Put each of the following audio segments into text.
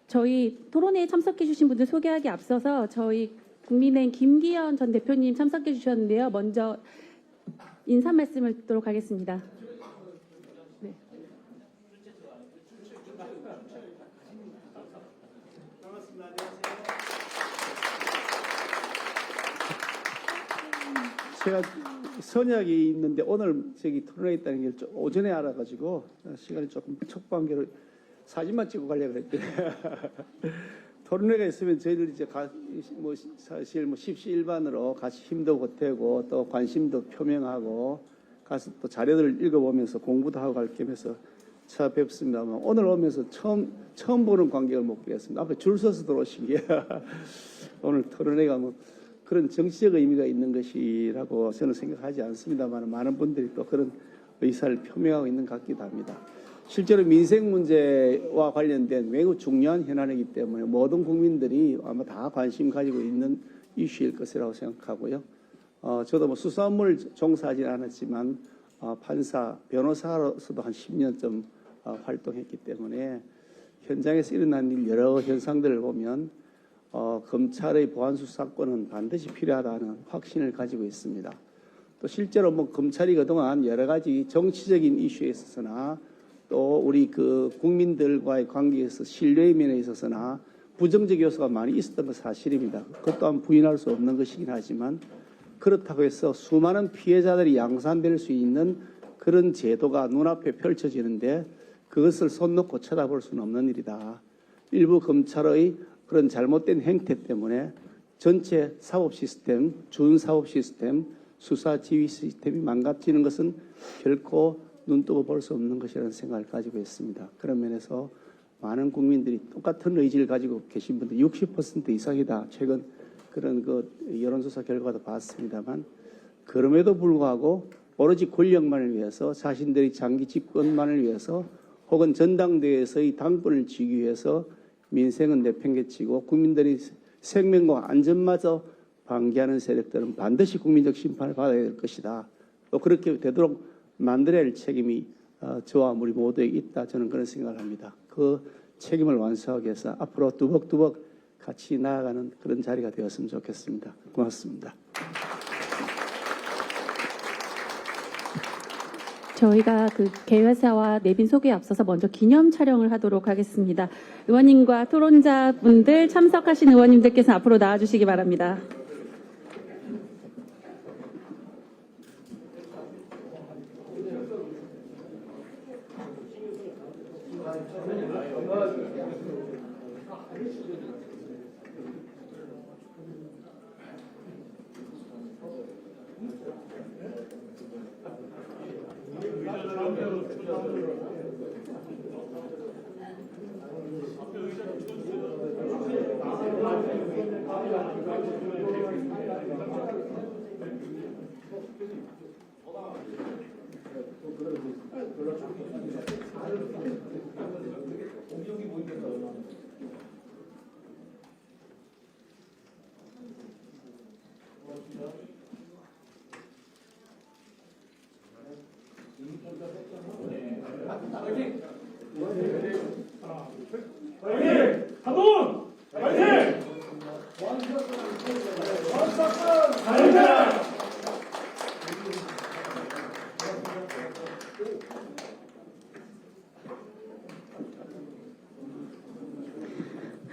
저희 토론회에 참석해 주신 분들 소개하기 앞서서 저희 국민의힘 김기현 전 대표님 참석해 주셨는데요. 먼저 인사 말씀을 듣도록 하겠습니다. 네. 제가 선약이 있는데 오늘 저기 토론회 있다는 걸 오전에 알아가지고 시간이 조금 촉박한 게 사진만 찍고 가려고 그랬더니 토론회가 있으면 저희들 이제 사실 십시일반으로 같이 힘도 보태고 또 관심도 표명하고 가서 또 자료들을 읽어보면서 공부도 하고 갈 겸해서 찾아뵙습니다만 오늘 오면서 처음 보는 관객을 못 뵙겠습니다. 앞에 줄 서서 들어오신 게 오늘 토론회가 그런 정치적 의미가 있는 것이라고 저는 생각하지 않습니다만 많은 분들이 또 그런 의사를 표명하고 있는 것 같기도 합니다. 실제로 민생 문제와 관련된 매우 중요한 현안이기 때문에 모든 국민들이 아마 다 관심 가지고 있는 이슈일 것이라고 생각하고요. 저도 수사 업무를 종사하지 않았지만 판사, 변호사로서도 한 10년쯤 활동했기 때문에 현장에서 일어난 일 여러 현상들을 보면 검찰의 보안수사권은 반드시 필요하다는 확신을 가지고 있습니다. 또 실제로 검찰이 그동안 여러 가지 정치적인 이슈에 있어서나 또 우리 국민들과의 관계에서 신뢰의 면에 있어서나 부정적 요소가 많이 있었던 건 사실입니다. 그것 또한 부인할 수 없는 것이긴 하지만 그렇다고 해서 수많은 피해자들이 양산될 수 있는 그런 제도가 눈앞에 펼쳐지는데 그것을 손 놓고 쳐다볼 수는 없는 일이다. 일부 검찰의 그런 잘못된 행태 때문에 전체 사법 시스템, 준사법 시스템, 수사 지휘 시스템이 망가지는 것은 결코 눈뜨고 볼 수 없는 것이라는 생각을 가지고 있습니다. 그런 면에서 많은 국민들이 똑같은 의지를 가지고 계신 분들 60% 이상이다. 최근 그런 여론조사 결과도 봤습니다만 그럼에도 불구하고 오로지 권력만을 위해서 자신들의 장기 집권만을 위해서 혹은 전당대회에서의 당권을 쥐기 위해서 민생은 내팽개치고 국민들의 생명과 안전마저 방기하는 세력들은 반드시 국민적 심판을 받아야 될 것이다. 또 그렇게 되도록 만들어야 할 책임이 저와 우리 모두에게 있다. 저는 그런 생각을 합니다. 그 책임을 완수하기 위해서 앞으로 두벅두벅 같이 나아가는 그런 자리가 되었으면 좋겠습니다. 고맙습니다. 저희가 개회사와 내빈 소개에 앞서서 먼저 기념 촬영을 하도록 하겠습니다. 의원님과 토론자분들 참석하신 의원님들께서 앞으로 나와주시기 바랍니다.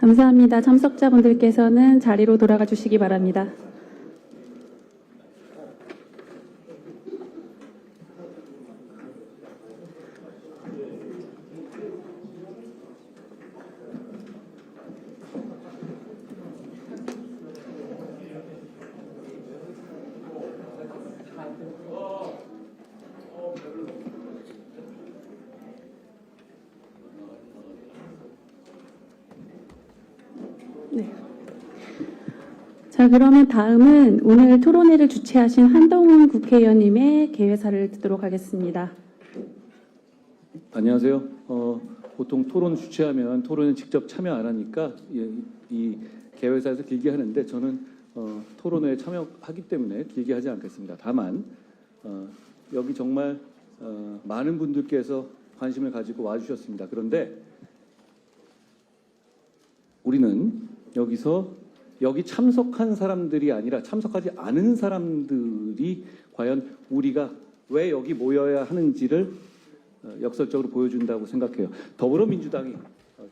감사합니다. 참석자분들께서는 자리로 돌아가 주시기 바랍니다. 네. 자, 그러면 다음은 오늘 토론회를 주최하신 한동훈 국회의원님의 개회사를 듣도록 하겠습니다. 안녕하세요. 보통 토론 주최하면 토론에 직접 참여 안 하니까 이 개회사에서 길게 하는데 저는 토론회에 참여하기 때문에 길게 하지 않겠습니다. 다만 여기 정말 많은 분들께서 관심을 가지고 와주셨습니다. 그런데 우리는 여기서 여기 참석한 사람들이 아니라 참석하지 않은 사람들이 과연 우리가 왜 여기 모여야 하는지를 역설적으로 보여준다고 생각해요. 더불어민주당이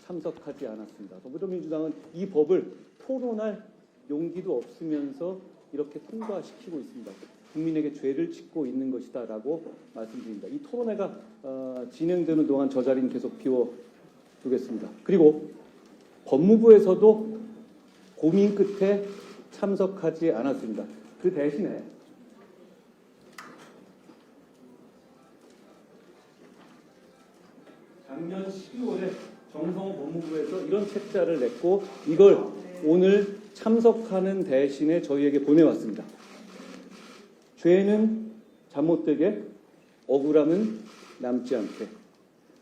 참석하지 않았습니다. 더불어민주당은 이 법을 토론할 용기도 없으면서 이렇게 통과시키고 있습니다. 국민에게 죄를 짓고 있는 것이다라고 말씀드립니다. 이 토론회가 진행되는 동안 저 자리는 계속 비워두겠습니다. 그리고 법무부에서도 고민 끝에 참석하지 않았습니다. 그 대신에 작년 12월에 정성호 법무부에서 이런 책자를 냈고 이걸 오늘 참석하는 대신에 저희에게 보내왔습니다. 죄는 잘못되게 억울함은 남지 않게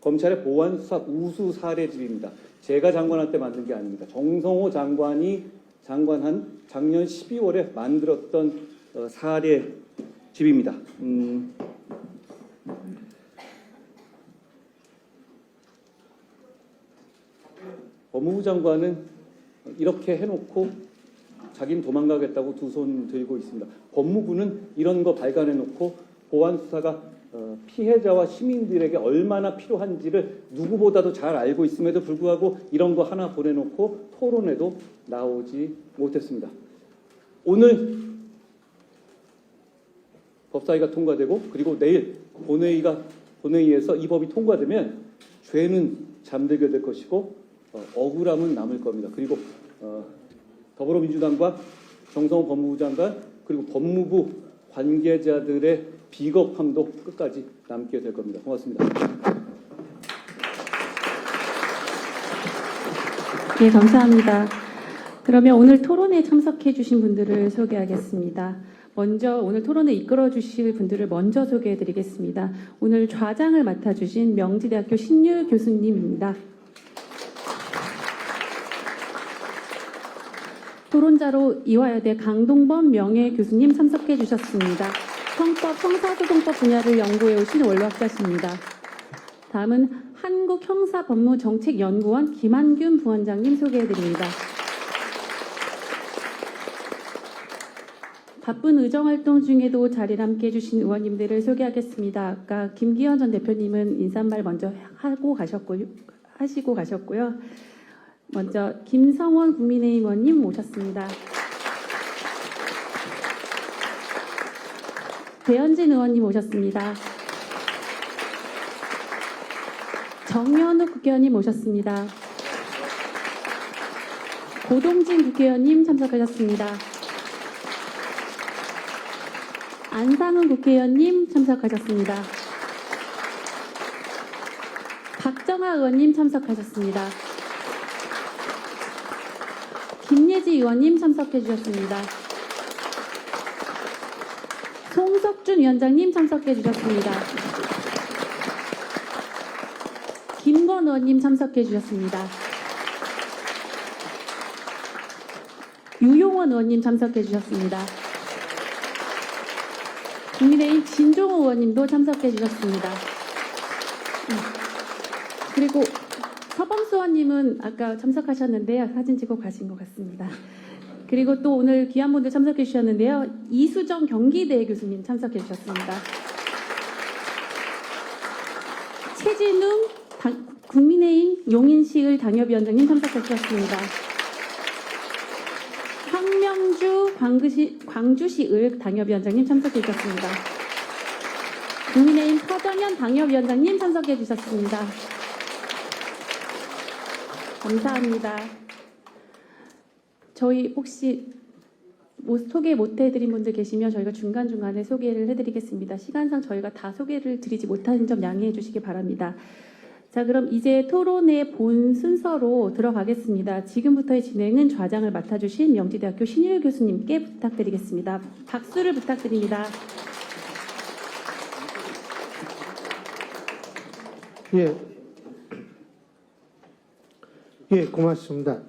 검찰의 보안 수사 우수 사례집입니다. 제가 장관할 때 만든 게 아닙니다. 정성호 장관이 장관한 작년 12월에 만들었던 사례집입니다. 법무부 장관은 이렇게 해놓고 자기는 도망가겠다고 두 손 들고 있습니다. 법무부는 이런 거 발간해놓고 보안 수사가 피해자와 시민들에게 얼마나 필요한지를 누구보다도 잘 알고 있음에도 불구하고 이런 거 하나 보내놓고 토론에도 나오지 못했습니다. 오늘 법사위가 통과되고 그리고 내일 본회의에서 이 법이 통과되면 죄는 잠들게 될 것이고 억울함은 남을 겁니다. 그리고 더불어민주당과 정성호 법무부 장관 그리고 법무부 관계자들의 비겁함도 끝까지 남게 될 겁니다. 고맙습니다. 네, 감사합니다. 그러면 오늘 토론에 참석해 주신 분들을 소개하겠습니다. 먼저 오늘 토론을 이끌어 주실 분들을 먼저 소개해 드리겠습니다. 오늘 좌장을 맡아 주신 명지대학교 신유 교수님입니다. 토론자로 이화여대 강동범 명예교수님 참석해 주셨습니다. 형법, 형사소송법 분야를 연구해 오신 원로학자십니다. 다음은 한국형사법무정책연구원 김한균 부원장님 소개해 드립니다. 바쁜 의정활동 중에도 자리를 함께해 주신 의원님들을 소개하겠습니다. 아까 김기현 전 대표님은 인사말 먼저 하시고 가셨고요. 먼저 김성원 국민의힘 의원님 모셨습니다. 배현진 의원님 오셨습니다. 정연욱 국회의원님 오셨습니다. 고동진 국회의원님 참석하셨습니다. 안상훈 국회의원님 참석하셨습니다. 박정아 의원님 참석하셨습니다. 김예지 의원님 참석해 주셨습니다. 송석준 위원장님 참석해 주셨습니다. 김건 의원님 참석해 주셨습니다. 유용원 의원님 참석해 주셨습니다. 국민의힘 진종호 의원님도 참석해 주셨습니다. 그리고 서범수 의원님은 아까 참석하셨는데요. 사진 찍고 가신 것 같습니다. 그리고 또 오늘 귀한 분들 참석해 주셨는데요. 이수정 경기대 교수님 참석해 주셨습니다. 최진웅 국민의힘 용인시을 당협위원장님 참석해 주셨습니다. 황명주 광주시을 당협위원장님 참석해 주셨습니다. 국민의힘 서정현 당협위원장님 참석해 주셨습니다. 감사합니다. 저희 혹시 소개 못 해드린 분들 계시면 저희가 중간중간에 소개를 해드리겠습니다. 시간상 저희가 다 소개를 드리지 못하는 점 양해해 주시기 바랍니다. 자, 그럼 이제 토론의 본 순서로 들어가겠습니다. 지금부터의 진행은 좌장을 맡아주신 명지대학교 신유 교수님께 부탁드리겠습니다. 박수를 부탁드립니다. 예, 고맙습니다.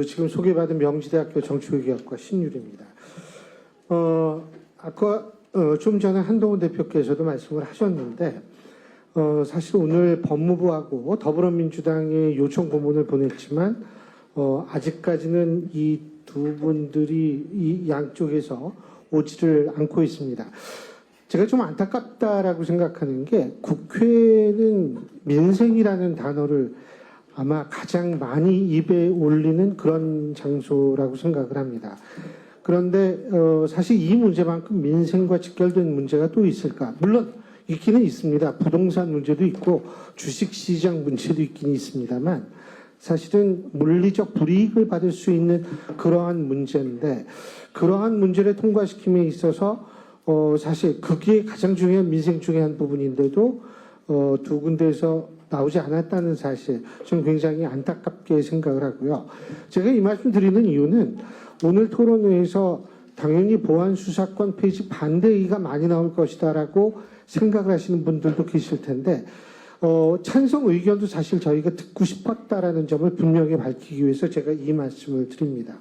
지금 소개받은 명지대학교 정치외교학과 신율입니다. 아까 좀 전에 한동훈 대표께서도 말씀을 하셨는데, 사실 오늘 법무부하고 더불어민주당의 요청 고문을 보냈지만, 아직까지는 이 두 분들이 이 양쪽에서 오지를 않고 있습니다. 제가 좀 안타깝다라고 생각하는 게 국회는 민생이라는 단어를 아마 가장 많이 입에 올리는 그런 장소라고 생각을 합니다. 그런데 사실 이 문제만큼 민생과 직결된 문제가 또 있을까? 물론 있기는 있습니다. 부동산 문제도 있고 주식시장 문제도 있긴 있습니다만 사실은 물리적 불이익을 받을 수 있는 그러한 문제인데 그러한 문제를 통과시킴에 있어서 사실 그게 가장 중요한 민생 중의 한 부분인데도 두 군데에서 나오지 않았다는 사실 좀 굉장히 안타깝게 생각을 하고요. 제가 이 말씀 드리는 이유는 오늘 토론회에서 당연히 보안수사권 폐지 반대 얘기가 많이 나올 것이다라고 생각을 하시는 분들도 계실 텐데 찬성 의견도 사실 저희가 듣고 싶었다라는 점을 분명히 밝히기 위해서 제가 이 말씀을 드립니다.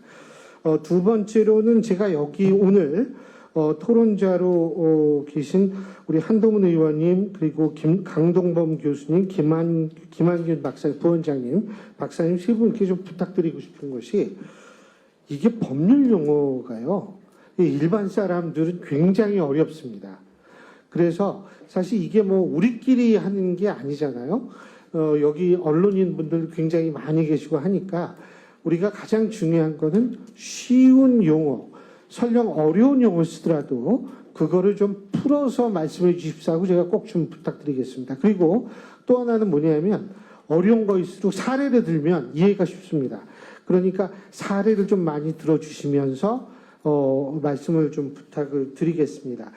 두 번째로는 제가 여기 오늘 토론자로 계신 우리 한동훈 의원님 그리고 강동범 교수님, 김한균 부원장님, 박사님 세 분께 좀 부탁드리고 싶은 것이 이게 법률 용어가요. 일반 사람들은 굉장히 어렵습니다. 그래서 사실 이게 뭐 우리끼리 하는 게 아니잖아요. 여기 언론인 분들 굉장히 많이 계시고 하니까 우리가 가장 중요한 거는 쉬운 용어, 설령 어려운 용어 쓰더라도 그거를 좀 풀어서 말씀해 주십사 하고 제가 꼭 좀 부탁드리겠습니다. 그리고 또 하나는 뭐냐면 어려운 거일수록 사례를 들면 이해가 쉽습니다. 그러니까 사례를 좀 많이 들어주시면서 말씀을 좀 부탁을 드리겠습니다.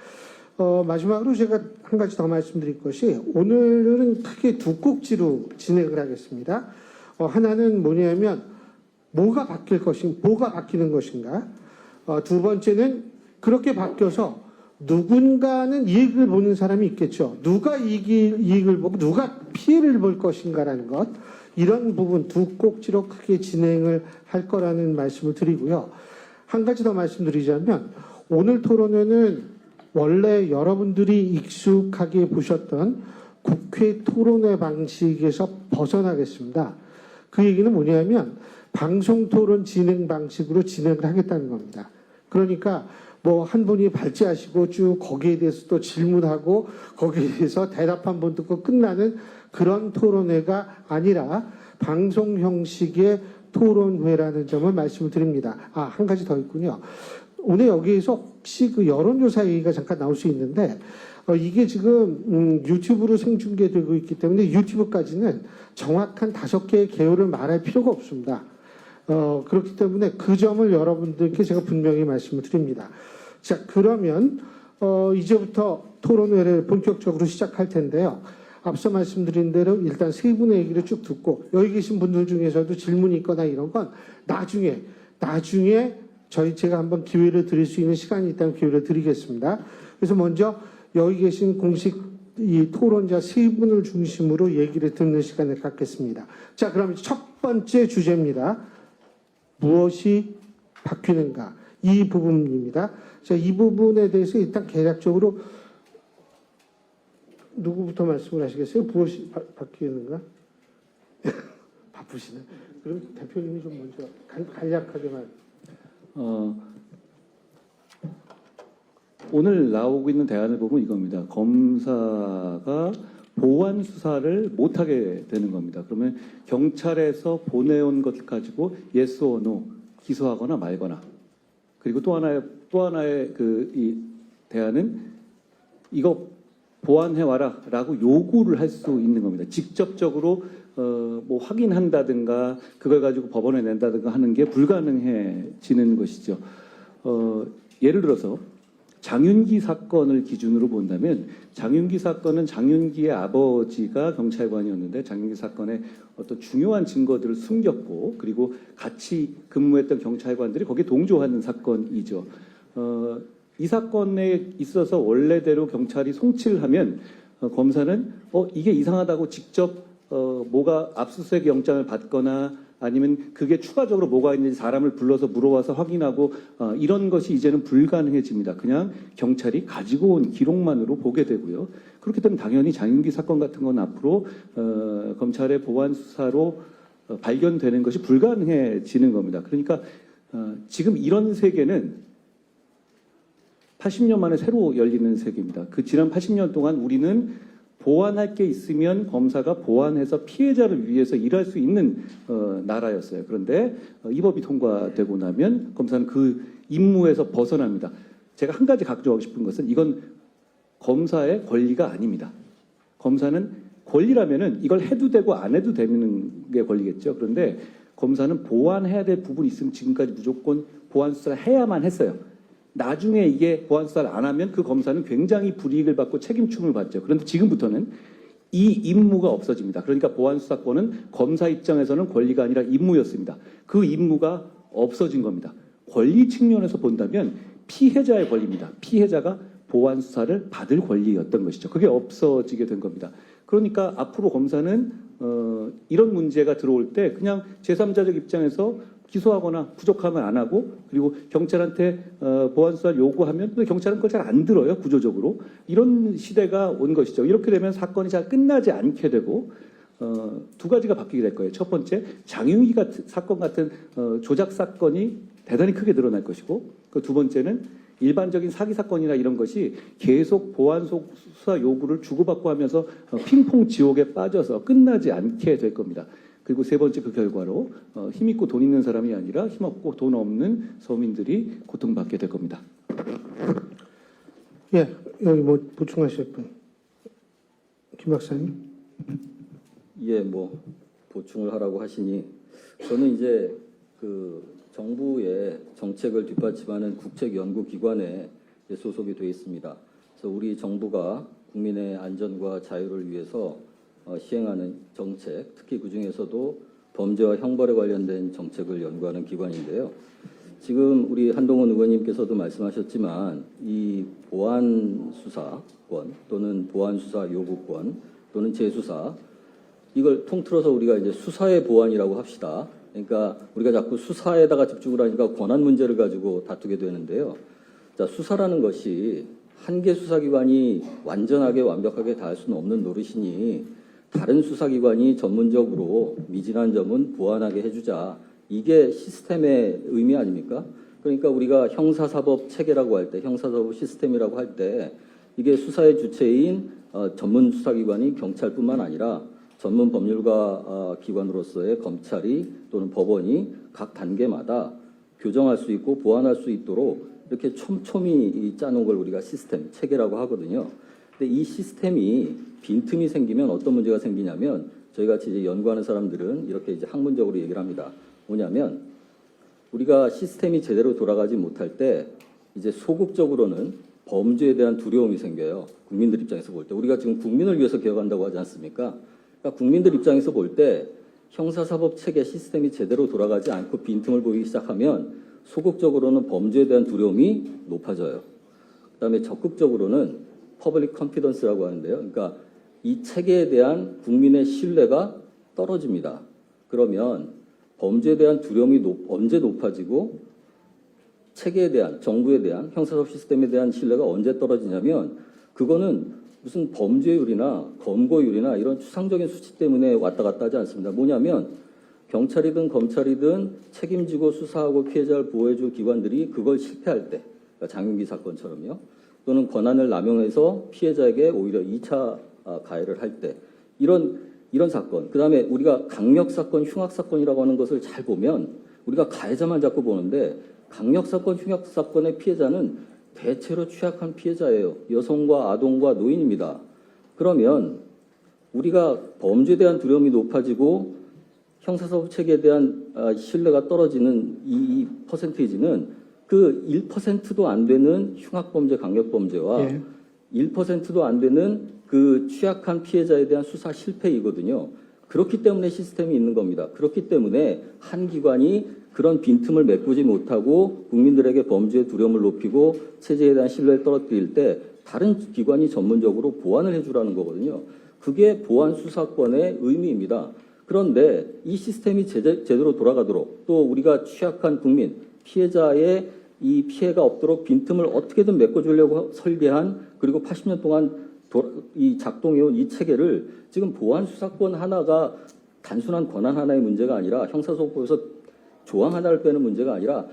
마지막으로 제가 한 가지 더 말씀드릴 것이 오늘은 크게 두 꼭지로 진행을 하겠습니다. 하나는 뭐냐면 뭐가 바뀌는 것인가. 두 번째는 그렇게 바뀌어서 누군가는 이익을 보는 사람이 있겠죠. 누가 이익을 보고 누가 피해를 볼 것인가라는 것. 이런 부분 두 꼭지로 크게 진행을 할 거라는 말씀을 드리고요. 한 가지 더 말씀드리자면 오늘 토론회는 원래 여러분들이 익숙하게 보셨던 국회 토론회 방식에서 벗어나겠습니다. 그 얘기는 뭐냐면 방송 토론 진행 방식으로 진행을 하겠다는 겁니다. 그러니까 뭐 한 분이 발제하시고 쭉 거기에 대해서 또 질문하고 거기에 대해서 대답 한 번 듣고 끝나는 그런 토론회가 아니라 방송 형식의 토론회라는 점을 말씀을 드립니다. 한 가지 더 있군요. 오늘 여기에서 혹시 그 여론조사 얘기가 잠깐 나올 수 있는데 이게 지금 유튜브로 생중계되고 있기 때문에 유튜브까지는 정확한 5개의 개요를 말할 필요가 없습니다. 그렇기 때문에 그 점을 여러분들께 제가 분명히 말씀을 드립니다. 자, 그러면 이제부터 토론회를 본격적으로 시작할 텐데요. 앞서 말씀드린 대로 일단 세 분의 얘기를 쭉 듣고 여기 계신 분들 중에서도 질문이 있거나 이런 건 나중에 제가 한번 기회를 드릴 수 있는 시간이 있다면 기회를 드리겠습니다. 그래서 먼저 여기 계신 공식 이 토론자 세 분을 중심으로 얘기를 듣는 시간을 갖겠습니다. 자, 그럼 첫 번째 주제입니다. 무엇이 바뀌는가? 이 부분입니다. 자, 이 부분에 대해서 일단 개략적으로 누구부터 말씀을 하시겠어요? 무엇이 바뀌는가? 바쁘시네. 그럼 대표님이 좀 먼저 간략하게만. 오늘 나오고 있는 대안을 보면 이겁니다. 검사가 보완 수사를 못하게 되는 겁니다. 그러면 경찰에서 보내온 것 가지고 yes or no 기소하거나 말거나. 그리고 또 하나의 이 대안은 이거 보완해 와라라고 요구를 할 수 있는 겁니다. 직접적으로 뭐 확인한다든가 그걸 가지고 법원에 낸다든가 하는 게 불가능해지는 것이죠. 예를 들어서 장윤기 사건을 기준으로 본다면 장윤기 사건은 장윤기의 아버지가 경찰관이었는데 장윤기 사건의 어떤 중요한 증거들을 숨겼고 그리고 같이 근무했던 경찰관들이 거기에 동조하는 사건이죠. 이 사건에 있어서 원래대로 경찰이 송치를 하면 검사는 이게 이상하다고 직접 뭐가 압수수색 영장을 받거나 아니면 그게 추가적으로 뭐가 있는지 사람을 불러서 물어봐서 확인하고 이런 것이 이제는 불가능해집니다. 그냥 경찰이 가지고 온 기록만으로 보게 되고요. 그렇기 때문에 당연히 장윤기 사건 같은 건 앞으로 검찰의 보완 수사로 발견되는 것이 불가능해지는 겁니다. 그러니까 지금 이런 세계는 80년 만에 새로 열리는 세계입니다. 그 지난 80년 동안 우리는 보완할 게 있으면 검사가 보완해서 피해자를 위해서 일할 수 있는 나라였어요. 그런데 이 법이 통과되고 나면 검사는 그 임무에서 벗어납니다. 제가 한 가지 강조하고 싶은 것은 이건 검사의 권리가 아닙니다. 검사는 권리라면은 이걸 해도 되고 안 해도 되는 게 권리겠죠. 그런데 검사는 보완해야 될 부분이 있으면 지금까지 무조건 보완 수사를 해야만 했어요. 나중에 이게 보완 수사를 안 하면 그 검사는 굉장히 불이익을 받고 책임춤을 받죠. 그런데 지금부터는 이 임무가 없어집니다. 그러니까 보완 수사권은 검사 입장에서는 권리가 아니라 임무였습니다. 그 임무가 없어진 겁니다. 권리 측면에서 본다면 피해자의 권리입니다. 피해자가 보완 수사를 받을 권리였던 것이죠. 그게 없어지게 된 겁니다. 그러니까 앞으로 검사는 이런 문제가 들어올 때 그냥 제3자적 입장에서 기소하거나 부족하면 안 하고 그리고 경찰한테 보완 수사를 요구하면 또 경찰은 그걸 잘 안 들어요. 구조적으로. 이런 시대가 온 것이죠. 이렇게 되면 사건이 잘 끝나지 않게 되고 두 가지가 바뀌게 될 거예요. 첫 번째, 장윤기 사건 같은 조작 사건이 대단히 크게 늘어날 것이고 그 두 번째는 일반적인 사기 사건이나 이런 것이 계속 보완 수사 요구를 주고받고 하면서 핑퐁 지옥에 빠져서 끝나지 않게 될 겁니다. 그리고 세 번째 그 결과로 힘있고 돈 있는 사람이 아니라 힘없고 돈 없는 서민들이 고통받게 될 겁니다. 예, 여기 뭐 보충하실 분. 김 박사님. 예, 뭐 보충을 하라고 하시니 저는 이제 그 정부의 정책을 뒷받침하는 국책연구기관에 소속이 되어 있습니다. 그래서 우리 정부가 국민의 안전과 자유를 위해서 시행하는 정책, 특히 그 중에서도 범죄와 형벌에 관련된 정책을 연구하는 기관인데요. 지금 우리 한동훈 의원님께서도 말씀하셨지만 이 보완 수사권 또는 보완 수사 요구권 또는 재수사 이걸 통틀어서 우리가 이제 수사의 보완이라고 합시다. 그러니까 우리가 자꾸 수사에다가 집중을 하니까 권한 문제를 가지고 다투게 되는데요. 자, 수사라는 것이 한 개 수사기관이 완전하게 완벽하게 다 할 수는 없는 노릇이니 다른 수사기관이 전문적으로 미진한 점은 보완하게 해주자. 이게 시스템의 의미 아닙니까? 그러니까 우리가 형사사법 체계라고 할 때, 형사사법 시스템이라고 할 때 이게 수사의 주체인 전문 수사기관이 경찰뿐만 아니라 전문 법률가 기관으로서의 검찰이 또는 법원이 각 단계마다 교정할 수 있고 보완할 수 있도록 이렇게 촘촘히 짜놓은 걸 우리가 시스템, 체계라고 하거든요. 근데 이 시스템이 빈틈이 생기면 어떤 문제가 생기냐면 저희 같이 이제 연구하는 사람들은 이렇게 이제 학문적으로 얘기를 합니다. 뭐냐면 우리가 시스템이 제대로 돌아가지 못할 때 이제 소극적으로는 범죄에 대한 두려움이 생겨요. 국민들 입장에서 볼 때. 우리가 지금 국민을 위해서 개혁한다고 하지 않습니까? 그러니까 국민들 입장에서 볼 때 형사사법 체계 시스템이 제대로 돌아가지 않고 빈틈을 보이기 시작하면 소극적으로는 범죄에 대한 두려움이 높아져요. 그다음에 적극적으로는 퍼블릭 컨피던스라고 하는데요. 그러니까 이 체계에 대한 국민의 신뢰가 떨어집니다. 그러면 범죄에 대한 두려움이 언제 높아지고 체계에 대한, 정부에 대한, 형사사법 시스템에 대한 신뢰가 언제 떨어지냐면 그거는 무슨 범죄율이나 검거율이나 이런 추상적인 수치 때문에 왔다 갔다 하지 않습니다. 뭐냐면 경찰이든 검찰이든 책임지고 수사하고 피해자를 보호해줄 기관들이 그걸 실패할 때, 그러니까 장윤기 사건처럼요. 또는 권한을 남용해서 피해자에게 오히려 2차 가해를 할 때 이런 사건, 그 다음에 우리가 강력사건, 흉악사건이라고 하는 것을 잘 보면 우리가 가해자만 자꾸 보는데 강력사건, 흉악사건의 피해자는 대체로 취약한 피해자예요. 여성과 아동과 노인입니다. 그러면 우리가 범죄에 대한 두려움이 높아지고 형사사법 체계에 대한 신뢰가 떨어지는 이 퍼센테이지는 그 1%도 안 되는 흉악범죄, 강력범죄와 예. 1%도 안 되는 그 취약한 피해자에 대한 수사 실패이거든요. 그렇기 때문에 시스템이 있는 겁니다. 그렇기 때문에 한 기관이 그런 빈틈을 메꾸지 못하고 국민들에게 범죄의 두려움을 높이고 체제에 대한 신뢰를 떨어뜨릴 때 다른 기관이 전문적으로 보완을 해주라는 거거든요. 그게 보완 수사권의 의미입니다. 그런데 이 시스템이 제대로 돌아가도록 또 우리가 취약한 국민, 피해자의 이 피해가 없도록 빈틈을 어떻게든 메꿔주려고 설계한 그리고 80년 동안 이 작동해온 이 체계를 지금 보안 수사권 하나가 단순한 권한 하나의 문제가 아니라 형사소송법에서 조항 하나를 빼는 문제가 아니라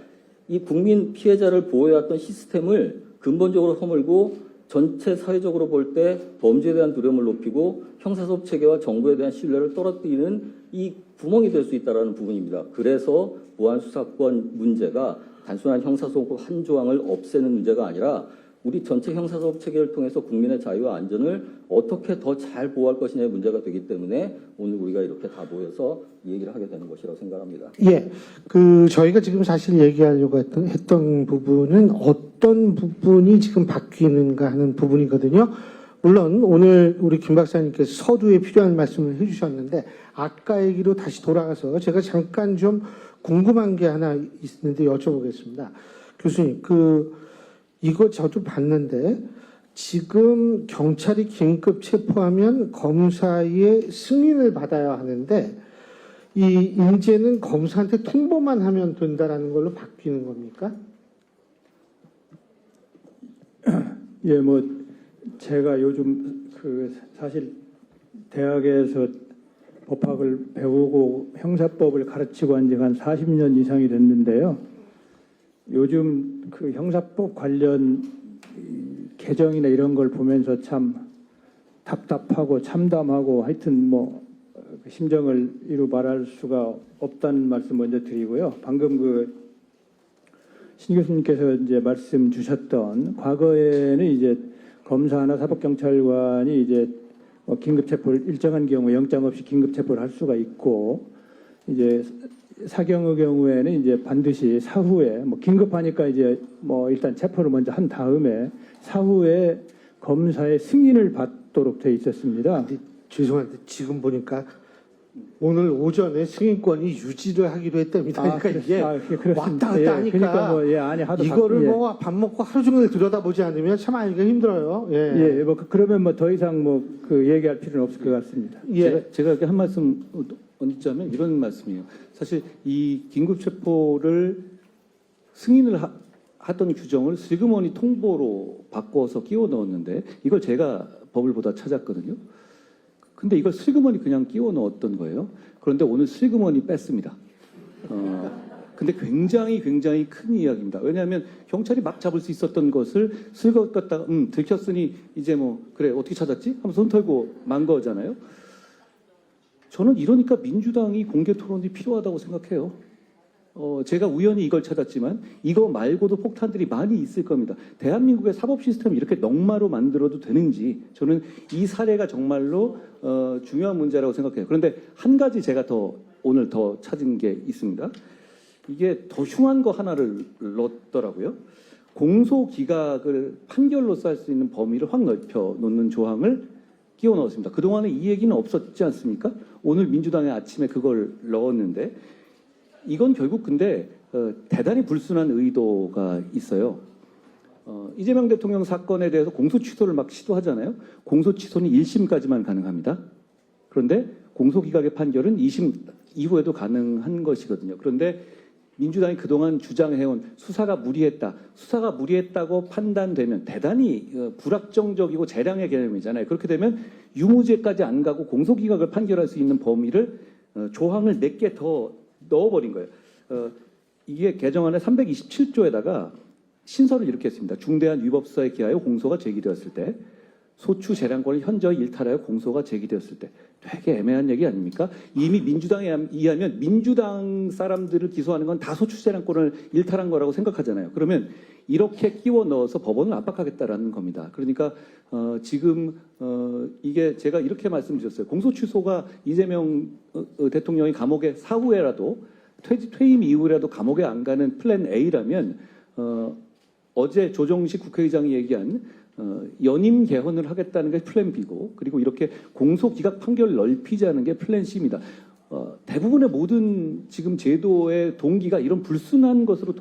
이 국민 피해자를 보호해왔던 시스템을 근본적으로 허물고 전체 사회적으로 볼 때 범죄에 대한 두려움을 높이고 형사소송 체계와 정부에 대한 신뢰를 떨어뜨리는 이 구멍이 될 수 있다는 부분입니다. 그래서 보안수사권 문제가 단순한 형사소송법 한 조항을 없애는 문제가 아니라 우리 전체 형사소송 체계를 통해서 국민의 자유와 안전을 어떻게 더 잘 보호할 것이냐의 문제가 되기 때문에 오늘 우리가 이렇게 다 모여서 이 얘기를 하게 되는 것이라고 생각합니다. 예, 저희가 지금 사실 얘기하려고 했던 부분은 어떤 부분이 지금 바뀌는가 하는 부분이거든요. 물론 오늘 우리 김 박사님께서 서두에 필요한 말씀을 해주셨는데 아까 얘기로 다시 돌아가서 제가 잠깐 좀 궁금한 게 하나 있는데 여쭤보겠습니다. 교수님, 이거 저도 봤는데 지금 경찰이 긴급 체포하면 검사의 승인을 받아야 하는데 이제는 검사한테 통보만 하면 된다라는 걸로 바뀌는 겁니까? 예, 제가 요즘 사실 대학에서 법학을 배우고 형사법을 가르치고 한 지가 한 40년 이상이 됐는데요. 요즘 형사법 관련 개정이나 이런 걸 보면서 참 답답하고 참담하고 하여튼 심정을 이루 말할 수가 없다는 말씀 먼저 드리고요. 방금 신 교수님께서 이제 말씀 주셨던 과거에는 이제 검사나 사법경찰관이 이제 긴급 체포를 일정한 경우 영장 없이 긴급 체포를 할 수가 있고 이제 사경의 경우에는 이제 반드시 사후에 긴급하니까 이제 일단 체포를 먼저 한 다음에 사후에 검사의 승인을 받도록 돼 있었습니다. 근데 죄송한데 지금 보니까 오늘 오전에 승인권이 유지를 하기로 했답니다. 그러니까 이게 왔다 갔다 하니까 그러니까 하도 이거를 밥 먹고 하루 종일 들여다보지 않으면 참 알기가 힘들어요. 그러면 더 이상 얘기할 필요는 없을 것 같습니다. 제가 이렇게 한 말씀 얹자면 이런 말씀이에요. 사실 이 긴급체포를 승인을 하던 규정을 슬그머니 통보로 바꿔서 끼워 넣었는데 이걸 제가 법을 보다 찾았거든요. 근데 이걸 슬그머니 그냥 끼워 넣었던 거예요. 그런데 오늘 슬그머니 뺐습니다. 근데 굉장히 큰 이야기입니다. 왜냐하면 경찰이 막 잡을 수 있었던 것을 슬그머니 뺐다가 들켰으니 이제 그래 어떻게 찾았지? 하면서 손 털고 만 거잖아요. 저는 이러니까 민주당이 공개 토론이 필요하다고 생각해요. 제가 우연히 이걸 찾았지만 이거 말고도 폭탄들이 많이 있을 겁니다. 대한민국의 사법 시스템을 이렇게 넉마로 만들어도 되는지 저는 이 사례가 정말로 중요한 문제라고 생각해요. 그런데 한 가지 제가 오늘 더 찾은 게 있습니다. 이게 더 흉한 거 하나를 넣었더라고요. 공소기각을 판결로서 할 수 있는 범위를 확 넓혀 놓는 조항을 끼워 넣었습니다. 그동안에 이 얘기는 없었지 않습니까? 오늘 민주당이 아침에 그걸 넣었는데 이건 결국 근데 대단히 불순한 의도가 있어요. 이재명 대통령 사건에 대해서 공소 취소를 막 시도하잖아요. 공소 취소는 1심까지만 가능합니다. 그런데 공소기각의 판결은 2심 이후에도 가능한 것이거든요. 그런데 민주당이 그동안 주장해온 수사가 무리했다고 판단되면 대단히 불확정적이고 재량의 개념이잖아요. 그렇게 되면 유무죄까지 안 가고 공소기각을 판결할 수 있는 범위를 조항을 4개 더 넣어버린 거예요. 이게 개정안의 327조에다가 신설을 이렇게 했습니다. 중대한 위법사에 기하여 공소가 제기되었을 때, 소추 재량권을 현저히 일탈하여 공소가 제기되었을 때. 되게 애매한 얘기 아닙니까? 이미 민주당에 의하면 민주당 사람들을 기소하는 건 다 소추 재량권을 일탈한 거라고 생각하잖아요. 그러면 이렇게 끼워 넣어서 법원을 압박하겠다라는 겁니다. 그러니까 지금 이게 제가 이렇게 말씀드렸어요. 공소 취소가 이재명 대통령이 감옥에 사후에라도 퇴임 이후라도 감옥에 안 가는 플랜 A라면 어제 조정식 국회의장이 얘기한 연임 개헌을 하겠다는 게 플랜 B고, 그리고 이렇게 공소기각 판결을 넓히자는 게 플랜 C입니다. 대부분의 모든 지금 제도의 동기가 이런 불순한 것으로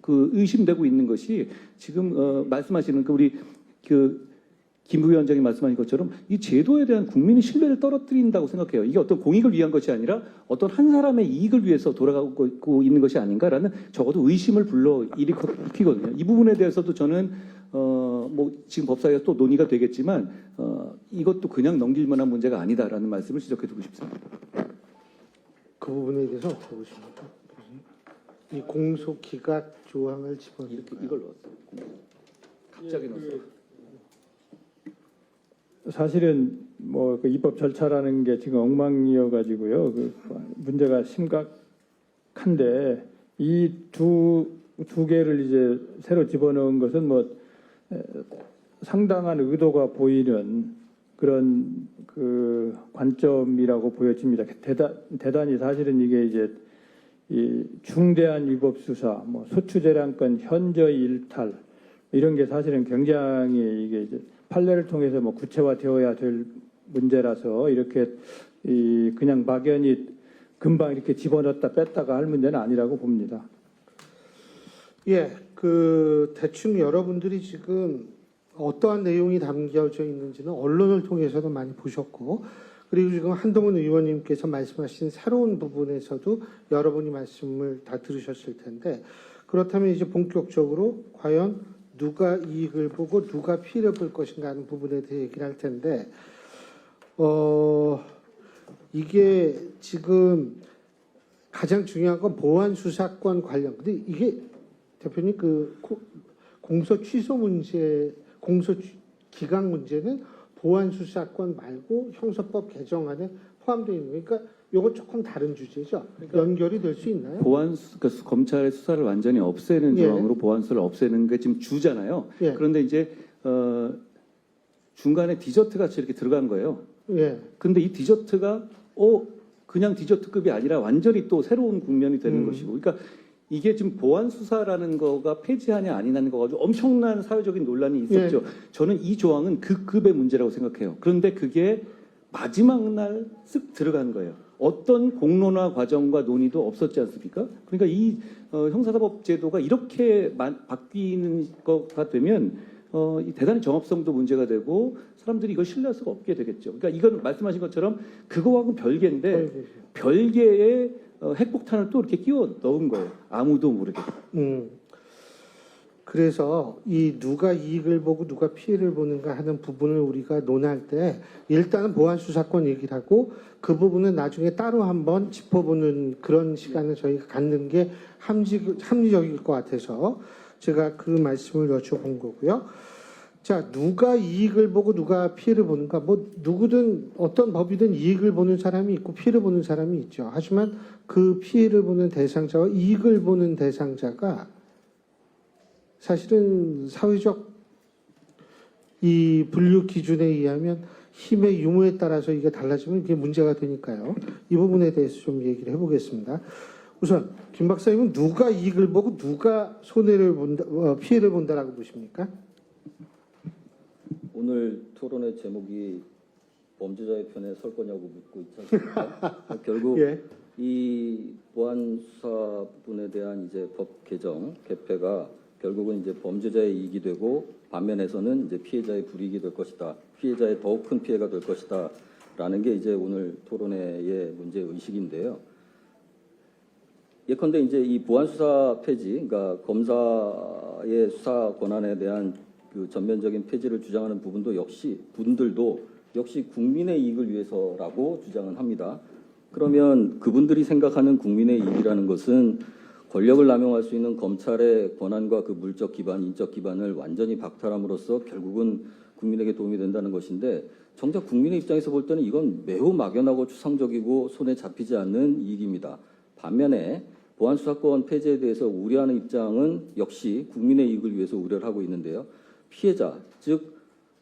의심되고 있는 것이 지금 말씀하시는 우리 김 부위원장이 말씀하신 것처럼 이 제도에 대한 국민의 신뢰를 떨어뜨린다고 생각해요. 이게 어떤 공익을 위한 것이 아니라 어떤 한 사람의 이익을 위해서 돌아가고 있는 것이 아닌가라는 적어도 의심을 불러일으키거든요. 이 부분에 대해서도 저는 지금 법사위가 또 논의가 되겠지만 이것도 그냥 넘길 만한 문제가 아니다라는 말씀을 지적해두고 싶습니다. 그 부분에 대해서 어떻게 보십니까? 이 공소 기각 조항을 집어넣은 이렇게 이걸 넣었어요. 갑자기 넣었어요. 사실은 뭐 그 입법 절차라는 게 지금 엉망이어가지고요. 그 문제가 심각한데 이 두 개를 이제 새로 집어넣은 것은 뭐 상당한 의도가 보이는 그런 그 관점이라고 보여집니다. 대단히 사실은 이게 이제 이 중대한 위법 수사, 뭐 소추재량권 현저히 일탈 이런 게 사실은 굉장히 이게 이제 판례를 통해서 뭐 구체화되어야 될 문제라서 이렇게 이 그냥 막연히 금방 이렇게 집어넣었다 뺐다가 할 문제는 아니라고 봅니다. 예, 그 대충 여러분들이 지금 어떠한 내용이 담겨져 있는지는 언론을 통해서도 많이 보셨고, 그리고 지금 한동훈 의원님께서 말씀하신 새로운 부분에서도 여러분이 말씀을 다 들으셨을 텐데, 그렇다면 이제 본격적으로 과연 누가 이익을 보고 누가 피해를 볼 것인가 하는 부분에 대해 얘기를 할 텐데, 이게 지금 가장 중요한 건 보안 수사권 관련. 근데 이게 대표님 그 공소 취소 문제, 공소 기각 문제는 보안 수사권 말고 형사법 개정안에 포함되어 있는 거니까 이거 조금 다른 주제죠. 연결이 될 수 있나요? 그러니까 검찰의 수사를 완전히 없애는 예. 조항으로 보안 수사를 없애는 게 지금 주잖아요. 예. 그런데 이제 중간에 디저트 같이 이렇게 들어간 거예요. 예. 근데 이 디저트가 그냥 디저트급이 아니라 완전히 또 새로운 국면이 되는 것이고, 그러니까 이게 지금 보안 수사라는 거가 폐지하냐 아니냐는 거 가지고 엄청난 사회적인 논란이 있었죠. 저는 이 조항은 그 급의 문제라고 생각해요. 그런데 그게 마지막 날 쓱 들어간 거예요. 어떤 공론화 과정과 논의도 없었지 않습니까? 그러니까 이 형사사법 제도가 이렇게 바뀌는 거가 되면 이 대단히 정합성도 문제가 되고 사람들이 이걸 신뢰할 수가 없게 되겠죠. 그러니까 이건 말씀하신 것처럼 그거하고는 별개인데 별개의 핵폭탄을 또 이렇게 끼워 넣은 거예요. 아무도 모르게. 그래서 이 누가 이익을 보고 누가 피해를 보는가 하는 부분을 우리가 논할 때 일단은 보안 수사권 얘기를 하고 그 부분은 나중에 따로 한번 짚어보는 그런 시간을 저희가 갖는 게 합리적일 것 같아서 제가 그 말씀을 여쭤본 거고요. 자, 누가 이익을 보고 누가 피해를 보는가? 뭐 누구든 어떤 법이든 이익을 보는 사람이 있고 피해를 보는 사람이 있죠. 하지만 그 피해를 보는 대상자와 이익을 보는 대상자가 사실은 사회적 이 분류 기준에 의하면 힘의 유무에 따라서 이게 달라지면 이게 문제가 되니까요. 이 부분에 대해서 좀 얘기를 해보겠습니다. 우선 김 박사님은 누가 이익을 보고 누가 손해를 본다, 피해를 본다라고 보십니까? 오늘 토론의 제목이 범죄자의 편에 설 거냐고 묻고 있지 않습니까? 결국 예. 이 보안 수사 부분에 대한 이제 법 개정 개폐가 결국은 이제 범죄자의 이익이 되고 반면에서는 이제 피해자의 불이익이 될 것이다. 피해자의 더욱 큰 피해가 될 것이다라는 게 이제 오늘 토론회의 문제 의식인데요. 예컨대 이제 이 보안 수사 폐지, 그러니까 검사의 수사 권한에 대한 그 전면적인 폐지를 주장하는 분들도 역시 국민의 이익을 위해서라고 주장은 합니다. 그러면 그분들이 생각하는 국민의 이익이라는 것은 권력을 남용할 수 있는 검찰의 권한과 그 물적 기반, 인적 기반을 완전히 박탈함으로써 결국은 국민에게 도움이 된다는 것인데 정작 국민의 입장에서 볼 때는 이건 매우 막연하고 추상적이고 손에 잡히지 않는 이익입니다. 반면에 보안수사권 폐지에 대해서 우려하는 입장은 역시 국민의 이익을 위해서 우려를 하고 있는데요. 피해자, 즉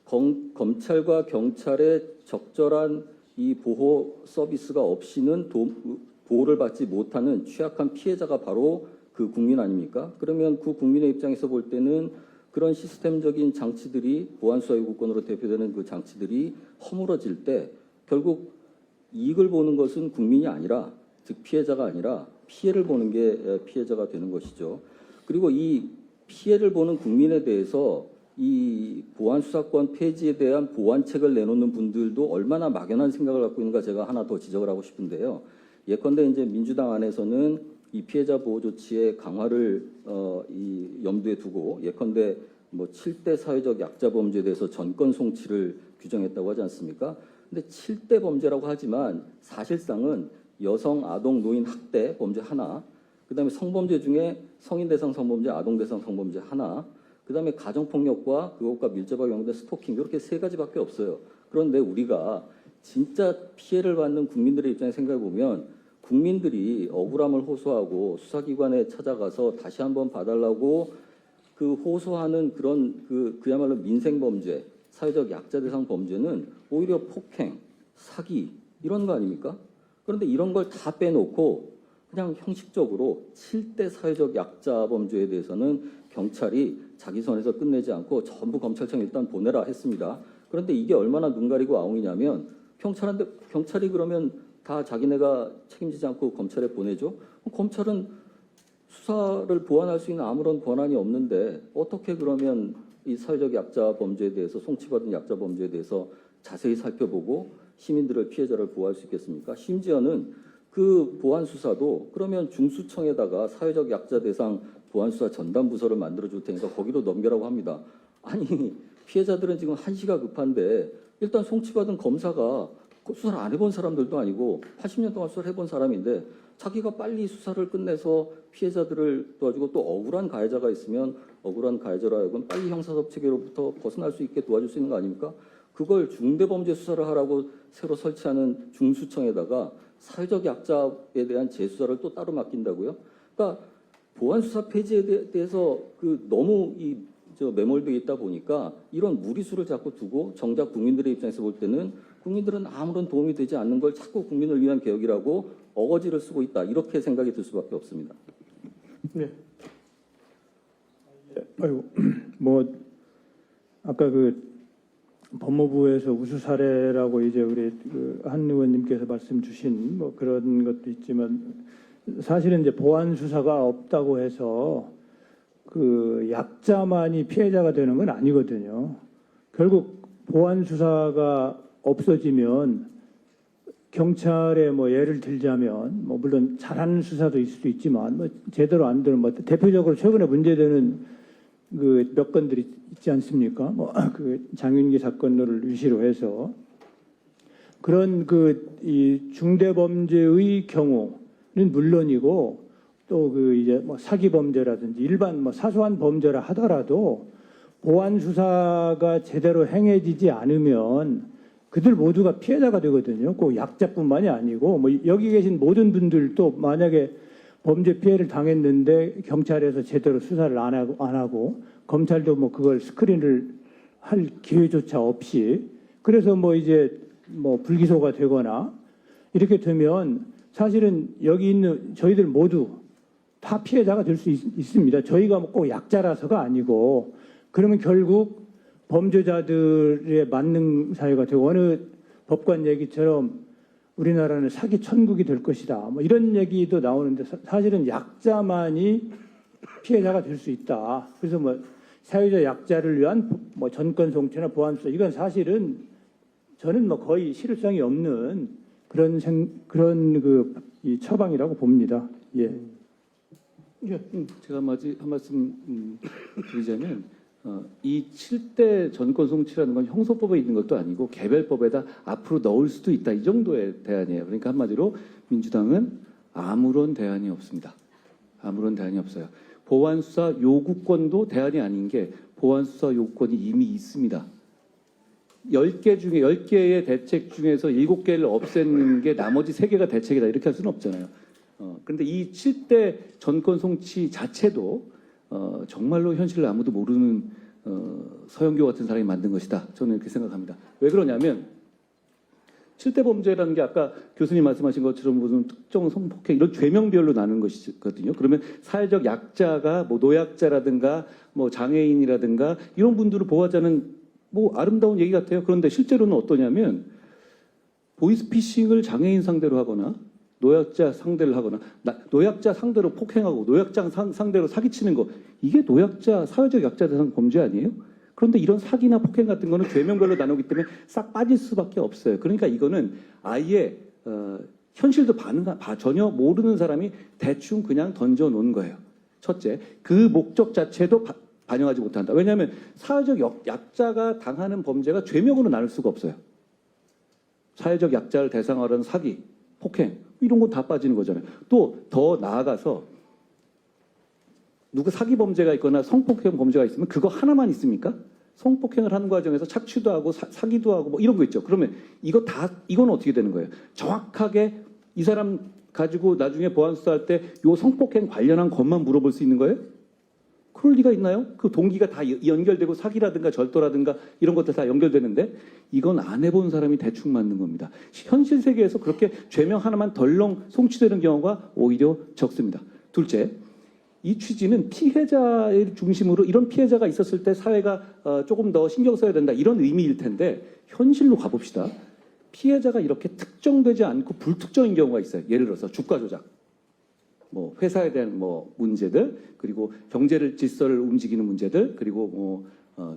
검찰과 경찰의 적절한 이 보호 서비스가 없이는 보호를 받지 못하는 취약한 피해자가 바로 그 국민 아닙니까? 그러면 그 국민의 입장에서 볼 때는 그런 시스템적인 장치들이 보안수사요구권으로 대표되는 그 장치들이 허물어질 때 결국 이익을 보는 것은 국민이 아니라 즉 피해자가 아니라 피해를 보는 게 피해자가 되는 것이죠. 그리고 이 피해를 보는 국민에 대해서 이 보안수사권 폐지에 대한 보완책을 내놓는 분들도 얼마나 막연한 생각을 갖고 있는가 제가 하나 더 지적을 하고 싶은데요. 예컨대 이제 민주당 안에서는 이 피해자 보호 조치의 강화를 이 염두에 두고 예컨대 뭐 7대 사회적 약자 범죄에 대해서 전권 송치를 규정했다고 하지 않습니까? 근데 7대 범죄라고 하지만 사실상은 여성, 아동, 노인 학대 범죄 하나, 그다음에 성범죄 중에 성인 대상 성범죄, 아동 대상 성범죄 하나, 그다음에 가정폭력과 그것과 밀접하게 연관된 스토킹 이렇게 세 가지밖에 없어요. 그런데 우리가 진짜 피해를 받는 국민들의 입장에 생각해 보면 국민들이 억울함을 호소하고 수사기관에 찾아가서 다시 한번 봐달라고 그 호소하는 그런 그야말로 민생범죄, 사회적 약자 대상 범죄는 오히려 폭행, 사기 이런 거 아닙니까? 그런데 이런 걸 다 빼놓고 그냥 형식적으로 7대 사회적 약자 범죄에 대해서는 경찰이 자기 선에서 끝내지 않고 전부 검찰청 일단 보내라 했습니다. 그런데 이게 얼마나 눈 가리고 아웅이냐면 경찰이 그러면 다 자기네가 책임지지 않고 검찰에 보내죠? 검찰은 수사를 보완할 수 있는 아무런 권한이 없는데 어떻게 그러면 이 사회적 약자 범죄에 대해서 송치받은 약자 범죄에 대해서 자세히 살펴보고 시민들을 피해자를 보호할 수 있겠습니까? 심지어는 그 보안 수사도 그러면 중수청에다가 사회적 약자 대상 보안 수사 전담 부서를 만들어 줄 테니까 거기로 넘겨라고 합니다. 아니 피해자들은 지금 한시가 급한데 일단 송치받은 검사가 수사를 안 해본 사람들도 아니고 80년 동안 수사를 해본 사람인데 자기가 빨리 수사를 끝내서 피해자들을 도와주고 또 억울한 가해자가 있으면 억울한 가해자라 하여금 빨리 형사법 체계로부터 벗어날 수 있게 도와줄 수 있는 거 아닙니까? 그걸 중대범죄 수사를 하라고 새로 설치하는 중수청에다가 사회적 약자에 대한 재수사를 또 따로 맡긴다고요? 그러니까 보안수사 폐지에 대해서 너무 매몰되어 있다 보니까 이런 무리수를 자꾸 두고 정작 국민들의 입장에서 볼 때는 국민들은 아무런 도움이 되지 않는 걸 자꾸 국민을 위한 개혁이라고 어거지를 쓰고 있다. 이렇게 생각이 들 수밖에 없습니다. 네. 아이고, 뭐 아까 법무부에서 우수 사례라고 이제 우리 한 의원님께서 말씀 주신 뭐 그런 것도 있지만 사실은 이제 보안 수사가 없다고 해서 약자만이 피해자가 되는 건 아니거든요. 결국 보안 수사가 없어지면 경찰에 뭐 예를 들자면 뭐 물론 잘하는 수사도 있을 수 있지만 뭐 제대로 안 되는 뭐 대표적으로 최근에 문제되는 몇 건들이 있지 않습니까? 뭐 장윤기 사건을 위시로 해서 그런 이 중대범죄의 경우는 물론이고 또 이제 뭐 사기 범죄라든지 일반 뭐 사소한 범죄라 하더라도 보안 수사가 제대로 행해지지 않으면 그들 모두가 피해자가 되거든요. 꼭 약자뿐만이 아니고 뭐 여기 계신 모든 분들도 만약에 범죄 피해를 당했는데 경찰에서 제대로 수사를 안 하고 검찰도 뭐 그걸 스크린을 할 기회조차 없이 그래서 뭐 이제 뭐 불기소가 되거나 이렇게 되면 사실은 여기 있는 저희들 모두 다 피해자가 될 수 있습니다. 저희가 꼭 약자라서가 아니고 그러면 결국 범죄자들의 만능 사회가 되고 어느 법관 얘기처럼 우리나라는 사기 천국이 될 것이다. 뭐 이런 얘기도 나오는데 사실은 약자만이 피해자가 될 수 있다. 그래서 뭐 사회적 약자를 위한 뭐 전권 송치나 보안 수사 이건 사실은 저는 뭐 거의 실효성이 없는 그런 이 처방이라고 봅니다. 예. 제가 한 말씀 드리자면 이 7대 전권 송치라는 건 형소법에 있는 것도 아니고 개별법에다 앞으로 넣을 수도 있다. 이 정도의 대안이에요. 그러니까 한마디로 민주당은 아무런 대안이 없습니다. 아무런 대안이 없어요. 보안수사 요구권도 대안이 아닌 게 보안수사 요구권이 이미 있습니다. 10개의 대책 중에서 7개를 없애는 게 나머지 3개가 대책이다. 이렇게 할 수는 없잖아요. 그런데 이 7대 전권 송치 자체도 정말로 현실을 아무도 모르는 서영교 같은 사람이 만든 것이다. 저는 이렇게 생각합니다. 왜 그러냐면 7대 범죄라는 게 아까 교수님 말씀하신 것처럼 무슨 특정 성폭행 이런 죄명별로 나누는 것이거든요. 그러면 사회적 약자가 뭐 노약자라든가 뭐 장애인이라든가 이런 분들을 보호하자는 뭐 아름다운 얘기 같아요. 그런데 실제로는 어떠냐면 보이스피싱을 장애인 상대로 하거나 노약자 상대를 하거나 노약자 상대로 폭행하고 노약자 상대로 사기치는 거 이게 노약자 사회적 약자 대상 범죄 아니에요? 그런데 이런 사기나 폭행 같은 거는 죄명별로 나누기 때문에 싹 빠질 수밖에 없어요. 그러니까 이거는 아예 현실도 전혀 모르는 사람이 대충 그냥 던져놓은 거예요. 첫째, 그 목적 자체도 반영하지 못한다. 왜냐하면 사회적 약자가 당하는 범죄가 죄명으로 나눌 수가 없어요. 사회적 약자를 대상으로 하는 사기, 폭행, 이런 건 다 빠지는 거잖아요. 또 더 나아가서 누구 사기 범죄가 있거나 성폭행 범죄가 있으면 그거 하나만 있습니까? 성폭행을 하는 과정에서 착취도 하고 사기도 하고 뭐 이런 거 있죠. 그러면 이건 어떻게 되는 거예요? 정확하게 이 사람 가지고 나중에 보안 수사할 때 요 성폭행 관련한 것만 물어볼 수 있는 거예요? 그럴 리가 있나요? 그 동기가 다 연결되고 사기라든가 절도라든가 이런 것들 다 연결되는데 이건 안 해본 사람이 대충 맞는 겁니다. 현실 세계에서 그렇게 죄명 하나만 덜렁 송치되는 경우가 오히려 적습니다. 둘째, 이 취지는 피해자를 중심으로 이런 피해자가 있었을 때 사회가 조금 더 신경 써야 된다 이런 의미일 텐데 현실로 가봅시다. 피해자가 이렇게 특정되지 않고 불특정인 경우가 있어요. 예를 들어서 주가 조작, 뭐 회사에 대한 뭐 문제들, 그리고 경제를 질서를 움직이는 문제들, 그리고 뭐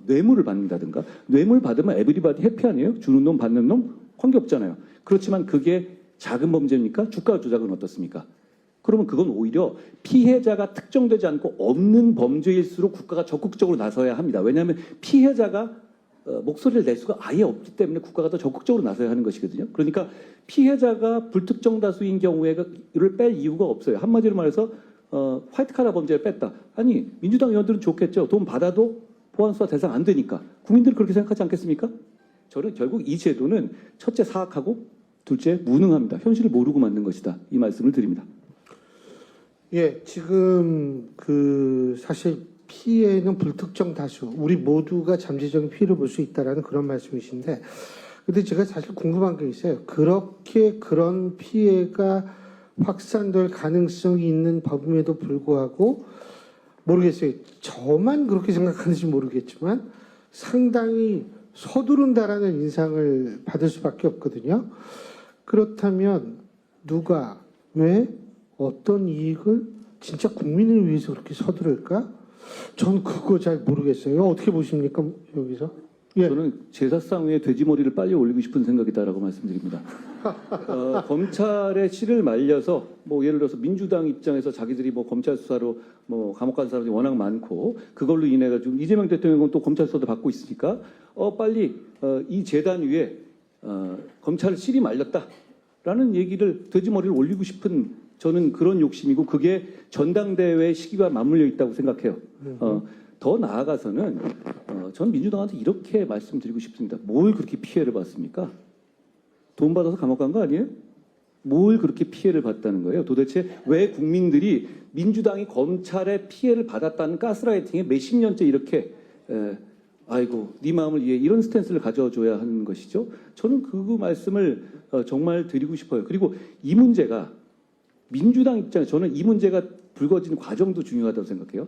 뇌물을 받는다든가. 뇌물 받으면 에브리바디 해피 아니에요? 주는 놈 받는 놈 관계없잖아요. 그렇지만 그게 작은 범죄입니까? 주가 조작은 어떻습니까? 그러면 그건 오히려 피해자가 특정되지 않고 없는 범죄일수록 국가가 적극적으로 나서야 합니다. 왜냐하면 피해자가 목소리를 낼 수가 아예 없기 때문에 국가가 더 적극적으로 나서야 하는 것이거든요. 그러니까 피해자가 불특정 다수인 경우에를 뺄 이유가 없어요. 한마디로 말해서 화이트 칼라 범죄를 뺐다. 아니 민주당 의원들은 좋겠죠. 돈 받아도 보안 수사 대상 안 되니까. 국민들은 그렇게 생각하지 않겠습니까? 저는 결국 이 제도는 첫째 사악하고 둘째 무능합니다. 현실을 모르고 만든 것이다. 이 말씀을 드립니다. 예, 지금 사실 피해는 불특정 다수, 우리 모두가 잠재적인 피해를 볼 수 있다라는 그런 말씀이신데, 근데 제가 사실 궁금한 게 있어요. 그렇게 그런 피해가 확산될 가능성이 있는 법임에도 불구하고 모르겠어요. 저만 그렇게 생각하는지 모르겠지만 상당히 서두른다라는 인상을 받을 수밖에 없거든요. 그렇다면 누가 왜 어떤 이익을 진짜 국민을 위해서 그렇게 서두를까? 전 그거 잘 모르겠어요. 어떻게 보십니까, 여기서? 예. 저는 제사상 위에 돼지머리를 빨리 올리고 싶은 생각이다라고 말씀드립니다. 검찰의 씨를 말려서 뭐 예를 들어서 민주당 입장에서 자기들이 뭐 검찰 수사로 뭐 감옥 간 사람들이 워낙 많고 그걸로 인해 가지고 이재명 대통령은 또 검찰 수사도 받고 있으니까 빨리 이 재단 위에 검찰 씨를 말렸다라는 얘기를 돼지머리를 올리고 싶은 저는 그런 욕심이고 그게 전당대회 시기와 맞물려 있다고 생각해요. 더 나아가서는 전 민주당한테 이렇게 말씀드리고 싶습니다. 뭘 그렇게 피해를 받습니까? 돈 받아서 감옥 간 거 아니에요? 뭘 그렇게 피해를 받다는 거예요? 도대체 왜 국민들이 민주당이 검찰에 피해를 받았다는 가스라이팅에 몇십 년째 이렇게 아이고 네 마음을 이해 이런 스탠스를 가져줘야 하는 것이죠? 저는 그 말씀을 정말 드리고 싶어요. 그리고 이 문제가 민주당 입장에서 저는 이 문제가 불거진 과정도 중요하다고 생각해요.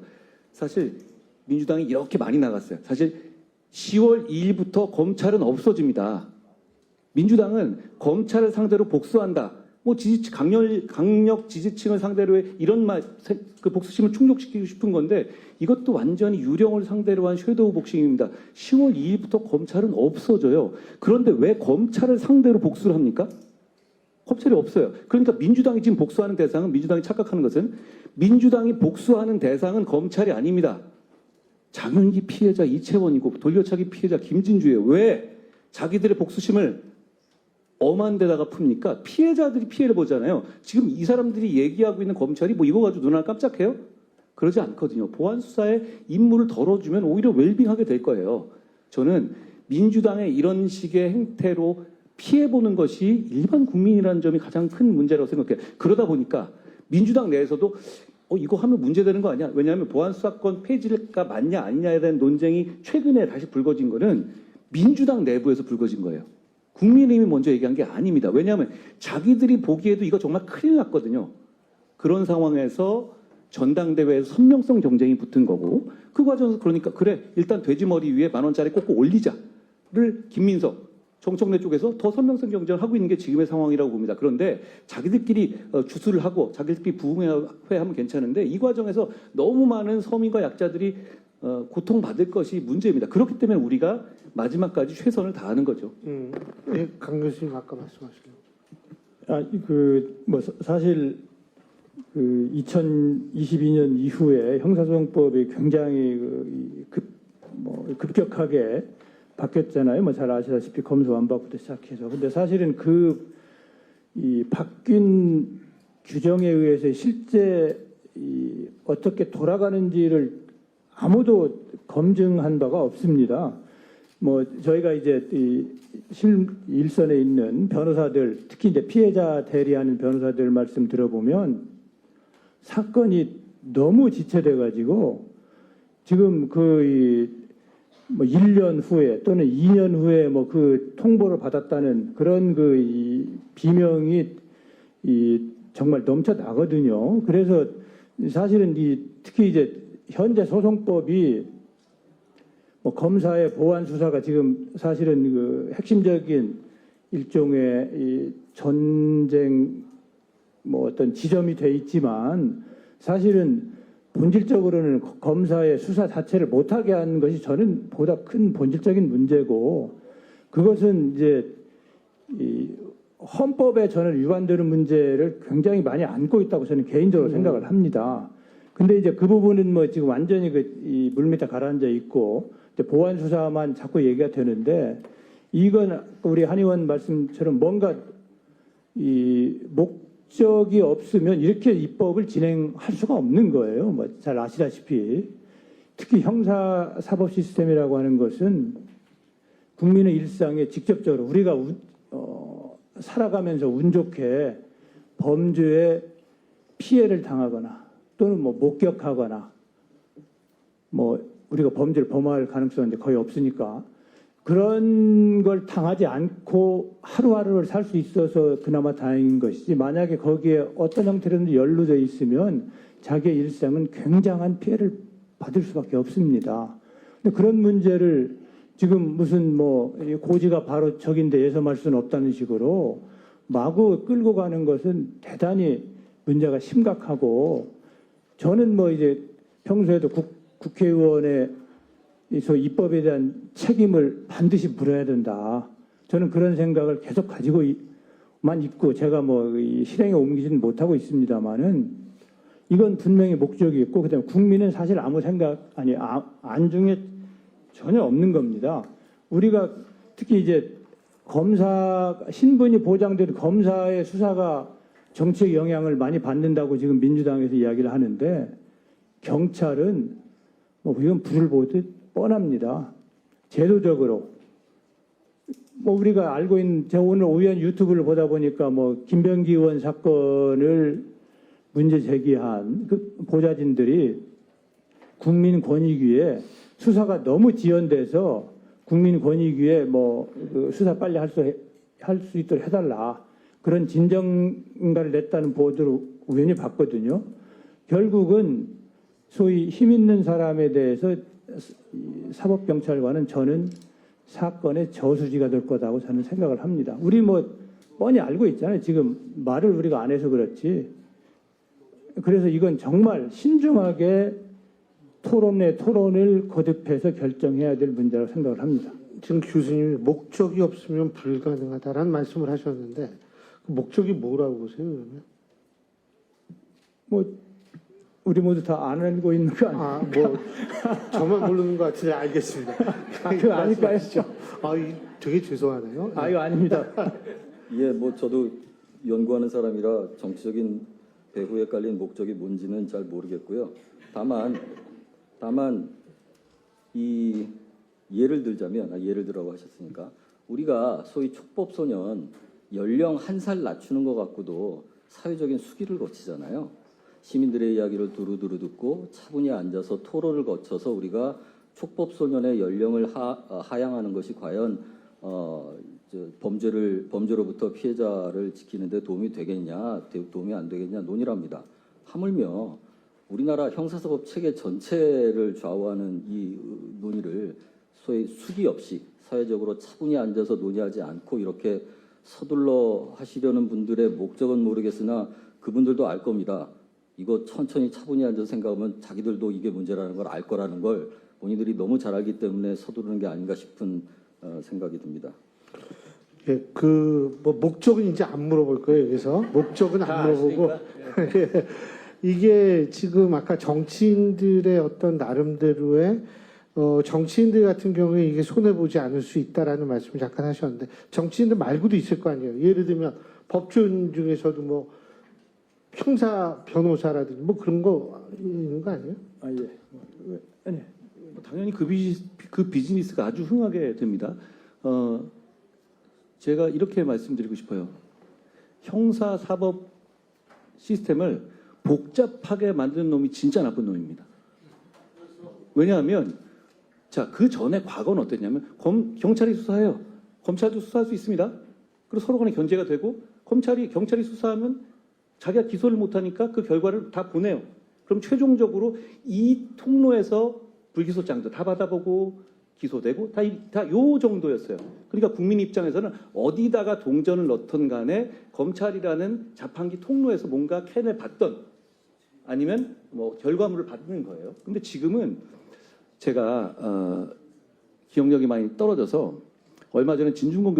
사실 민주당이 이렇게 많이 나갔어요. 사실 10월 2일부터 검찰은 없어집니다. 민주당은 검찰을 상대로 복수한다. 뭐 강력 지지층을 상대로의 이런 그 복수심을 충족시키고 싶은 건데 이것도 완전히 유령을 상대로 한 섀도우 복싱입니다. 10월 2일부터 검찰은 없어져요. 그런데 왜 검찰을 상대로 복수를 합니까? 검찰이 없어요. 그러니까 민주당이 지금 복수하는 대상은 민주당이 착각하는 것은 민주당이 복수하는 대상은 검찰이 아닙니다. 장윤기 피해자 이채원이고 돌려차기 피해자 김진주예요. 왜 자기들의 복수심을 엄한 데다가 풉니까? 피해자들이 피해를 보잖아요. 지금 이 사람들이 얘기하고 있는 검찰이 뭐 이거 가지고 눈을 깜짝해요? 그러지 않거든요. 보안 수사에 임무를 덜어주면 오히려 웰빙하게 될 거예요. 저는 민주당의 이런 식의 행태로 피해보는 것이 일반 국민이라는 점이 가장 큰 문제라고 생각해요. 그러다 보니까 민주당 내에서도 이거 하면 문제되는 거 아니야? 왜냐하면 보안수사권 폐지가 맞냐 아니냐에 대한 논쟁이 최근에 다시 불거진 거는 민주당 내부에서 불거진 거예요. 국민의힘이 먼저 얘기한 게 아닙니다. 왜냐하면 자기들이 보기에도 이거 정말 큰일 났거든요. 그런 상황에서 전당대회에서 선명성 경쟁이 붙은 거고 그 과정에서 그러니까 그래 일단 돼지머리 위에 10,000원짜리 꽂고 올리자를 김민석 정청래 쪽에서 더 선명성 경쟁을 하고 있는 게 지금의 상황이라고 봅니다. 그런데 자기들끼리 주술을 하고 자기들끼리 부흥회하면 괜찮은데 이 과정에서 너무 많은 서민과 약자들이 고통받을 것이 문제입니다. 그렇기 때문에 우리가 마지막까지 최선을 다하는 거죠. 예, 강 교수님 아까 말씀하신. 사실 2022년 이후에 형사소송법이 굉장히 급격하게 바뀌었잖아요. 잘 아시다시피 검수완박부터 시작해서. 근데 사실은 이 바뀐 규정에 의해서 실제 어떻게 돌아가는지를 아무도 검증한 바가 없습니다. 뭐 저희가 이제 일선에 있는 변호사들, 특히 이제 피해자 대리하는 변호사들 말씀 들어보면 사건이 너무 지체돼 가지고 지금 뭐 1년 후에 또는 2년 후에 뭐 그 통보를 받았다는 그런 비명이 정말 넘쳐나거든요. 그래서 사실은 특히 이제 현재 소송법이 뭐 검사의 보완 수사가 지금 사실은 그 핵심적인 일종의 이 전쟁 뭐 어떤 지점이 돼 있지만 사실은 본질적으로는 검사의 수사 자체를 못하게 하는 것이 저는 보다 큰 본질적인 문제고 그것은 이제 이 헌법에 저는 위반되는 문제를 굉장히 많이 안고 있다고 저는 개인적으로 생각을 합니다. 근데 이제 그 부분은 뭐 지금 완전히 이 물밑에 가라앉아 있고 보완 수사만 자꾸 얘기가 되는데 이건 우리 한 의원 말씀처럼 뭔가 이 목적이 없으면 이렇게 입법을 진행할 수가 없는 거예요. 뭐 잘 아시다시피 특히 형사 사법 시스템이라고 하는 것은 국민의 일상에 직접적으로 우리가 살아가면서 운 좋게 범죄에 피해를 당하거나 또는 뭐 목격하거나 뭐 우리가 범죄를 범할 가능성은 거의 없으니까 그런 걸 당하지 않고 하루하루를 살 수 있어서 그나마 다행인 것이지 만약에 거기에 어떤 형태로든 연루되어 있으면 자기의 일상은 굉장한 피해를 받을 수밖에 없습니다. 근데 그런 문제를 지금 무슨 뭐 고지가 바로 적인데 예섬할 수는 없다는 식으로 마구 끌고 가는 것은 대단히 문제가 심각하고 저는 뭐 이제 평소에도 국회의원의 입법에 대한 책임을 반드시 물어야 된다. 저는 그런 생각을 계속 가지고만 있고 제가 뭐 실행에 옮기지는 못하고 있습니다만은 이건 분명히 목적이 있고 그다음에 국민은 사실 아무 생각 안중에 전혀 없는 겁니다. 우리가 특히 이제 검사 신분이 보장된 검사의 수사가 정치적 영향을 많이 받는다고 지금 민주당에서 이야기를 하는데 경찰은 뭐 이건 불을 보듯 뻔합니다. 제도적으로 뭐 우리가 알고 있는 제가 오늘 우연 유튜브를 보다 보니까 뭐 김병기 의원 사건을 문제 제기한 그 보좌진들이 국민권익위에 수사가 너무 지연돼서 국민권익위에 그 수사 빨리 할 수 있도록 해달라 그런 진정인가를 냈다는 보도를 우연히 봤거든요. 결국은 소위 힘 있는 사람에 대해서 사법경찰관은 저는 사건의 저수지가 될 거다고 저는 생각을 합니다. 우리 뭐 뻔히 알고 있잖아요. 지금 말을 우리가 안 해서 그렇지. 그래서 이건 정말 신중하게 토론을 거듭해서 결정해야 될 문제라고 생각을 합니다. 지금 교수님이 목적이 없으면 불가능하다라는 말씀을 하셨는데 그 목적이 뭐라고 보세요? 그러면? 뭐 우리 모두 다 안 알고 있는 거 아닙니까? 뭐 저만 모르는 것 같은데 알겠습니다. 그거 아닐까요? 되게 죄송하네요. 이거 아닙니다. 예, 뭐 저도 연구하는 사람이라 정치적인 배후에 깔린 목적이 뭔지는 잘 모르겠고요. 다만 이 예를 들자면 예를 들라고 하셨으니까 우리가 소위 촉법소년 연령 1살 낮추는 것 갖고도 사회적인 수기를 거치잖아요. 시민들의 이야기를 두루두루 듣고 차분히 앉아서 토론을 거쳐서 우리가 촉법소년의 연령을 하향하는 것이 과연 범죄로부터 피해자를 지키는데 도움이 되겠냐, 도움이 안 되겠냐 논의랍니다. 하물며 우리나라 형사사법 체계 전체를 좌우하는 이 논의를 소위 수기 없이 사회적으로 차분히 앉아서 논의하지 않고 이렇게 서둘러 하시려는 분들의 목적은 모르겠으나 그분들도 알 겁니다. 이거 천천히 차분히 앉아서 생각하면 자기들도 이게 문제라는 걸 알 거라는 걸 본인들이 너무 잘 알기 때문에 서두르는 게 아닌가 싶은 생각이 듭니다. 예, 뭐 목적은 이제 안 물어볼 거예요. 여기서 목적은 안 물어보고 이게 지금 아까 정치인들의 어떤 나름대로의 정치인들 같은 경우에 이게 손해 보지 않을 수 있다라는 말씀을 잠깐 하셨는데 정치인들 말고도 있을 거 아니에요. 예를 들면 법조인 중에서도 뭐 형사 변호사라든지 뭐 그런 거 있는 거 아니에요? 아 예. 아니 당연히 그 비즈니스가 아주 흥하게 됩니다. 제가 이렇게 말씀드리고 싶어요. 형사 사법 시스템을 복잡하게 만드는 놈이 진짜 나쁜 놈입니다. 왜냐하면 자, 그 전에 과거는 어땠냐면 경찰이 수사해요. 검찰도 수사할 수 있습니다. 그리고 서로 간에 견제가 되고 경찰이 수사하면 자기가 기소를 못하니까 그 결과를 다 보내요. 그럼 최종적으로 이 통로에서 불기소장도 다 받아보고 기소되고 다 요 정도였어요. 그러니까 국민 입장에서는 어디다가 동전을 넣던 간에 검찰이라는 자판기 통로에서 뭔가 캔을 받던 아니면 뭐 결과물을 받는 거예요. 근데 지금은 제가 기억력이 많이 떨어져서 얼마 전에 진중권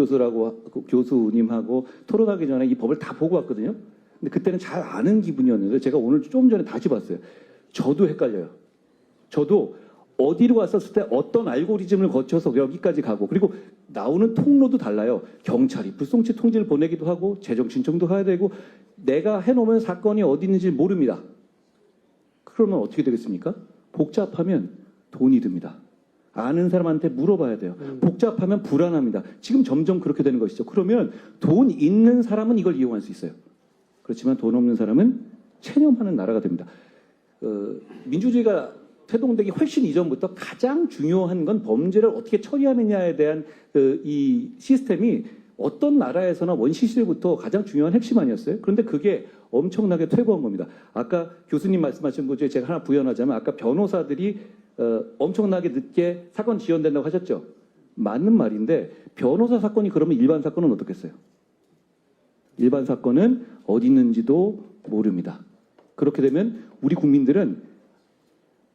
교수님하고 토론하기 전에 이 법을 다 보고 왔거든요. 근데 그때는 잘 아는 기분이었는데 제가 오늘 좀 전에 다시 봤어요. 저도 헷갈려요. 저도 어디로 갔었을 때 어떤 알고리즘을 거쳐서 여기까지 가고 그리고 나오는 통로도 달라요. 경찰이 불송치 통지를 보내기도 하고 재정 신청도 해야 되고 내가 해놓으면 사건이 어디 있는지 모릅니다. 그러면 어떻게 되겠습니까? 복잡하면 돈이 듭니다. 아는 사람한테 물어봐야 돼요. 복잡하면 불안합니다. 지금 점점 그렇게 되는 것이죠. 그러면 돈 있는 사람은 이걸 이용할 수 있어요. 그렇지만 돈 없는 사람은 체념하는 나라가 됩니다. 민주주의가 태동되기 훨씬 이전부터 가장 중요한 건 범죄를 어떻게 처리하느냐에 대한 이 시스템이 어떤 나라에서나 원시 시대부터 가장 중요한 핵심 아니었어요? 그런데 그게 엄청나게 퇴보한 겁니다. 아까 교수님 말씀하신 것 중에 제가 하나 부연하자면 아까 변호사들이 엄청나게 늦게 사건 지연된다고 하셨죠? 맞는 말인데 변호사 사건이 그러면 일반 사건은 어떻겠어요? 일반 사건은 어디 있는지도 모릅니다. 그렇게 되면 우리 국민들은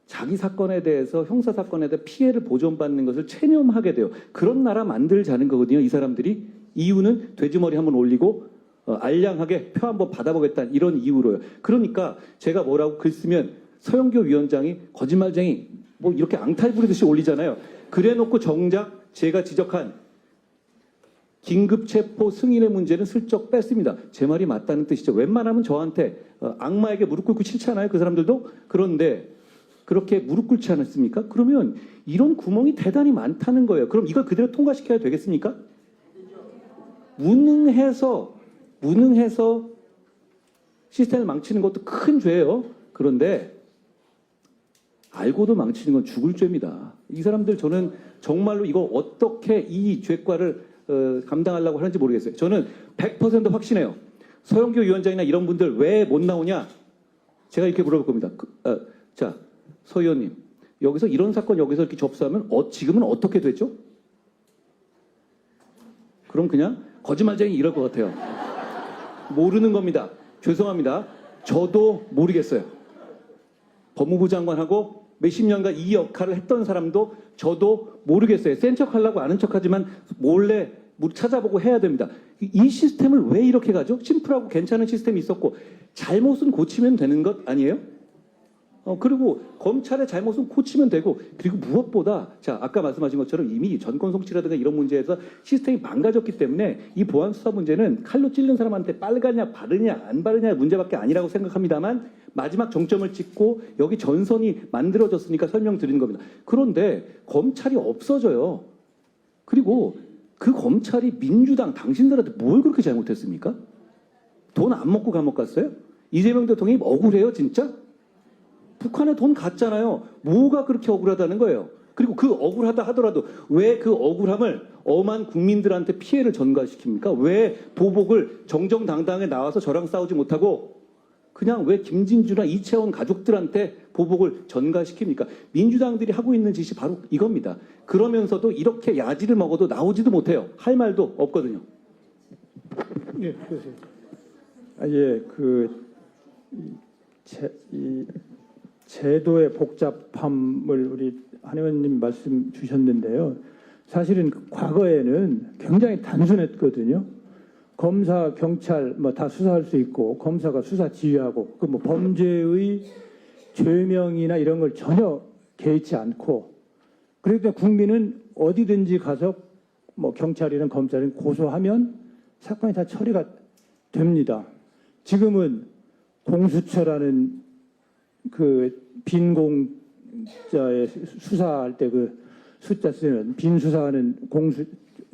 자기 사건에 대해서 형사 사건에 대해 피해를 보전받는 것을 체념하게 돼요. 그런 나라 만들자는 거거든요. 이 사람들이 이유는 돼지머리 한번 올리고 알량하게 표 한번 받아보겠다는 이런 이유로요. 그러니까 제가 뭐라고 글 쓰면 서영교 위원장이 거짓말쟁이 뭐 이렇게 앙탈 부리듯이 올리잖아요. 그래놓고 정작 제가 지적한 긴급체포 승인의 문제는 슬쩍 뺐습니다. 제 말이 맞다는 뜻이죠. 웬만하면 저한테 악마에게 무릎 꿇고 싫잖아요. 그 사람들도. 그런데 그렇게 무릎 꿇지 않았습니까? 그러면 이런 구멍이 대단히 많다는 거예요. 그럼 이걸 그대로 통과시켜야 되겠습니까? 무능해서 시스템을 망치는 것도 큰 죄예요. 그런데 알고도 망치는 건 죽을 죄입니다. 이 사람들 저는 정말로 이거 어떻게 이 죄과를 감당하려고 하는지 모르겠어요. 저는 100% 확신해요. 서영교 위원장이나 이런 분들 왜 못 나오냐? 제가 이렇게 물어볼 겁니다. 자, 서 의원님, 여기서 이런 사건 여기서 이렇게 접수하면 지금은 어떻게 됐죠? 그럼 그냥 거짓말쟁이 이럴 것 같아요. 모르는 겁니다. 죄송합니다. 저도 모르겠어요. 법무부 장관하고 몇십 년간 이 역할을 했던 사람도 저도 모르겠어요. 센 척하려고 아는 척하지만 몰래 찾아보고 해야 됩니다. 이 시스템을 왜 이렇게 가죠? 심플하고 괜찮은 시스템이 있었고 잘못은 고치면 되는 것 아니에요? 그리고 검찰의 잘못은 고치면 되고 그리고 무엇보다 자 아까 말씀하신 것처럼 이미 전권 송치라든가 이런 문제에서 시스템이 망가졌기 때문에 이 보안 수사 문제는 칼로 찔른 사람한테 빨가냐 바르냐 안 바르냐의 문제밖에 아니라고 생각합니다만 마지막 정점을 찍고 여기 전선이 만들어졌으니까 설명드리는 겁니다. 그런데 검찰이 없어져요. 그리고 그 검찰이 민주당 당신들한테 뭘 그렇게 잘못했습니까? 돈 안 먹고 감옥 갔어요? 이재명 대통령이 억울해요 진짜? 북한에 돈 갔잖아요. 뭐가 그렇게 억울하다는 거예요. 그리고 그 억울하다 하더라도 왜 그 억울함을 엄한 국민들한테 피해를 전가시킵니까? 왜 보복을 정정당당하게 나와서 저랑 싸우지 못하고 그냥 왜 김진주나 이채원 가족들한테 보복을 전가시킵니까? 민주당들이 하고 있는 짓이 바로 이겁니다. 그러면서도 이렇게 야지를 먹어도 나오지도 못해요. 할 말도 없거든요. 예, 그러세요. 예, 이 제도의 복잡함을 우리 한 의원님 말씀 주셨는데요. 사실은 과거에는 굉장히 단순했거든요. 검사, 경찰 뭐 다 수사할 수 있고 검사가 수사 지휘하고 그 뭐 범죄의 죄명이나 이런 걸 전혀 개의치 않고 그러니까 국민은 어디든지 가서 뭐 경찰이든 검찰이든 고소하면 사건이 다 처리가 됩니다. 지금은 공수처라는 그 빈공자에 수사할 때 그 숫자 쓰는 빈 수사하는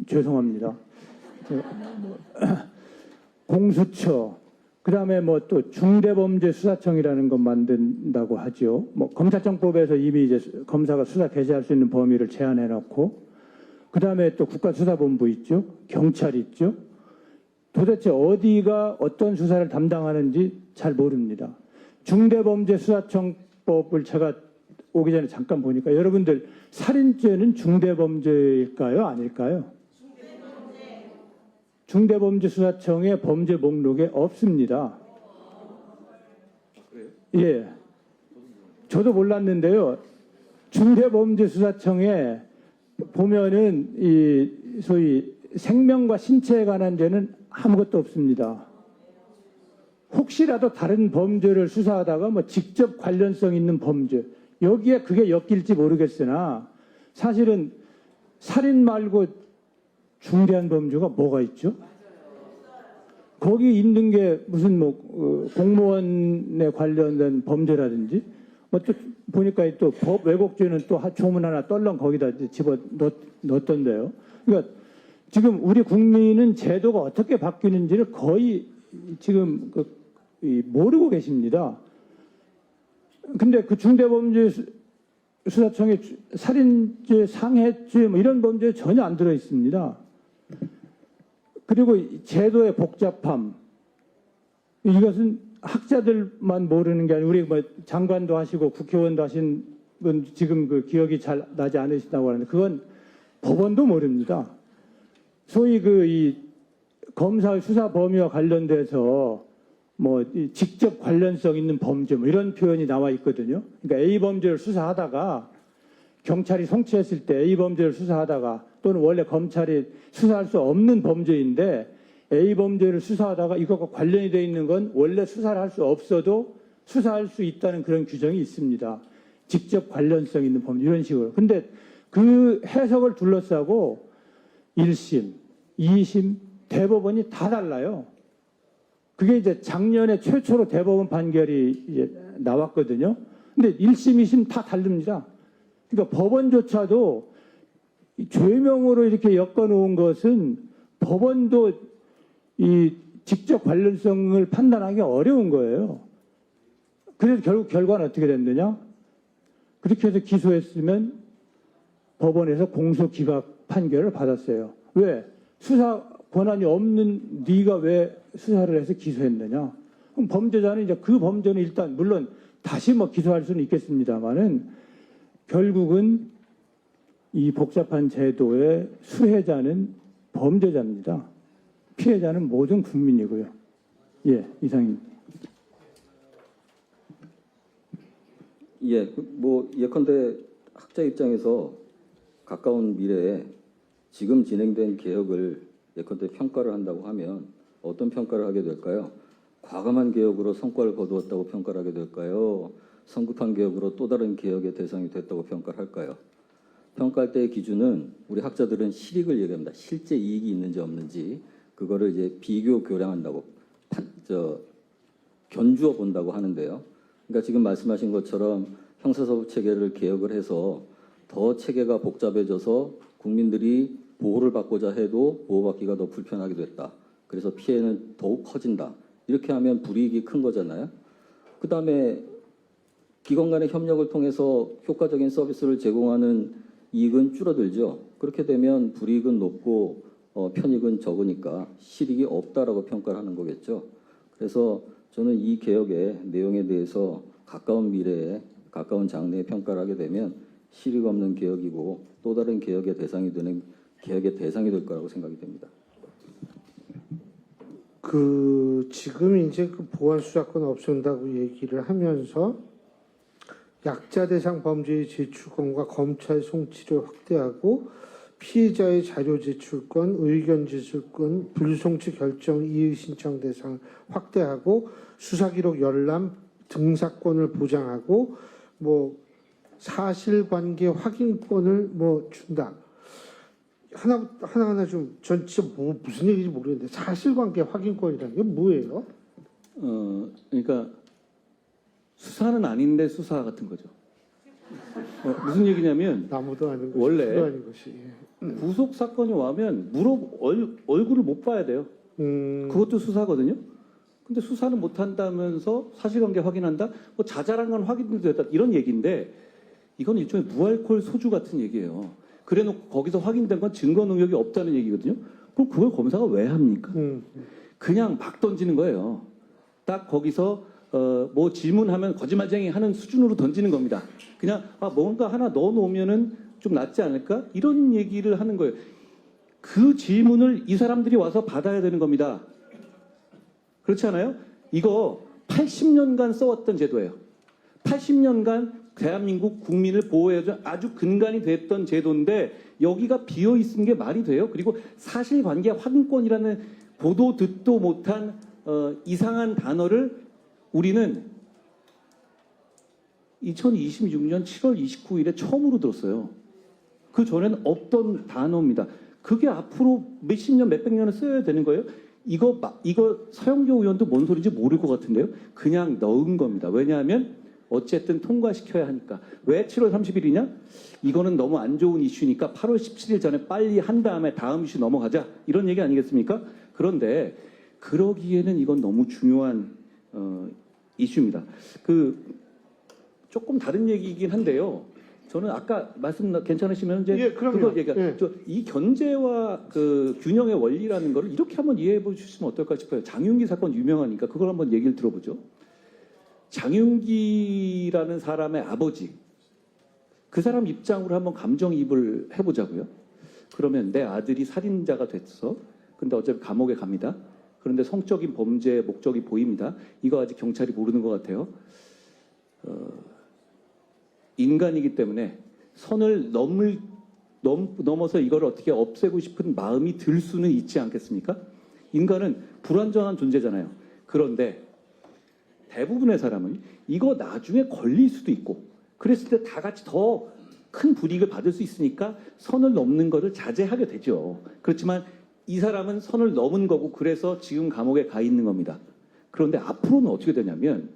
죄송합니다. 공수처, 그다음에 뭐 또 중대범죄수사청이라는 것 만든다고 하죠. 뭐 검찰청법에서 이미 이제 검사가 수사 개시할 수 있는 범위를 제한해 놓고, 그다음에 또 국가수사본부 있죠, 경찰 있죠. 도대체 어디가 어떤 수사를 담당하는지 잘 모릅니다. 중대범죄수사청법을 제가 오기 전에 잠깐 보니까 여러분들 살인죄는 중대범죄일까요? 아닐까요? 중대범죄수사청의 범죄 목록에 없습니다. 예, 저도 몰랐는데요. 중대범죄수사청에 보면은 이 소위 생명과 신체에 관한 죄는 아무것도 없습니다. 혹시라도 다른 범죄를 수사하다가 뭐 직접 관련성 있는 범죄, 여기에 그게 엮일지 모르겠으나 사실은 살인 말고 중대한 범죄가 뭐가 있죠? 거기 있는 게 무슨 뭐 공무원에 관련된 범죄라든지 뭐 또 보니까 또 법 왜곡죄는 또 조문 하나 떨렁 거기다 집어 넣었던데요. 그러니까 지금 우리 국민은 제도가 어떻게 바뀌는지를 거의 지금 모르고 계십니다. 근데 그 중대범죄수사청에 살인죄, 상해죄 뭐 이런 범죄 전혀 안 들어 있습니다. 그리고 제도의 복잡함, 이것은 학자들만 모르는 게 아니고 우리 뭐 장관도 하시고 국회의원도 하신 분 지금 그 기억이 잘 나지 않으시다고 하는데 그건 법원도 모릅니다. 소위 이 검사의 수사 범위와 관련돼서 뭐 직접 관련성 있는 범죄 뭐 이런 표현이 나와 있거든요. 그러니까 A 범죄를 수사하다가 경찰이 송치했을 때 A 범죄를 수사하다가 또는 원래 검찰이 수사할 수 없는 범죄인데 A 범죄를 수사하다가 이것과 관련이 되어 있는 건 원래 수사를 할 수 없어도 수사할 수 있다는 그런 규정이 있습니다. 직접 관련성 있는 범죄 이런 식으로. 근데 그 해석을 둘러싸고 1심, 2심, 대법원이 다 달라요. 그게 이제 작년에 최초로 대법원 판결이 이제 나왔거든요. 근데 1심, 2심 다 다릅니다. 그러니까 법원조차도 죄명으로 이렇게 엮어놓은 것은 법원도 이 직접 관련성을 판단하기 어려운 거예요. 그래서 결국 결과는 어떻게 됐느냐? 그렇게 해서 기소했으면 법원에서 공소기각 판결을 받았어요. 왜? 수사 권한이 없는 네가 왜 수사를 해서 기소했느냐? 그럼 범죄자는 이제 그 범죄는 일단 물론 다시 뭐 기소할 수는 있겠습니다만은 결국은 이 복잡한 제도의 수혜자는 범죄자입니다. 피해자는 모든 국민이고요. 예, 이상입니다. 예, 뭐 예컨대 학자 입장에서 가까운 미래에 지금 진행된 개혁을 예컨대 평가를 한다고 하면 어떤 평가를 하게 될까요? 과감한 개혁으로 성과를 거두었다고 평가를 하게 될까요? 성급한 개혁으로 또 다른 개혁의 대상이 됐다고 평가를 할까요? 평가할 때의 기준은 우리 학자들은 실익을 얘기합니다. 실제 이익이 있는지 없는지 그거를 이제 비교 교량한다고 견주어 본다고 하는데요. 그러니까 지금 말씀하신 것처럼 형사사법 체계를 개혁을 해서 더 체계가 복잡해져서 국민들이 보호를 받고자 해도 보호받기가 더 불편하게 됐다. 그래서 피해는 더욱 커진다. 이렇게 하면 불이익이 큰 거잖아요. 그다음에 기관 간의 협력을 통해서 효과적인 서비스를 제공하는 이익은 줄어들죠. 그렇게 되면 불이익은 높고 편익은 적으니까 실익이 없다라고 평가를 하는 거겠죠. 그래서 저는 이 개혁의 내용에 대해서 가까운 미래에 가까운 장래에 평가를 하게 되면 실익 없는 개혁이고 또 다른 개혁의 대상이 될 거라고 생각이 됩니다. 지금 이제 그 보안 수사권 없앤다고 얘기를 하면서 약자 대상 범죄의 제출권과 검찰 송치를 확대하고 피해자의 자료 제출권, 의견 제출권, 불송치 결정 이의 신청 대상 확대하고 수사기록 열람 등사권을 보장하고 뭐 사실관계 확인권을 뭐 준다. 하나하나 좀 전 진짜 무슨 얘기인지 모르겠는데 사실관계 확인권이라는 게 뭐예요? 그러니까 수사는 아닌데 수사 같은 거죠. 무슨 얘기냐면 나무도 아닌 것이 원래 수도 아닌 것이. 구속 사건이 와면 얼굴을 못 봐야 돼요. 그것도 수사거든요. 근데 수사는 못 한다면서 사실관계 확인한다? 뭐 자잘한 건 확인도 됐다. 이런 얘기인데 이건 일종의 무알콜 소주 같은 얘기예요. 그래놓고 거기서 확인된 건 증거 능력이 없다는 얘기거든요. 그럼 그걸 검사가 왜 합니까? 그냥 막 던지는 거예요. 딱 거기서 뭐 질문하면 거짓말쟁이 하는 수준으로 던지는 겁니다. 그냥 뭔가 하나 넣어놓으면은 좀 낫지 않을까? 이런 얘기를 하는 거예요. 그 질문을 이 사람들이 와서 받아야 되는 겁니다. 그렇지 않아요? 이거 80년간 써왔던 제도예요. 80년간 대한민국 국민을 보호해준 아주 근간이 됐던 제도인데 여기가 비어 있는 게 말이 돼요? 그리고 사실관계 확인권이라는 보도 듣도 못한 이상한 단어를 우리는 2026년 7월 29일에 처음으로 들었어요. 그 전에는 없던 단어입니다. 그게 앞으로 몇십 년, 몇백 년을 써야 되는 거예요? 이거 서영교 의원도 뭔 소리인지 모를 것 같은데요. 그냥 넣은 겁니다. 왜냐하면 어쨌든 통과시켜야 하니까. 왜 7월 30일이냐? 이거는 너무 안 좋은 이슈니까 8월 17일 전에 빨리 한 다음에 다음 이슈 넘어가자. 이런 얘기 아니겠습니까? 그런데 그러기에는 이건 너무 중요한 이슈입니다. 조금 다른 얘기이긴 한데요. 저는 아까 말씀 괜찮으시면 이제 예, 그럼요. 그거 얘기가 예. 이 견제와 그 균형의 원리라는 걸 이렇게 한번 이해해 보시면 어떨까 싶어요. 장윤기 사건 유명하니까 그걸 한번 얘기를 들어보죠. 장윤기라는 사람의 아버지, 그 사람 입장으로 한번 감정이입을 해보자고요. 그러면 내 아들이 살인자가 됐어. 근데 어차피 감옥에 갑니다. 그런데 성적인 범죄의 목적이 보입니다. 이거 아직 경찰이 모르는 것 같아요. 인간이기 때문에 선을 넘어서 이걸 어떻게 없애고 싶은 마음이 들 수는 있지 않겠습니까? 인간은 불완전한 존재잖아요. 그런데 대부분의 사람은 이거 나중에 걸릴 수도 있고 그랬을 때 다 같이 더 큰 불이익을 받을 수 있으니까 선을 넘는 것을 자제하게 되죠. 그렇지만 이 사람은 선을 넘은 거고 그래서 지금 감옥에 가 있는 겁니다. 그런데 앞으로는 어떻게 되냐면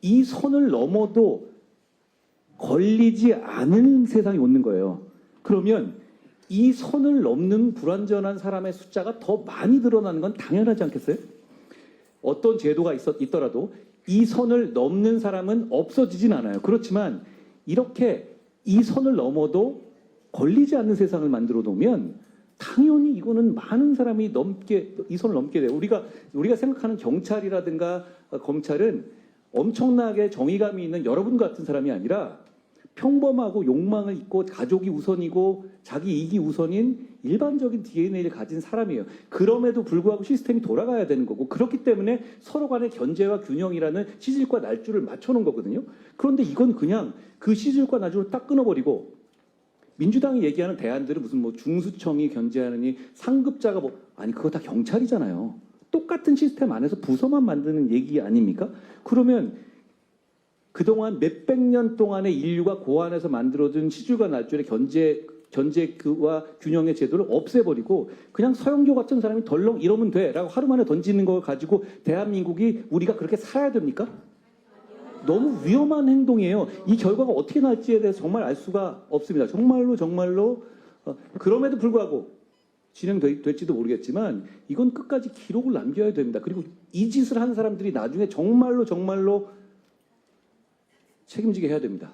이 선을 넘어도 걸리지 않은 세상이 오는 거예요. 그러면 이 선을 넘는 불완전한 사람의 숫자가 더 많이 늘어나는 건 당연하지 않겠어요? 어떤 제도가 있더라도 이 선을 넘는 사람은 없어지진 않아요. 그렇지만 이렇게 이 선을 넘어도 걸리지 않는 세상을 만들어 놓으면 당연히 이거는 많은 사람이 이 선을 넘게 돼요. 우리가 생각하는 경찰이라든가 검찰은 엄청나게 정의감이 있는 여러분 같은 사람이 아니라 평범하고 욕망을 있고 가족이 우선이고 자기 이익이 우선인 일반적인 DNA를 가진 사람이에요. 그럼에도 불구하고 시스템이 돌아가야 되는 거고 그렇기 때문에 서로 간의 견제와 균형이라는 시질과 날줄을 맞춰놓은 거거든요. 그런데 이건 그냥 그 시질과 날줄을 딱 끊어버리고 민주당이 얘기하는 대안들은 무슨 뭐 중수청이 견제하느니 상급자가 아니 그거 다 경찰이잖아요. 똑같은 시스템 안에서 부서만 만드는 얘기 아닙니까? 그러면 그동안 몇백 년 동안의 인류가 고안해서 만들어둔 시줄과 날줄의 견제와 균형의 제도를 없애버리고 그냥 서영교 같은 사람이 덜렁 이러면 돼라고 하루 만에 던지는 걸 가지고 대한민국이 우리가 그렇게 살아야 됩니까? 너무 위험한 행동이에요. 이 결과가 어떻게 날지에 대해서 정말 알 수가 없습니다. 정말로 그럼에도 불구하고 진행될지도 모르겠지만 이건 끝까지 기록을 남겨야 됩니다. 그리고 이 짓을 한 사람들이 나중에 정말로 책임지게 해야 됩니다.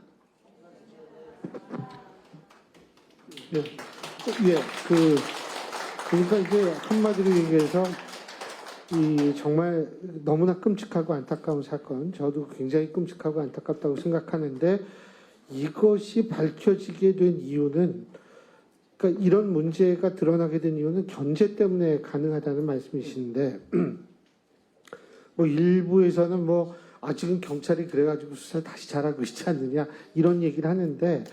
그러니까 이제 한마디로 얘기해서 이 정말 너무나 끔찍하고 안타까운 사건, 저도 굉장히 끔찍하고 안타깝다고 생각하는데 이것이 밝혀지게 된 이유는 그러니까 이런 문제가 드러나게 된 이유는 견제 때문에 가능하다는 말씀이신데 뭐 일부에서는 뭐 지금 경찰이 그래가지고 수사를 다시 잘하고 있지 않느냐 이런 얘기를 하는데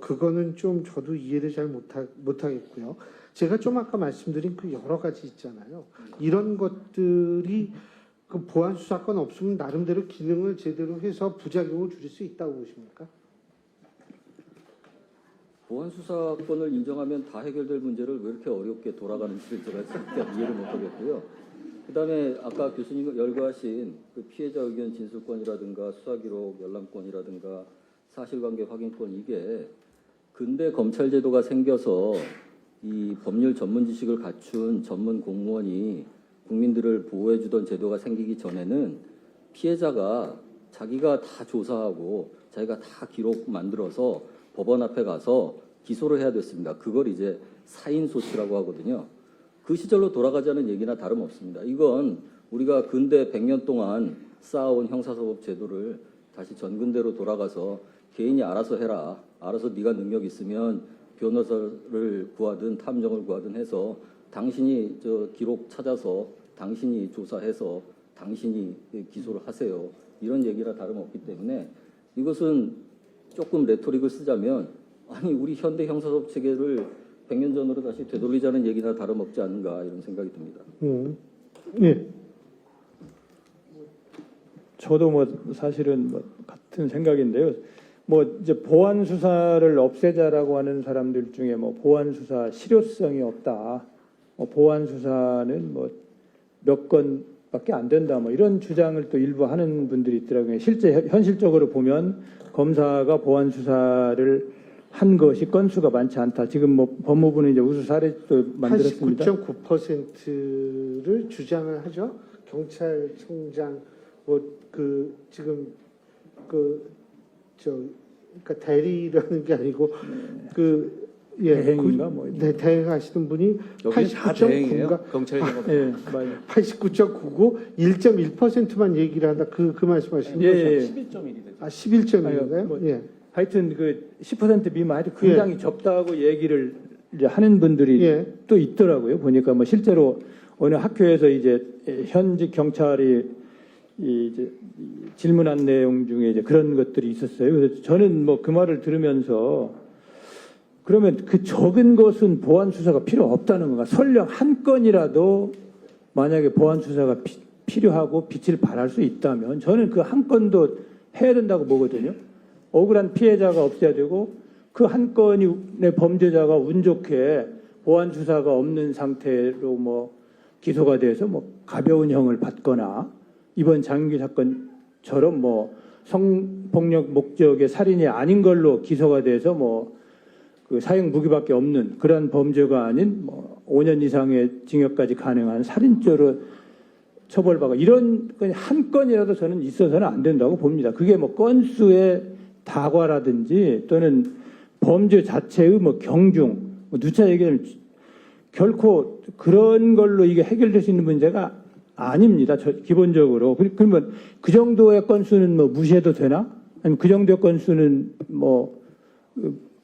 그거는 좀 저도 이해를 잘 못하겠고요. 제가 좀 아까 말씀드린 그 여러 가지 있잖아요. 이런 것들이 그 보안 수사권 없으면 나름대로 기능을 제대로 해서 부작용을 줄일 수 있다고 보십니까? 보안 수사권을 인정하면 다 해결될 문제를 왜 이렇게 어렵게 돌아가는지를 제가 진짜 이해를 못하겠고요. 그다음에 아까 교수님 열거하신 그 피해자 의견 진술권이라든가 수사기록 열람권이라든가 사실관계 확인권, 이게 근대 검찰 제도가 생겨서 이 법률 전문 지식을 갖춘 전문 공무원이 국민들을 보호해주던 제도가 생기기 전에는 피해자가 자기가 다 조사하고 자기가 다 기록 만들어서 법원 앞에 가서 기소를 해야 됐습니다. 그걸 이제 사인소치라고 하거든요. 그 시절로 돌아가자는 얘기나 다름없습니다. 이건 우리가 근대 100년 동안 쌓아온 형사사법 제도를 다시 전근대로 돌아가서 개인이 알아서 해라. 알아서 네가 능력 있으면 변호사를 구하든 탐정을 구하든 해서 당신이 저 기록 찾아서 당신이 조사해서 당신이 기소를 하세요. 이런 얘기라 다름없기 때문에 이것은 조금 레토릭을 쓰자면 아니 우리 현대 형사사법 체계를 100년 전으로 다시 되돌리자는 얘기나 다름없지 않은가 이런 생각이 듭니다. 예. 저도 뭐 사실은 뭐 같은 생각인데요. 뭐 이제 보안 수사를 없애자라고 하는 사람들 중에 뭐 보안 수사 실효성이 없다. 보안 수사는 뭐 몇 건밖에 안 된다. 뭐 이런 주장을 또 일부 하는 분들이 있더라고요. 실제 현실적으로 보면 검사가 보안 수사를 한 것이 건수가 많지 않다. 지금 뭐 법무부는 이제 우수 사례도 만들었습니다. 89.9%를 주장을 하죠. 경찰청장 지금 그러니까 대리라는 게 아니고 대행인가 뭐 대행하시는 분이 여기는 다 대행이에요. 89.9인가 경찰이 예, 맞아요. 89.9고 1.1%만 얘기를 한다. 그 말씀하시는 거죠? 예. 11.1이 아 11.1인가요? 뭐, 예. 하여튼 그 10% 미만 하여튼 굉장히 적다고 얘기를 이제 하는 분들이 예. 또 있더라고요. 보니까 뭐 실제로 어느 학교에서 이제 현직 경찰이 이제 질문한 내용 중에 이제 그런 것들이 있었어요. 그래서 저는 뭐 그 말을 들으면서 그러면 그 적은 것은 보안 수사가 필요 없다는 건가? 설령 한 건이라도 만약에 보안 수사가 필요하고 빛을 발할 수 있다면 저는 그 한 건도 해야 된다고 보거든요. 억울한 피해자가 없어야 되고 그 한 건의 범죄자가 운 좋게 보안 수사가 없는 상태로 뭐 기소가 돼서 뭐 가벼운 형을 받거나 이번 장윤기 사건처럼 뭐 성폭력 목적의 살인이 아닌 걸로 기소가 돼서 뭐 그 사형 무기밖에 없는 그런 범죄가 아닌 뭐 5년 이상의 징역까지 가능한 살인죄로 처벌받고 이런 한 건이라도 저는 있어서는 안 된다고 봅니다. 그게 뭐 건수의 다과라든지 또는 범죄 자체의 뭐 경중, 뭐 누차 얘기하면 결코 그런 걸로 이게 해결될 수 있는 문제가 아닙니다. 기본적으로. 그러면 그 정도의 건수는 뭐 무시해도 되나? 아니면 그 정도의 건수는 뭐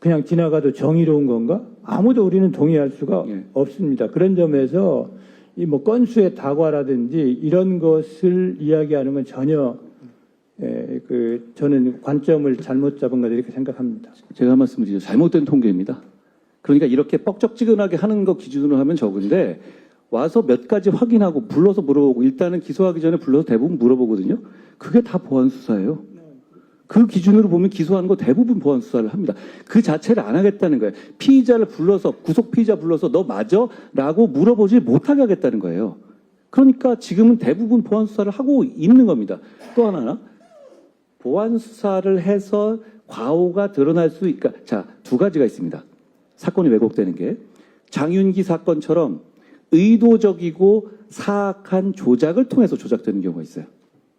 그냥 지나가도 정의로운 건가? 아무도 우리는 동의할 수가 없습니다. 그런 점에서 이 뭐 건수의 다과라든지 이런 것을 이야기하는 건 전혀 저는 관점을 잘못 잡은 거다 이렇게 생각합니다. 제가 한 말씀 드리죠. 잘못된 통계입니다. 그러니까 이렇게 뻑적지근하게 하는 거 기준으로 하면 적은데 와서 몇 가지 확인하고 불러서 물어보고 일단은 기소하기 전에 불러서 대부분 물어보거든요. 그게 다 보안 수사예요. 그 기준으로 보면 기소하는 거 대부분 보안 수사를 합니다. 그 자체를 안 하겠다는 거예요. 피의자를 불러서 구속 피의자 불러서 너 맞아? 라고 물어보지 못하게 하겠다는 거예요. 그러니까 지금은 대부분 보안 수사를 하고 있는 겁니다. 또 하나 보안 수사를 해서 과오가 드러날 수 있까 자, 두 가지가 있습니다. 사건이 왜곡되는 게 장윤기 사건처럼 의도적이고 사악한 조작을 통해서 조작되는 경우가 있어요.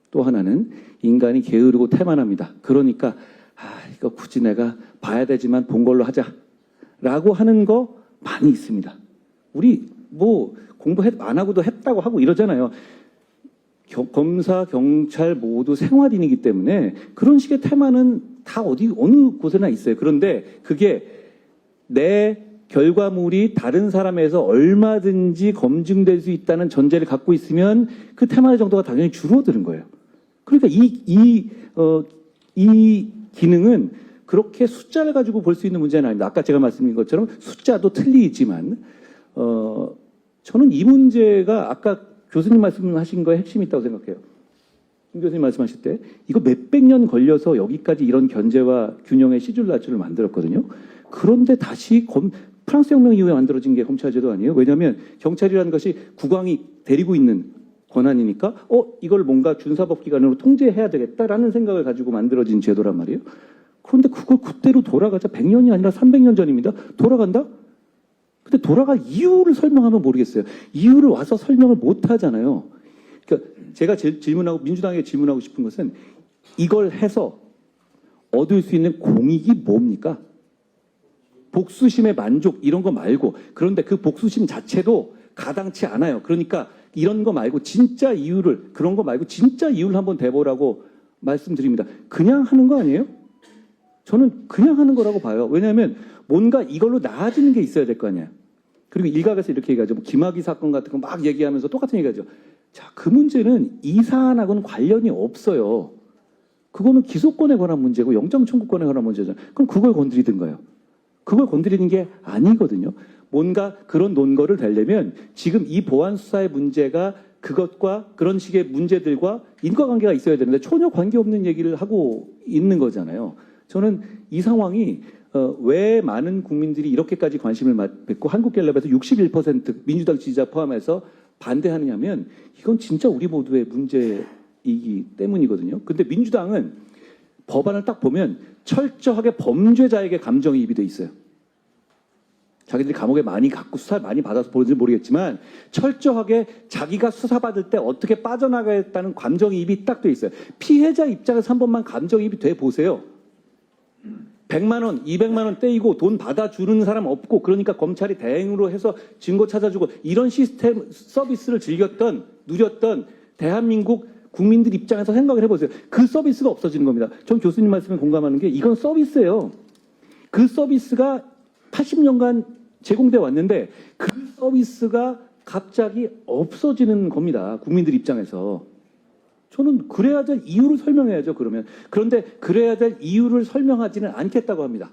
또 하나는 인간이 게으르고 태만합니다. 그러니까 이거 굳이 내가 봐야 되지만 본 걸로 하자라고 하는 거 많이 있습니다. 우리 뭐 공부 안 하고도 했다고 하고 이러잖아요. 검사, 경찰 모두 생활인이기 때문에 그런 식의 태만은 다 어느 곳에나 있어요. 그런데 그게 내 결과물이 다른 사람에서 얼마든지 검증될 수 있다는 전제를 갖고 있으면 그 태만의 정도가 당연히 줄어드는 거예요. 그러니까 이 기능은 그렇게 숫자를 가지고 볼 수 있는 문제는 아닙니다. 아까 제가 말씀드린 것처럼 숫자도 틀리지만 저는 이 문제가 아까 교수님 말씀하신 거에 핵심이 있다고 생각해요. 김 교수님 말씀하실 때 이거 몇백 년 걸려서 여기까지 이런 견제와 균형의 시줄라줄을 만들었거든요. 그런데 다시 프랑스 혁명 이후에 만들어진 게 검찰제도 아니에요? 왜냐하면 경찰이라는 것이 국왕이 데리고 있는 권한이니까 이걸 뭔가 준사법기관으로 통제해야 되겠다라는 생각을 가지고 만들어진 제도란 말이에요. 그런데 그걸 그때로 돌아가자 100년이 아니라 300년 전입니다. 돌아간다? 근데 돌아갈 이유를 설명하면 모르겠어요. 이유를 와서 설명을 못 하잖아요. 그러니까 제가 민주당에 질문하고 싶은 것은 이걸 해서 얻을 수 있는 공익이 뭡니까? 복수심의 만족 이런 거 말고, 그런데 그 복수심 자체도 가당치 않아요. 그러니까 이런 거 말고 진짜 이유를, 그런 거 말고 진짜 이유를 한번 대보라고 말씀드립니다. 그냥 하는 거 아니에요? 저는 그냥 하는 거라고 봐요. 왜냐하면 뭔가 이걸로 나아지는 게 있어야 될 거 아니에요. 그리고 일각에서 이렇게 얘기하죠. 뭐 김학의 사건 같은 거 막 얘기하면서 똑같은 얘기하죠. 자, 그 문제는 이 사안하고는 관련이 없어요. 그거는 기소권에 관한 문제고 영장 청구권에 관한 문제잖아요. 그럼 그걸 건드리든가요. 그걸 건드리는 게 아니거든요. 뭔가 그런 논거를 대려면 지금 이 보안 수사의 문제가 그것과 그런 식의 문제들과 인과관계가 있어야 되는데 전혀 관계없는 얘기를 하고 있는 거잖아요. 저는 이 상황이 왜 많은 국민들이 이렇게까지 관심을 뵙고 한국갤럽에서 61% 민주당 지지자 포함해서 반대하느냐면 이건 진짜 우리 모두의 문제이기 때문이거든요. 근데 민주당은 법안을 딱 보면 철저하게 범죄자에게 감정이입이 돼 있어요. 자기들이 감옥에 많이 갔고 수사를 많이 받아서 보는지 모르겠지만 철저하게 자기가 수사받을 때 어떻게 빠져나가겠다는 감정이입이 딱 돼 있어요. 피해자 입장에서 한 번만 감정이입이 돼 보세요. 100만 원, 200만 원 떼이고 돈 받아주는 사람 없고, 그러니까 검찰이 대행으로 해서 증거 찾아주고 이런 시스템 서비스를 누렸던 대한민국 국민들 입장에서 생각을 해보세요. 그 서비스가 없어지는 겁니다. 전 교수님 말씀에 공감하는 게 이건 서비스예요. 그 서비스가 80년간 제공돼 왔는데 그 서비스가 갑자기 없어지는 겁니다. 국민들 입장에서. 저는 그래야 될 이유를 설명해야죠, 그러면. 그런데 그래야 될 이유를 설명하지는 않겠다고 합니다.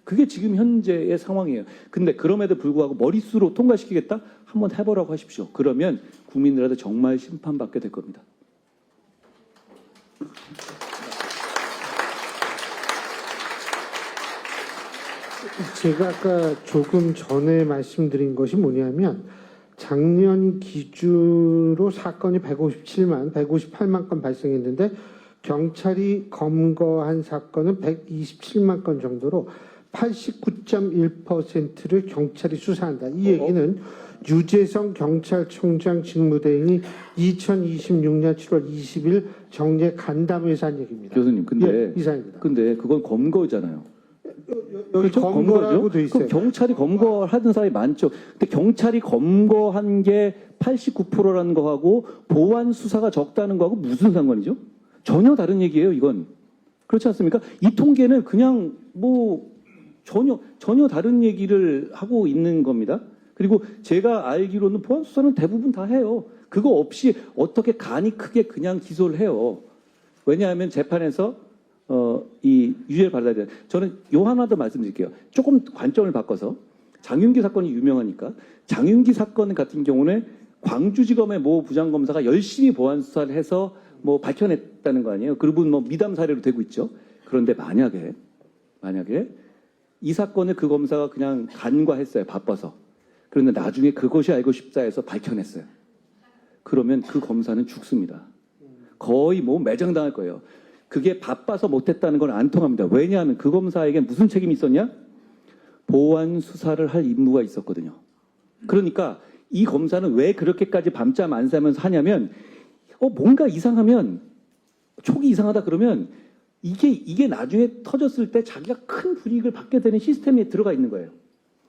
그게 지금 현재의 상황이에요. 근데 그럼에도 불구하고 머릿수로 통과시키겠다? 한번 해보라고 하십시오. 그러면 국민들한테 정말 심판받게 될 겁니다. 제가 아까 조금 전에 말씀드린 것이 뭐냐면 작년 기준으로 사건이 158만 건 발생했는데 경찰이 검거한 사건은 127만 건 정도로 89.1%를 경찰이 수사한다. 이 얘기는 유재성 경찰청장 직무대행이 2026년 7월 20일 정례 간담회에서 한 얘기입니다. 교수님, 근데 예, 이상입니다. 근데 그건 검거잖아요. 여기 그렇죠? 검거라고 돼 있어요. 그럼 경찰이 검거하는 사람이 많죠. 근데 경찰이 검거한 게 89%라는 거하고 보안 수사가 적다는 거하고 무슨 상관이죠? 전혀 다른 얘기예요, 이건. 그렇지 않습니까? 이 통계는 그냥 뭐 전혀 다른 얘기를 하고 있는 겁니다. 그리고 제가 알기로는 보안 수사는 대부분 다 해요. 그거 없이 어떻게 간이 크게 그냥 기소를 해요. 왜냐하면 재판에서 이 유죄를 받아야 돼요. 저는 요 하나 더 말씀드릴게요. 조금 관점을 바꿔서 장윤기 사건이 유명하니까 장윤기 사건 같은 경우는 광주지검의 모 부장검사가 열심히 보안 수사를 해서 뭐 밝혀냈다는 거 아니에요. 그분 뭐 미담 사례로 되고 있죠. 그런데 만약에 이 사건을 그 검사가 그냥 간과했어요. 바빠서. 그런데 나중에 그것이 알고 싶다 해서 밝혀냈어요. 그러면 그 검사는 죽습니다. 거의 뭐 매장당할 거예요. 그게 바빠서 못했다는 건 안 통합니다. 왜냐하면 그 검사에게 무슨 책임이 있었냐? 보안 수사를 할 임무가 있었거든요. 그러니까 이 검사는 왜 그렇게까지 밤잠 안 자면서 하냐면 뭔가 이상하면 촉이 이상하다 그러면 이게 나중에 터졌을 때 자기가 큰 불이익을 받게 되는 시스템에 들어가 있는 거예요.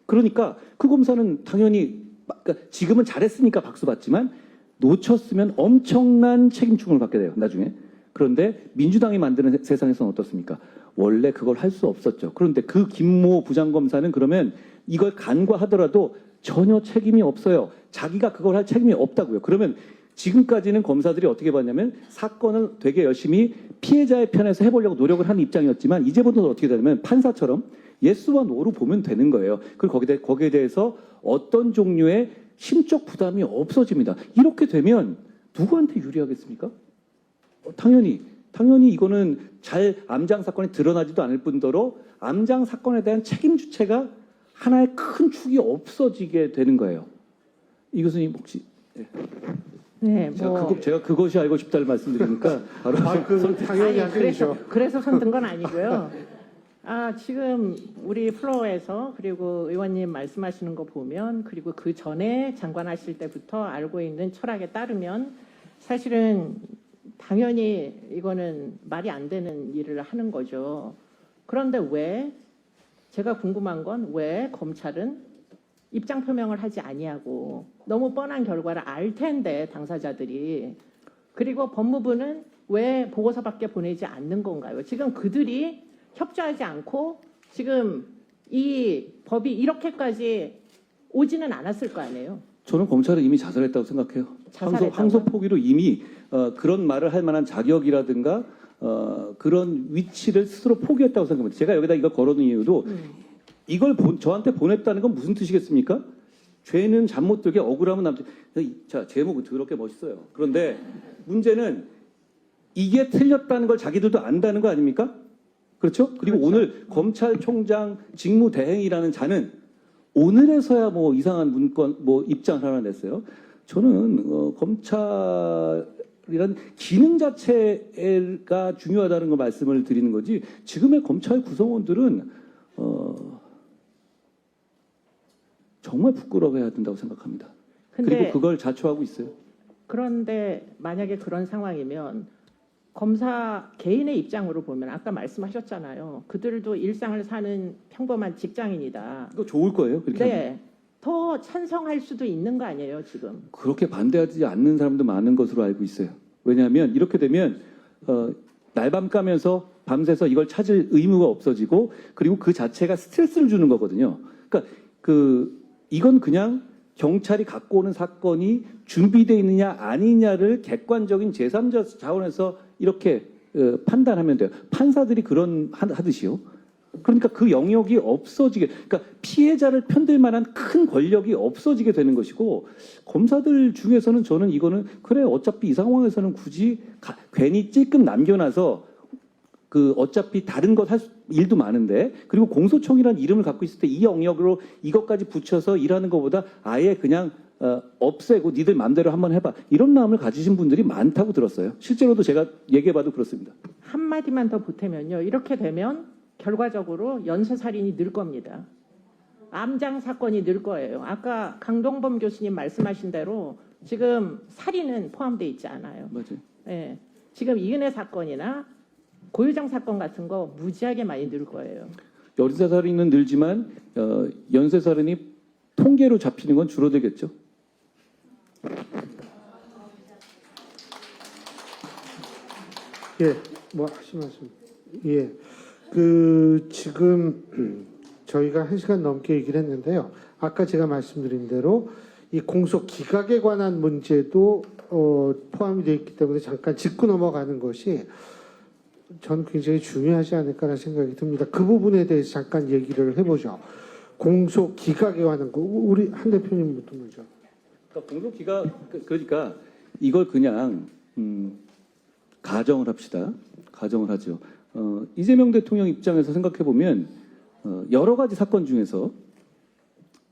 그러니까 그 검사는 당연히 그러니까 지금은 잘했으니까 박수 받지만 놓쳤으면 엄청난 책임충을 받게 돼요. 나중에. 그런데 민주당이 만드는 세상에서는 어떻습니까? 원래 그걸 할 수 없었죠. 그런데 그 김모 부장검사는 그러면 이걸 간과하더라도 전혀 책임이 없어요. 자기가 그걸 할 책임이 없다고요. 그러면 지금까지는 검사들이 어떻게 봤냐면 사건을 되게 열심히 피해자의 편에서 해보려고 노력을 하는 입장이었지만 이제부터는 어떻게 되냐면 판사처럼 예스와 노로 보면 되는 거예요. 그리고 거기에 대해서 어떤 종류의 심적 부담이 없어집니다. 이렇게 되면 누구한테 유리하겠습니까? 당연히 당연히 이거는 잘 암장 사건이 드러나지도 않을 뿐더러 암장 사건에 대한 책임 주체가 하나의 큰 축이 없어지게 되는 거예요. 이 교수님 혹시 네, 제가 그것이 알고 싶다를 말씀드리니까 바로 당연히 하셔야죠. 그래서 손든 건 아니고요. 지금 우리 플로어에서 그리고 의원님 말씀하시는 거 보면 그리고 그 전에 장관하실 때부터 알고 있는 철학에 따르면 사실은 당연히 이거는 말이 안 되는 일을 하는 거죠. 그런데 왜 제가 궁금한 건 왜 검찰은 입장 표명을 하지 아니하고 너무 뻔한 결과를 알 텐데 당사자들이 그리고 법무부는 왜 보고서밖에 보내지 않는 건가요? 지금 그들이 협조하지 않고 지금 이 법이 이렇게까지 오지는 않았을 거 아니에요. 저는 검찰은 이미 자살했다고 생각해요. 자살했다고요? 항소 포기로 이미 그런 말을 할 만한 자격이라든가 그런 위치를 스스로 포기했다고 생각합니다. 제가 여기다 이걸 걸어둔 이유도 이걸 저한테 보냈다는 건 무슨 뜻이겠습니까? 죄는 잠 못 들게 억울하면 남자. 자, 제목은 더럽게 멋있어요. 그런데 문제는 이게 틀렸다는 걸 자기들도 안다는 거 아닙니까? 그렇죠? 그리고 오늘 검찰총장 직무대행이라는 자는 오늘에서야 뭐 이상한 문건 입장을 하나 냈어요. 저는 검찰이란 기능 자체가 중요하다는 거 말씀을 드리는 거지. 지금의 검찰 구성원들은 정말 부끄러워해야 된다고 생각합니다. 그리고 그걸 자초하고 있어요. 그런데 만약에 그런 상황이면 검사 개인의 입장으로 보면 아까 말씀하셨잖아요. 그들도 일상을 사는 평범한 직장인이다. 이거 좋을 거예요. 그렇게 하면. 네, 더 찬성할 수도 있는 거 아니에요, 지금? 그렇게 반대하지 않는 사람도 많은 것으로 알고 있어요. 왜냐하면 이렇게 되면 날밤 까면서 밤새서 이걸 찾을 의무가 없어지고 그리고 그 자체가 스트레스를 주는 거거든요. 그러니까 이건 그냥 경찰이 갖고 오는 사건이 준비되어 있느냐 아니냐를 객관적인 제3자 차원에서 이렇게 판단하면 돼요. 판사들이 하듯이요. 그러니까 그 영역이 없어지게, 그러니까 피해자를 편들 만한 큰 권력이 없어지게 되는 것이고, 검사들 중에서는 저는 이거는 그래 어차피 이 상황에서는 굳이 괜히 찔끔 남겨놔서 어차피 다른 것 할 일도 많은데, 그리고 공소청이라는 이름을 갖고 있을 때 이 영역으로 이것까지 붙여서 일하는 것보다 아예 그냥 없애고 니들 마음대로 한번 해봐, 이런 마음을 가지신 분들이 많다고 들었어요. 실제로도 제가 얘기해봐도 그렇습니다. 한마디만 더 보태면요. 이렇게 되면 결과적으로 연쇄살인이 늘 겁니다. 암장 사건이 늘 거예요. 아까 강동범 교수님 말씀하신 대로 지금 살인은 포함되어 있지 않아요. 맞아요. 예, 지금 이은혜 사건이나 고유정 사건 같은 거 무지하게 많이 늘 거예요. 연쇄살인은 늘지만 연쇄살인이 통계로 잡히는 건 줄어들겠죠. 예, 뭐 하신 말씀. 예, 지금 저희가 1시간 넘게 얘기를 했는데요. 아까 제가 말씀드린 대로 이 공소 기각에 관한 문제도 포함이 되어 있기 때문에 잠깐 짚고 넘어가는 것이 전 굉장히 중요하지 않을까라는 생각이 듭니다. 그 부분에 대해서 잠깐 얘기를 해보죠. 공소 기각에 관한 거, 우리 한 대표님부터 먼저. 그러니까 공소 기각, 그러니까 이걸 그냥 가정을 합시다. 가정을 하죠. 이재명 대통령 입장에서 생각해 보면 여러 가지 사건 중에서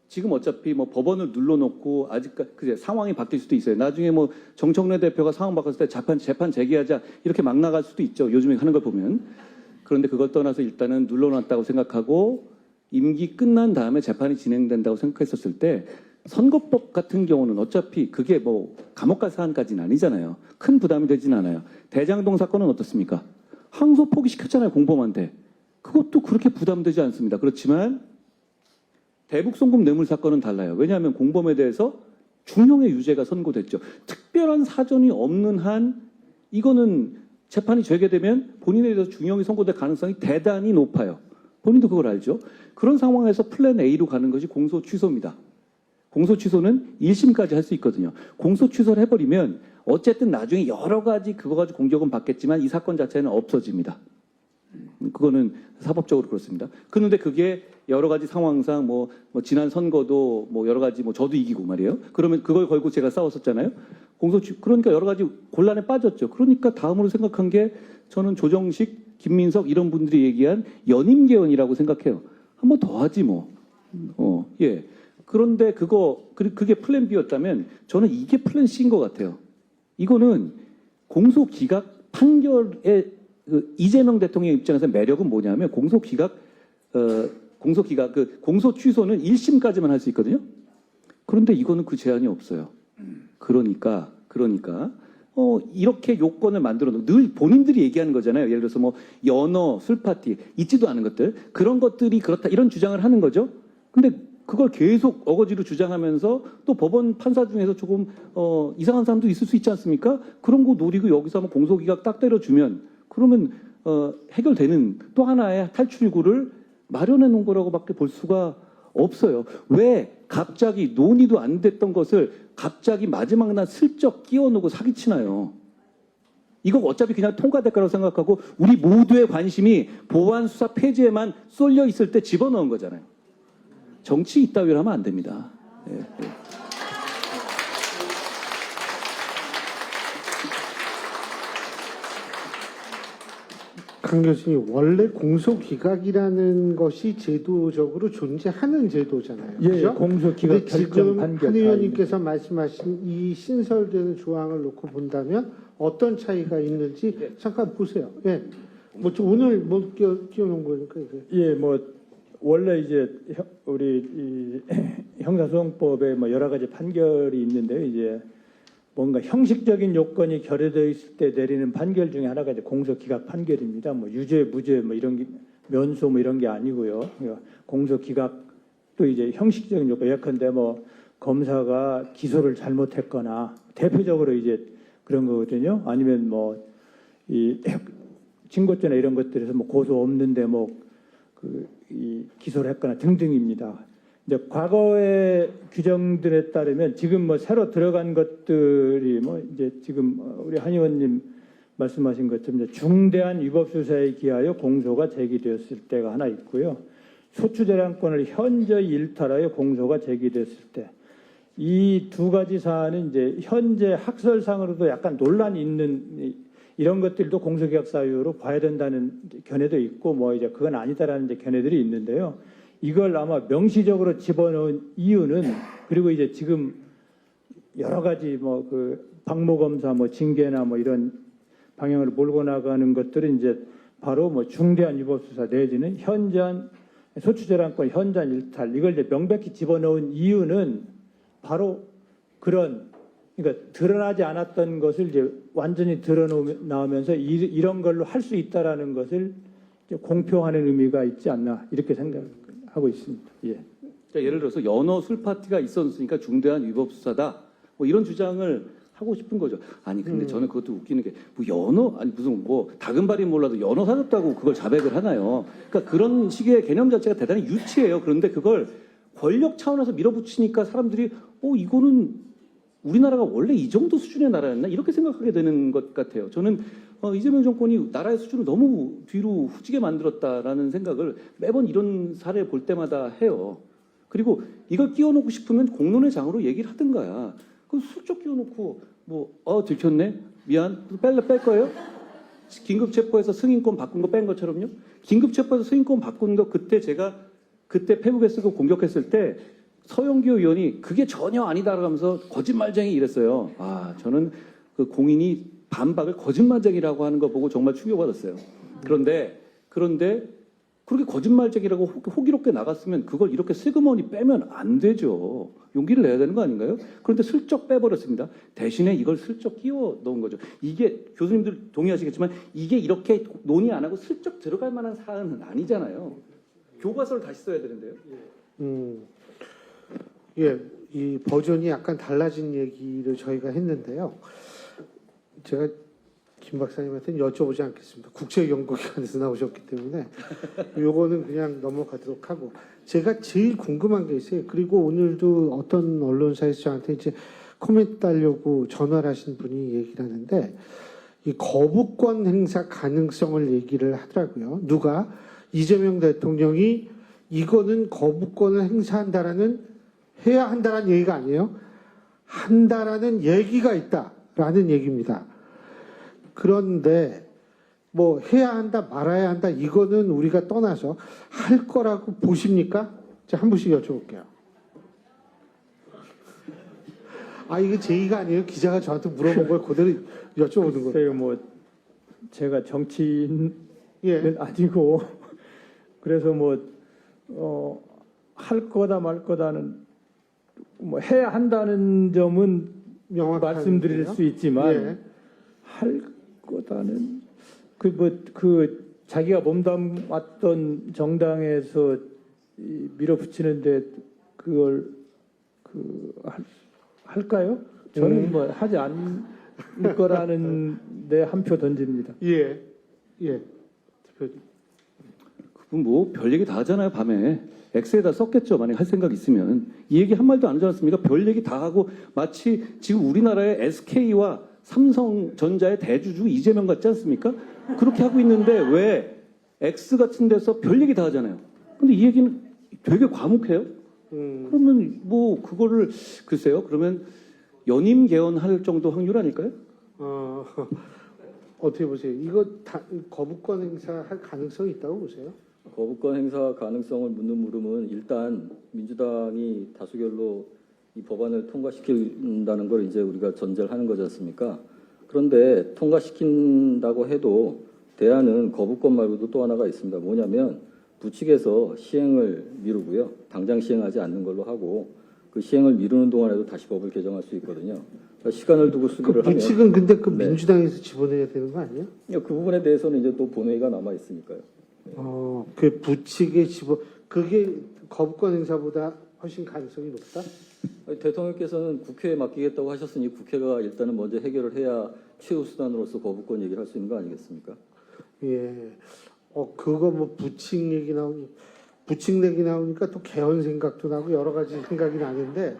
지금 어차피 뭐 법원을 눌러놓고 아직까지 상황이 바뀔 수도 있어요. 나중에 뭐 정청래 대표가 상황 바꿨을 때 재판 재개하자 이렇게 막 나갈 수도 있죠. 요즘에 하는 걸 보면. 그런데 그걸 떠나서 일단은 눌러놨다고 생각하고 임기 끝난 다음에 재판이 진행된다고 생각했었을 때 선거법 같은 경우는 어차피 그게 뭐 감옥 갈 사안까지는 아니잖아요. 큰 부담이 되진 않아요. 대장동 사건은 어떻습니까? 항소 포기시켰잖아요. 공범한테. 그것도 그렇게 부담되지 않습니다. 그렇지만 대북송금 뇌물 사건은 달라요. 왜냐하면 공범에 대해서 중형의 유죄가 선고됐죠. 특별한 사정이 없는 한 이거는 재판이 재개되면 본인에 대해서 중형이 선고될 가능성이 대단히 높아요. 본인도 그걸 알죠. 그런 상황에서 플랜 A로 가는 것이 공소 취소입니다. 공소 취소는 1심까지 할 수 있거든요. 공소 취소를 해버리면 어쨌든 나중에 여러 가지 그거 가지고 공격은 받겠지만 이 사건 자체는 없어집니다. 그거는 사법적으로 그렇습니다. 그런데 그게 여러 가지 상황상 뭐 지난 선거도 뭐 여러 가지 뭐 저도 이기고 말이에요. 그러면 그걸 걸고 제가 싸웠었잖아요. 그러니까 여러 가지 곤란에 빠졌죠. 그러니까 다음으로 생각한 게 저는 조정식, 김민석 이런 분들이 얘기한 연임개헌이라고 생각해요. 한 번 더 하지 뭐. 예. 그런데 그게 플랜 B였다면 저는 이게 플랜 C인 것 같아요. 이거는 공소기각 판결의 이재명 대통령 입장에서 매력은 뭐냐면 공소 취소는 1심까지만 할 수 있거든요. 그런데 이거는 그 제한이 없어요. 그러니까 이렇게 요건을 만들어 놓고 늘 본인들이 얘기하는 거잖아요. 예를 들어서 뭐 연어, 술파티 있지도 않은 것들 그런 것들이 그렇다 이런 주장을 하는 거죠. 근데 그걸 계속 어거지로 주장하면서 또 법원 판사 중에서 조금 이상한 사람도 있을 수 있지 않습니까? 그런 거 노리고 여기서 한번 공소기각 딱 때려주면 그러면 해결되는 또 하나의 탈출구를 마련해 놓은 거라고밖에 볼 수가 없어요. 왜 갑자기 논의도 안 됐던 것을 갑자기 마지막 날 슬쩍 끼워놓고 사기치나요? 이거 어차피 그냥 통과될 거라고 생각하고 우리 모두의 관심이 보안 수사 폐지에만 쏠려 있을 때 집어넣은 거잖아요. 정치 이따위로 하면 안 됩니다. 예. 강 교수님, 원래 공소기각이라는 것이 제도적으로 존재하는 제도잖아요. 예, 그죠? 공소기각 근데 결정 지금 판결 한 의원님께서 말씀하신 이 신설되는 조항을 놓고 본다면 어떤 차이가 있는지 잠깐 보세요. 예. 오늘 끼워놓은 거니까 이게. 예, 원래 이제 우리 이 형사소송법에 여러 가지 판결이 있는데 이제 뭔가 형식적인 요건이 결여되어 있을 때 내리는 판결 중에 하나가 이제 공소기각 판결입니다. 유죄, 무죄 이런 게 면소 이런 게 아니고요. 그러니까 공소기각도 이제 형식적인 요건 예컨대 검사가 기소를 잘못했거나 대표적으로 이제 그런 거거든요. 아니면 이 증거죄나 이런 것들에서 고소 없는데 이 기소를 했거나 등등입니다. 이제 과거의 규정들에 따르면 지금 새로 들어간 것들이 이제 지금 우리 한 의원님 말씀하신 것처럼 이제 중대한 위법 수사에 기하여 공소가 제기되었을 때가 하나 있고요. 소추재량권을 현저히 일탈하여 공소가 제기됐을 때 이 두 가지 사안은 이제 현재 학설상으로도 약간 논란이 있는 이런 것들도 공소기각 사유로 봐야 된다는 견해도 있고 이제 그건 아니다라는 이제 견해들이 있는데요. 이걸 아마 명시적으로 집어넣은 이유는 그리고 이제 지금 여러 가지 박모 검사 징계나 이런 방향으로 몰고 나가는 것들은 이제 바로 중대한 위법 수사 내지는 현저한 소추재량권 현저한 일탈 이걸 이제 명백히 집어넣은 이유는 바로 그러니까 드러나지 않았던 것을 이제 완전히 드러나오면서 이런 걸로 할 수 있다라는 것을 이제 공표하는 의미가 있지 않나 이렇게 생각하고 있습니다. 예. 그러니까 예를 들어서 연어 술 파티가 있었으니까 중대한 위법 수사다. 이런 주장을 하고 싶은 거죠. 아니 근데 저는 그것도 웃기는 게 연어 아니 무슨 다금바리 몰라도 연어 사줬다고 그걸 자백을 하나요? 그러니까 그런 식의 개념 자체가 대단히 유치해요. 그런데 그걸 권력 차원에서 밀어붙이니까 사람들이 이거는 우리나라가 원래 이 정도 수준의 나라였나 이렇게 생각하게 되는 것 같아요. 저는 이재명 정권이 나라의 수준을 너무 뒤로 후지게 만들었다라는 생각을 매번 이런 사례 볼 때마다 해요. 그리고 이걸 끼워놓고 싶으면 공론의 장으로 얘기를 하든가야. 그럼 슬쩍 끼워놓고 들켰네? 미안. 뺄 거예요? 긴급체포해서 승인권 바꾼 거 뺀 것처럼요? 긴급체포해서 승인권 바꾼 거 그때 페북에 쓰고 공격했을 때 서영교 의원이 그게 전혀 아니다라고 하면서 거짓말쟁이 이랬어요. 저는 그 공인이 반박을 거짓말쟁이라고 하는 거 보고 정말 충격받았어요. 그런데 그렇게 거짓말쟁이라고 호기롭게 나갔으면 그걸 이렇게 슬그머니 빼면 안 되죠. 용기를 내야 되는 거 아닌가요? 그런데 슬쩍 빼버렸습니다. 대신에 이걸 슬쩍 끼워 넣은 거죠. 이게 교수님들 동의하시겠지만 이게 이렇게 논의 안 하고 슬쩍 들어갈 만한 사안은 아니잖아요. 교과서를 다시 써야 되는데요. 예, 이 버전이 약간 달라진 얘기를 저희가 했는데요. 제가 김 박사님한테는 여쭤보지 않겠습니다. 국제연구기관에서 나오셨기 때문에 요거는 그냥 넘어가도록 하고 제가 제일 궁금한 게 있어요. 그리고 오늘도 어떤 언론사에서 저한테 이제 코멘트 달려고 전화를 하신 분이 얘기를 하는데 이 거부권 행사 가능성을 얘기를 하더라고요. 누가 이재명 대통령이 이거는 거부권을 행사한다라는 해야 한다라는 얘기가 아니에요. 한다라는 얘기가 있다라는 얘기입니다. 그런데 뭐 해야 한다 말아야 한다 이거는 우리가 떠나서 할 거라고 보십니까? 자, 한 분씩 여쭤볼게요. 아, 이거 제의가 아니에요. 기자가 저한테 물어본 걸 그대로 여쭤보는 거예요. 글쎄요, 뭐 제가 정치인은 예. 아니고 그래서 뭐 할 거다 말 거다는 뭐 해야 한다는 점은 명확한 말씀드릴 얘기예요? 수 있지만 예. 할 거다는 그 자기가 몸담았던 정당에서 밀어붙이는데 그걸 할까요? 저는 뭐 하지 않을 거라는 데 한 표 던집니다. 예. 예. 대표님. 그분 뭐 별 얘기 다 하잖아요. 밤에 X에다 썼겠죠. 만약 할 생각 있으면 이 얘기 한 말도 안 하지 않습니까? 별 얘기 다 하고 마치 지금 우리나라의 SK와 삼성전자의 대주주 이재명 같지 않습니까? 그렇게 하고 있는데 왜 X 같은 데서 별 얘기 다 하잖아요. 근데 이 얘기는 되게 과묵해요. 그러면 뭐 그거를 글쎄요. 그러면 연임 개헌할 정도 확률 아닐까요? 어떻게 보세요? 이거 거부권 행사할 가능성이 있다고 보세요? 거부권 행사 가능성을 묻는 물음은 일단 민주당이 다수결로 이 법안을 통과시킨다는 걸 이제 우리가 전제를 하는 거지 않습니까? 그런데 통과시킨다고 해도 대안은 거부권 말고도 또 하나가 있습니다. 뭐냐면 부칙에서 시행을 미루고요. 당장 시행하지 않는 걸로 하고 그 시행을 미루는 동안에도 다시 법을 개정할 수 있거든요. 그러니까 시간을 두고 그 수기를 하면 부칙은 근데 그 네. 민주당에서 집어내야 되는 거 아니에요? 그 부분에 대해서는 이제 또 본회의가 남아 있으니까요. 그 부칙에 그게 거부권 행사보다 훨씬 가능성이 높다? 대통령께서는 국회에 맡기겠다고 하셨으니 국회가 일단은 먼저 해결을 해야 최후 수단으로서 거부권 얘기를 할 수 있는 거 아니겠습니까? 예. 그거 뭐 부칙 얘기 부칙 얘기 나오니까 또 개헌 생각도 나고 여러 가지 생각이 나는데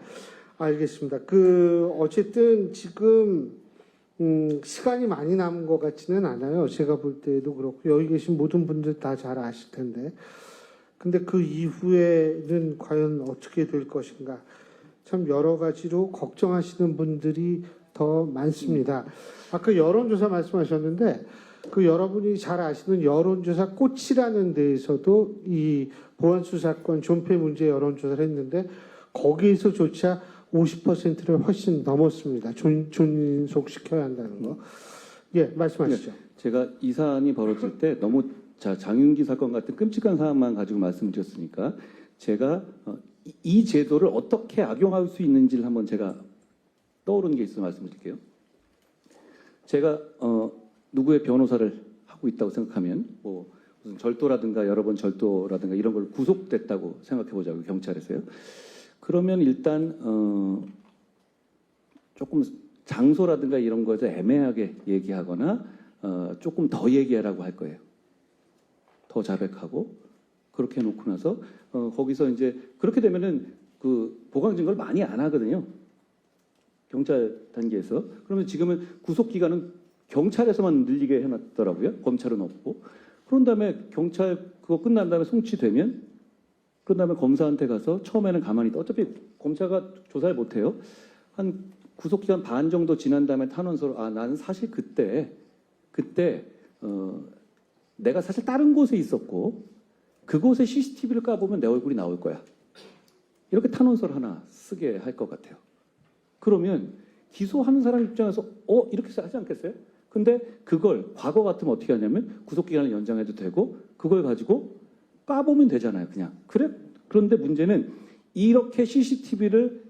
알겠습니다. 어쨌든 지금 시간이 많이 남은 것 같지는 않아요. 제가 볼 때도 그렇고 여기 계신 모든 분들 다 잘 아실 텐데. 근데 그 이후에는 과연 어떻게 될 것인가? 참 여러 가지로 걱정하시는 분들이 더 많습니다. 아까 여론조사 말씀하셨는데 그 여러분이 잘 아시는 여론조사 꽃이라는 데에서도 이 보안수사권 존폐 문제 여론조사를 했는데 거기에서조차 50%를 훨씬 넘었습니다. 존속시켜야 한다는 거. 예, 말씀하시죠. 제가 이 사안이 벌어질 때 너무 장윤기 사건 같은 끔찍한 사안만 가지고 말씀드렸으니까 제가 이 제도를 어떻게 악용할 수 있는지를 한번 제가 떠오르는 게 있어서 말씀드릴게요. 제가 누구의 변호사를 하고 있다고 생각하면 뭐 무슨 절도라든가 여러 번 절도라든가 이런 걸 구속됐다고 생각해 보자고요. 경찰에서요. 그러면 일단 조금 장소라든가 이런 거에서 애매하게 얘기하거나 조금 더 얘기하라고 할 거예요. 더 자백하고 그렇게 해놓고 나서 거기서 이제 그렇게 되면은 그 보강 증거를 많이 안 하거든요. 경찰 단계에서. 그러면 지금은 구속 기간은 경찰에서만 늘리게 해놨더라고요. 검찰은 없고. 그런 다음에 경찰 그거 끝난 다음에 송치되면 그런 다음에 검사한테 가서 처음에는 가만히 있다. 어차피 검사가 조사를 못해요. 한 구속기간 반 정도 지난 다음에 탄원서로 나는 사실 그때 내가 사실 다른 곳에 있었고 그곳에 CCTV를 까보면 내 얼굴이 나올 거야. 이렇게 탄원서를 하나 쓰게 할 것 같아요. 그러면 기소하는 사람 입장에서 이렇게 하지 않겠어요? 근데 그걸 과거 같으면 어떻게 하냐면 구속기간을 연장해도 되고 그걸 가지고 까보면 되잖아요. 그냥. 그런데 문제는 이렇게 CCTV를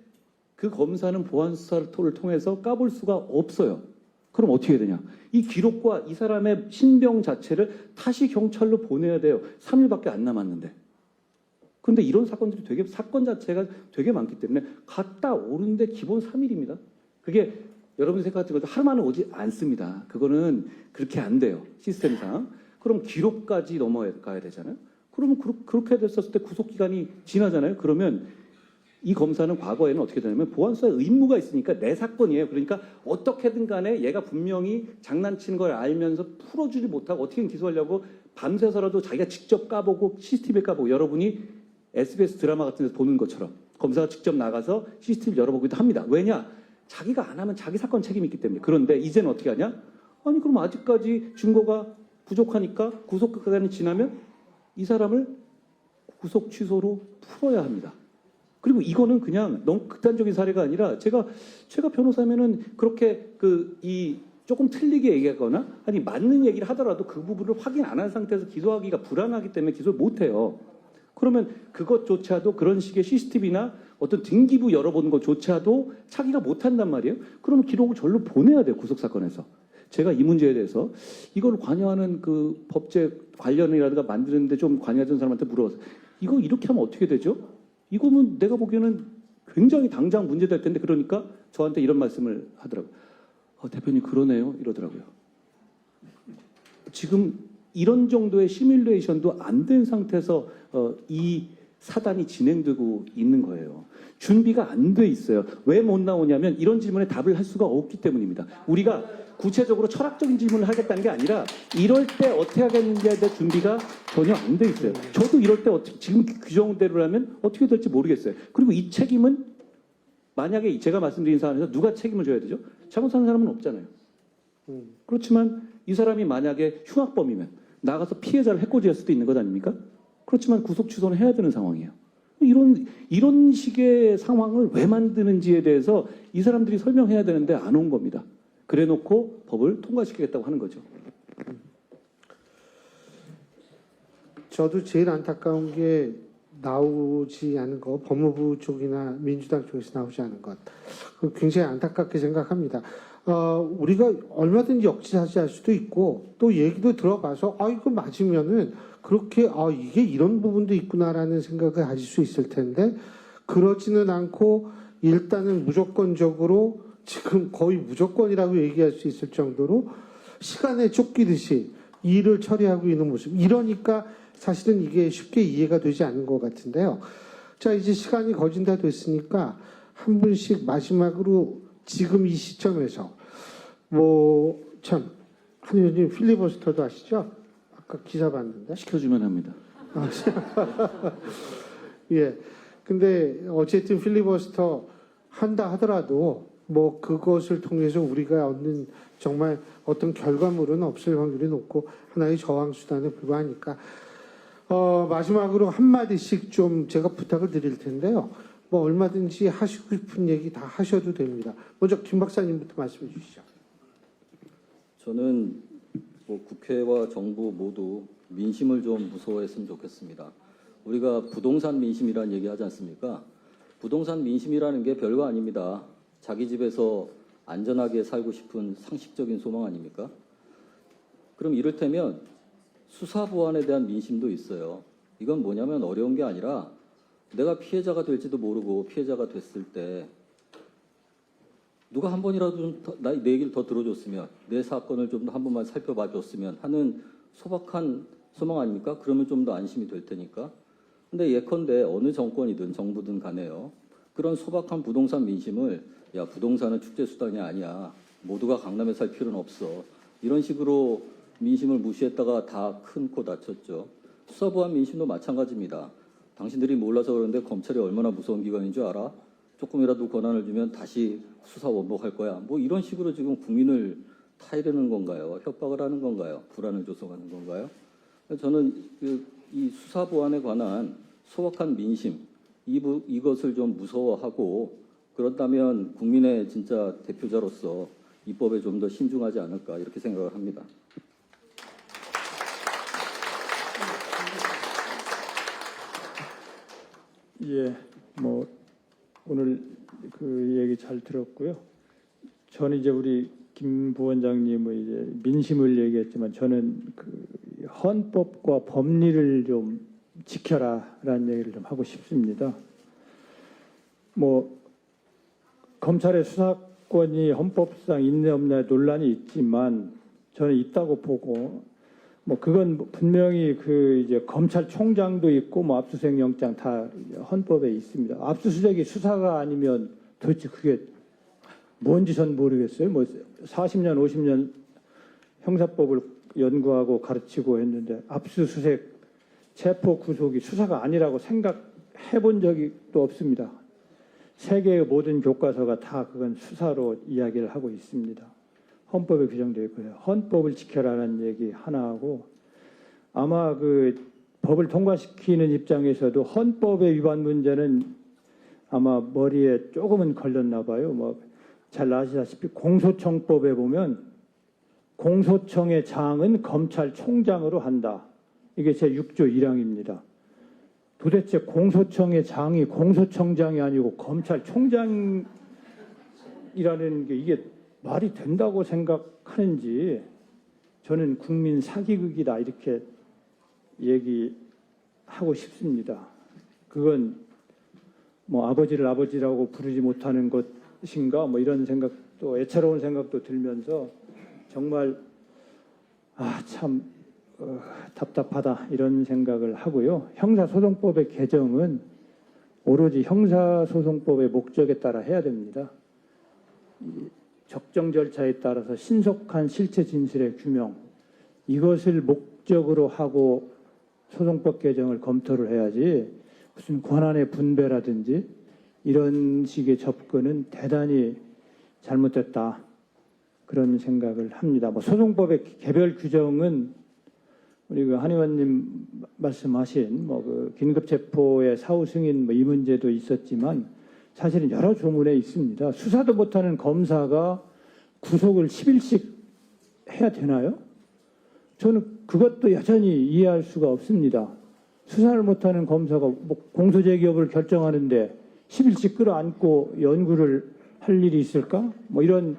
그 검사는 보안수사를 통해서 까볼 수가 없어요. 그럼 어떻게 해야 되냐? 이 기록과 이 사람의 신병 자체를 다시 경찰로 보내야 돼요. 3일밖에 안 남았는데. 그런데 이런 사건들이 사건 자체가 되게 많기 때문에 갔다 오는데 기본 3일입니다. 그게 여러분이 생각하는 것도 하루 만에 오지 않습니다. 그거는 그렇게 안 돼요. 시스템상. 그럼 기록까지 넘어가야 되잖아요. 그러면 그렇게 됐었을 때 구속기간이 지나잖아요. 그러면 이 검사는 과거에는 어떻게 되냐면 보안수사에 의무가 있으니까 내 사건이에요. 그러니까 어떻게든 간에 얘가 분명히 장난치는 걸 알면서 풀어주지 못하고 어떻게든 기소하려고 밤새서라도 자기가 직접 까보고 CCTV를 까보고, 여러분이 SBS 드라마 같은 데서 보는 것처럼 검사가 직접 나가서 CCTV를 열어보기도 합니다. 왜냐? 자기가 안 하면 자기 사건 책임이 있기 때문에. 그런데 이제는 어떻게 하냐? 아니 그럼 아직까지 증거가 부족하니까 구속기간이 지나면 이 사람을 구속 취소로 풀어야 합니다. 그리고 이거는 그냥 너무 극단적인 사례가 아니라 제가 변호사면은 그렇게 이 조금 틀리게 얘기하거나 아니 맞는 얘기를 하더라도 그 부분을 확인 안 한 상태에서 기소하기가 불안하기 때문에 기소를 못 해요. 그러면 그것조차도 그런 식의 CCTV나 어떤 등기부 열어보는 것조차도 차기가 못 한단 말이에요. 그럼 기록을 절로 보내야 돼요. 구속사건에서. 제가 이 문제에 대해서 이걸 관여하는 그 법제 관련이라든가 만드는데 좀 관여하던 사람한테 물어봤어요. 이거 이렇게 하면 어떻게 되죠? 이거는 내가 보기에는 굉장히 당장 문제될 텐데, 그러니까 저한테 이런 말씀을 하더라고요. 대표님 그러네요 이러더라고요. 지금 이런 정도의 시뮬레이션도 안 된 상태에서 이 사단이 진행되고 있는 거예요. 준비가 안 돼 있어요. 왜 못 나오냐면 이런 질문에 답을 할 수가 없기 때문입니다. 우리가 구체적으로 철학적인 질문을 하겠다는 게 아니라 이럴 때 어떻게 하겠는지에 대한 준비가 전혀 안 돼 있어요. 저도 이럴 때 지금 규정대로라면 어떻게 될지 모르겠어요. 그리고 이 책임은 만약에 제가 말씀드린 사안에서 누가 책임을 져야 되죠? 잘못하는 사람은 없잖아요. 그렇지만 이 사람이 만약에 흉악범이면 나가서 피해자를 해코지할 수도 있는 것 아닙니까? 그렇지만 구속 취소는 해야 되는 상황이에요. 이런 식의 상황을 왜 만드는지에 대해서 이 사람들이 설명해야 되는데 안 온 겁니다. 그래놓고 법을 통과시키겠다고 하는 거죠. 저도 제일 안타까운 게 나오지 않은 거, 법무부 쪽이나 민주당 쪽에서 나오지 않은 것, 굉장히 안타깝게 생각합니다. 우리가 얼마든지 역지사지할 수도 있고 또 얘기도 들어가서 이거 맞으면은 그렇게 이게 이런 부분도 있구나라는 생각을 가질 수 있을 텐데, 그러지는 않고 일단은 무조건적으로, 지금 거의 무조건이라고 얘기할 수 있을 정도로 시간에 쫓기듯이 일을 처리하고 있는 모습. 이러니까 사실은 이게 쉽게 이해가 되지 않는 것 같은데요. 자, 이제 시간이 거진 다 됐으니까 한 분씩 마지막으로 지금 이 시점에서 한 의원님 필리버스터도 아시죠? 아까 기사 봤는데. 시켜주면 합니다. 예. 근데 어쨌든 필리버스터 한다 하더라도 그것을 통해서 우리가 얻는 정말 어떤 결과물은 없을 확률이 높고 하나의 저항 수단에 불과하니까 마지막으로 한마디씩 좀 제가 부탁을 드릴 텐데요. 얼마든지 하시고 싶은 얘기 다 하셔도 됩니다. 먼저 김 박사님부터 말씀해 주시죠. 저는 국회와 정부 모두 민심을 좀 무서워했으면 좋겠습니다. 우리가 부동산 민심이라는 얘기 하지 않습니까? 부동산 민심이라는 게 별거 아닙니다. 자기 집에서 안전하게 살고 싶은 상식적인 소망 아닙니까? 그럼 이를테면 수사보안에 대한 민심도 있어요. 이건 뭐냐면 어려운 게 아니라 내가 피해자가 될지도 모르고 피해자가 됐을 때 누가 한 번이라도 좀 내 얘기를 더 들어줬으면, 내 사건을 좀 한 번만 살펴봐 줬으면 하는 소박한 소망 아닙니까? 그러면 좀 더 안심이 될 테니까. 근데 예컨대 어느 정권이든 정부든 간에요, 그런 소박한 부동산 민심을 부동산은 축제수단이 아니야, 모두가 강남에 살 필요는 없어, 이런 식으로 민심을 무시했다가 다 큰 코 다쳤죠. 수사보안 민심도 마찬가지입니다. 당신들이 몰라서 그러는데 검찰이 얼마나 무서운 기관인 줄 알아? 조금이라도 권한을 주면 다시 수사 원복할 거야. 이런 식으로 지금 국민을 타이르는 건가요? 협박을 하는 건가요? 불안을 조성하는 건가요? 저는 이 수사보안에 관한 소박한 민심, 이것을 좀 무서워하고, 그렇다면 국민의 진짜 대표자로서 입법에 좀 더 신중하지 않을까, 이렇게 생각을 합니다. 예, 오늘 그 얘기 잘 들었고요. 저는 이제 우리 김 부원장님의 이제 민심을 얘기했지만, 저는 그 헌법과 법리를 좀 지켜라라는 얘기를 좀 하고 싶습니다. 검찰의 수사권이 헌법상 있네 없네 논란이 있지만 저는 있다고 보고, 뭐 그건 분명히 그 이제 검찰총장도 있고 뭐 압수수색 영장 다 헌법에 있습니다. 압수수색이 수사가 아니면 도대체 그게 뭔지 전 모르겠어요. 뭐 40년, 50년 형사법을 연구하고 가르치고 했는데 압수수색, 체포 구속이 수사가 아니라고 생각해 본 적이 또 없습니다. 세계의 모든 교과서가 다 그건 수사로 이야기를 하고 있습니다. 헌법에 규정되어 있고요. 헌법을 지켜라는 얘기 하나 하고 아마 그 법을 통과시키는 입장에서도 헌법의 위반 문제는 아마 머리에 조금은 걸렸나 봐요. 뭐 잘 아시다시피 공소청법에 보면 공소청의 장은 검찰총장으로 한다. 이게 제 6조 1항입니다. 도대체 공소청의 장이 공소청장이 아니고 검찰총장이라는 게 이게 말이 된다고 생각하는지 저는 국민 사기극이다 이렇게 얘기하고 싶습니다. 그건 뭐 아버지를 아버지라고 부르지 못하는 것인가 뭐 이런 생각도 애처로운 생각도 들면서 정말 참 답답하다 이런 생각을 하고요. 형사소송법의 개정은 오로지 형사소송법의 목적에 따라 해야 됩니다. 적정 절차에 따라서 신속한 실체 진실의 규명 이것을 목적으로 하고 소송법 개정을 검토를 해야지 무슨 권한의 분배라든지 이런 식의 접근은 대단히 잘못됐다 그런 생각을 합니다. 뭐 소송법의 개별 규정은 우리 그 한 의원님 말씀하신 뭐 그 긴급 체포의 사후 승인 뭐 이 문제도 있었지만 사실은 여러 조문에 있습니다. 수사도 못하는 검사가 구속을 10일씩 해야 되나요? 저는 그것도 여전히 이해할 수가 없습니다. 수사를 못하는 검사가 뭐 공소제기 여부를 결정하는데 10일씩 끌어안고 연구를 할 일이 있을까? 뭐 이런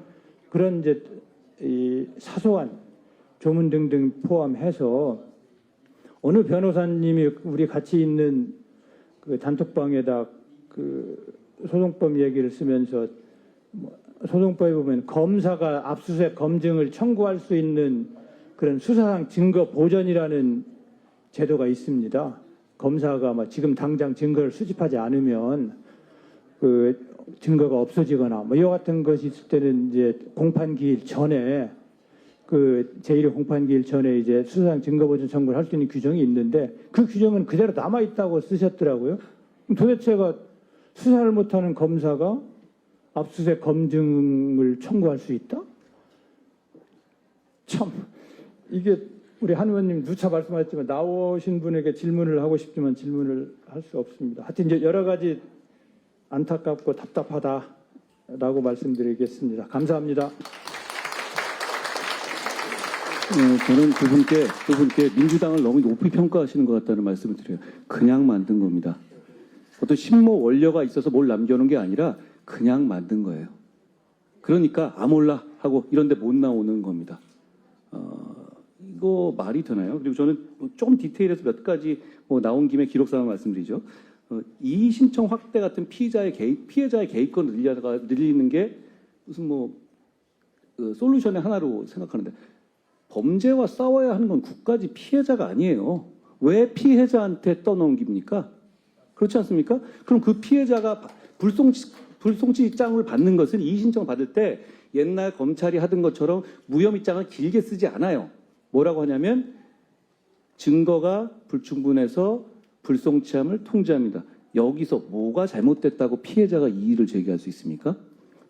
그런 이제 이 사소한 조문 등등 포함해서 어느 변호사님이 우리 같이 있는 그 단톡방에다 그 소송법 얘기를 쓰면서 소송법에 보면 검사가 압수수색 검증을 청구할 수 있는 그런 수사상 증거 보전이라는 제도가 있습니다. 검사가 지금 당장 증거를 수집하지 않으면 그 증거가 없어지거나 뭐 이와 같은 것이 있을 때는 이제 공판기일 전에 그 제1회 공판기일 전에 이제 수사상 증거보전 청구를 할 수 있는 규정이 있는데 그 규정은 그대로 남아 있다고 쓰셨더라고요. 도대체가 수사를 못하는 검사가 압수수색 검증을 청구할 수 있다? 참 이게 우리 한 의원님 누차 말씀하셨지만 나오신 분에게 질문을 하고 싶지만 질문을 할 수 없습니다. 하여튼 이제 여러 가지 안타깝고 답답하다라고 말씀드리겠습니다. 감사합니다. 저는 두 분께 민주당을 너무 높이 평가하시는 것 같다는 말씀을 드려요. 그냥 만든 겁니다. 어떤 신모 원료가 있어서 뭘 남겨놓은 게 아니라 그냥 만든 거예요. 그러니까 몰라 하고 이런 데 못 나오는 겁니다. 이거 말이 되나요? 그리고 저는 조금 디테일해서 몇 가지 나온 김에 기록상을 말씀드리죠. 이의 신청 확대 같은 피해자의 개입권을 늘리는 게 무슨 솔루션의 하나로 생각하는데 범죄와 싸워야 하는 건 국가지 피해자가 아니에요. 왜 피해자한테 떠넘깁니까? 그렇지 않습니까? 그럼 그 피해자가 불송치장을 받는 것은 이의 신청을 받을 때 옛날 검찰이 하던 것처럼 무혐의장을 길게 쓰지 않아요. 뭐라고 하냐면 증거가 불충분해서 불송치함을 통지합니다. 여기서 뭐가 잘못됐다고 피해자가 이의를 제기할 수 있습니까?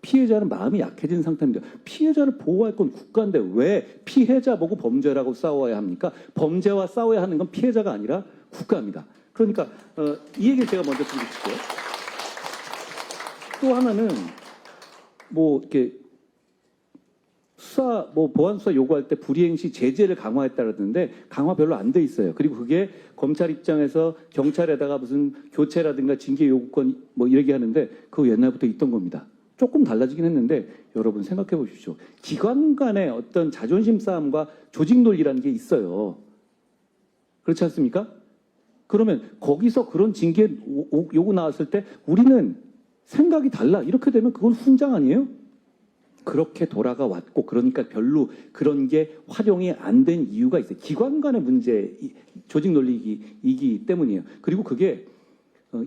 피해자는 마음이 약해진 상태입니다. 피해자를 보호할 건 국가인데 왜 피해자 보고 범죄라고 싸워야 합니까? 범죄와 싸워야 하는 건 피해자가 아니라 국가입니다. 그러니까 이 얘기를 제가 먼저 드리고 싶고요. 또 하나는 이렇게 수사 보안 수사 요구할 때 불이행 시 제재를 강화했다라는데 강화 별로 안 돼 있어요. 그리고 그게 검찰 입장에서 경찰에다가 무슨 교체라든가 징계 요구권 이렇게 하는데 그거 옛날부터 있던 겁니다. 조금 달라지긴 했는데 여러분 생각해 보십시오. 기관 간의 어떤 자존심 싸움과 조직 논리라는 게 있어요. 그렇지 않습니까? 그러면 거기서 그런 징계 요구 나왔을 때 우리는 생각이 달라. 이렇게 되면 그건 훈장 아니에요? 그렇게 돌아가 왔고 그러니까 별로 그런 게 활용이 안 된 이유가 있어요. 기관 간의 문제, 조직 논리이기 때문이에요. 그리고 그게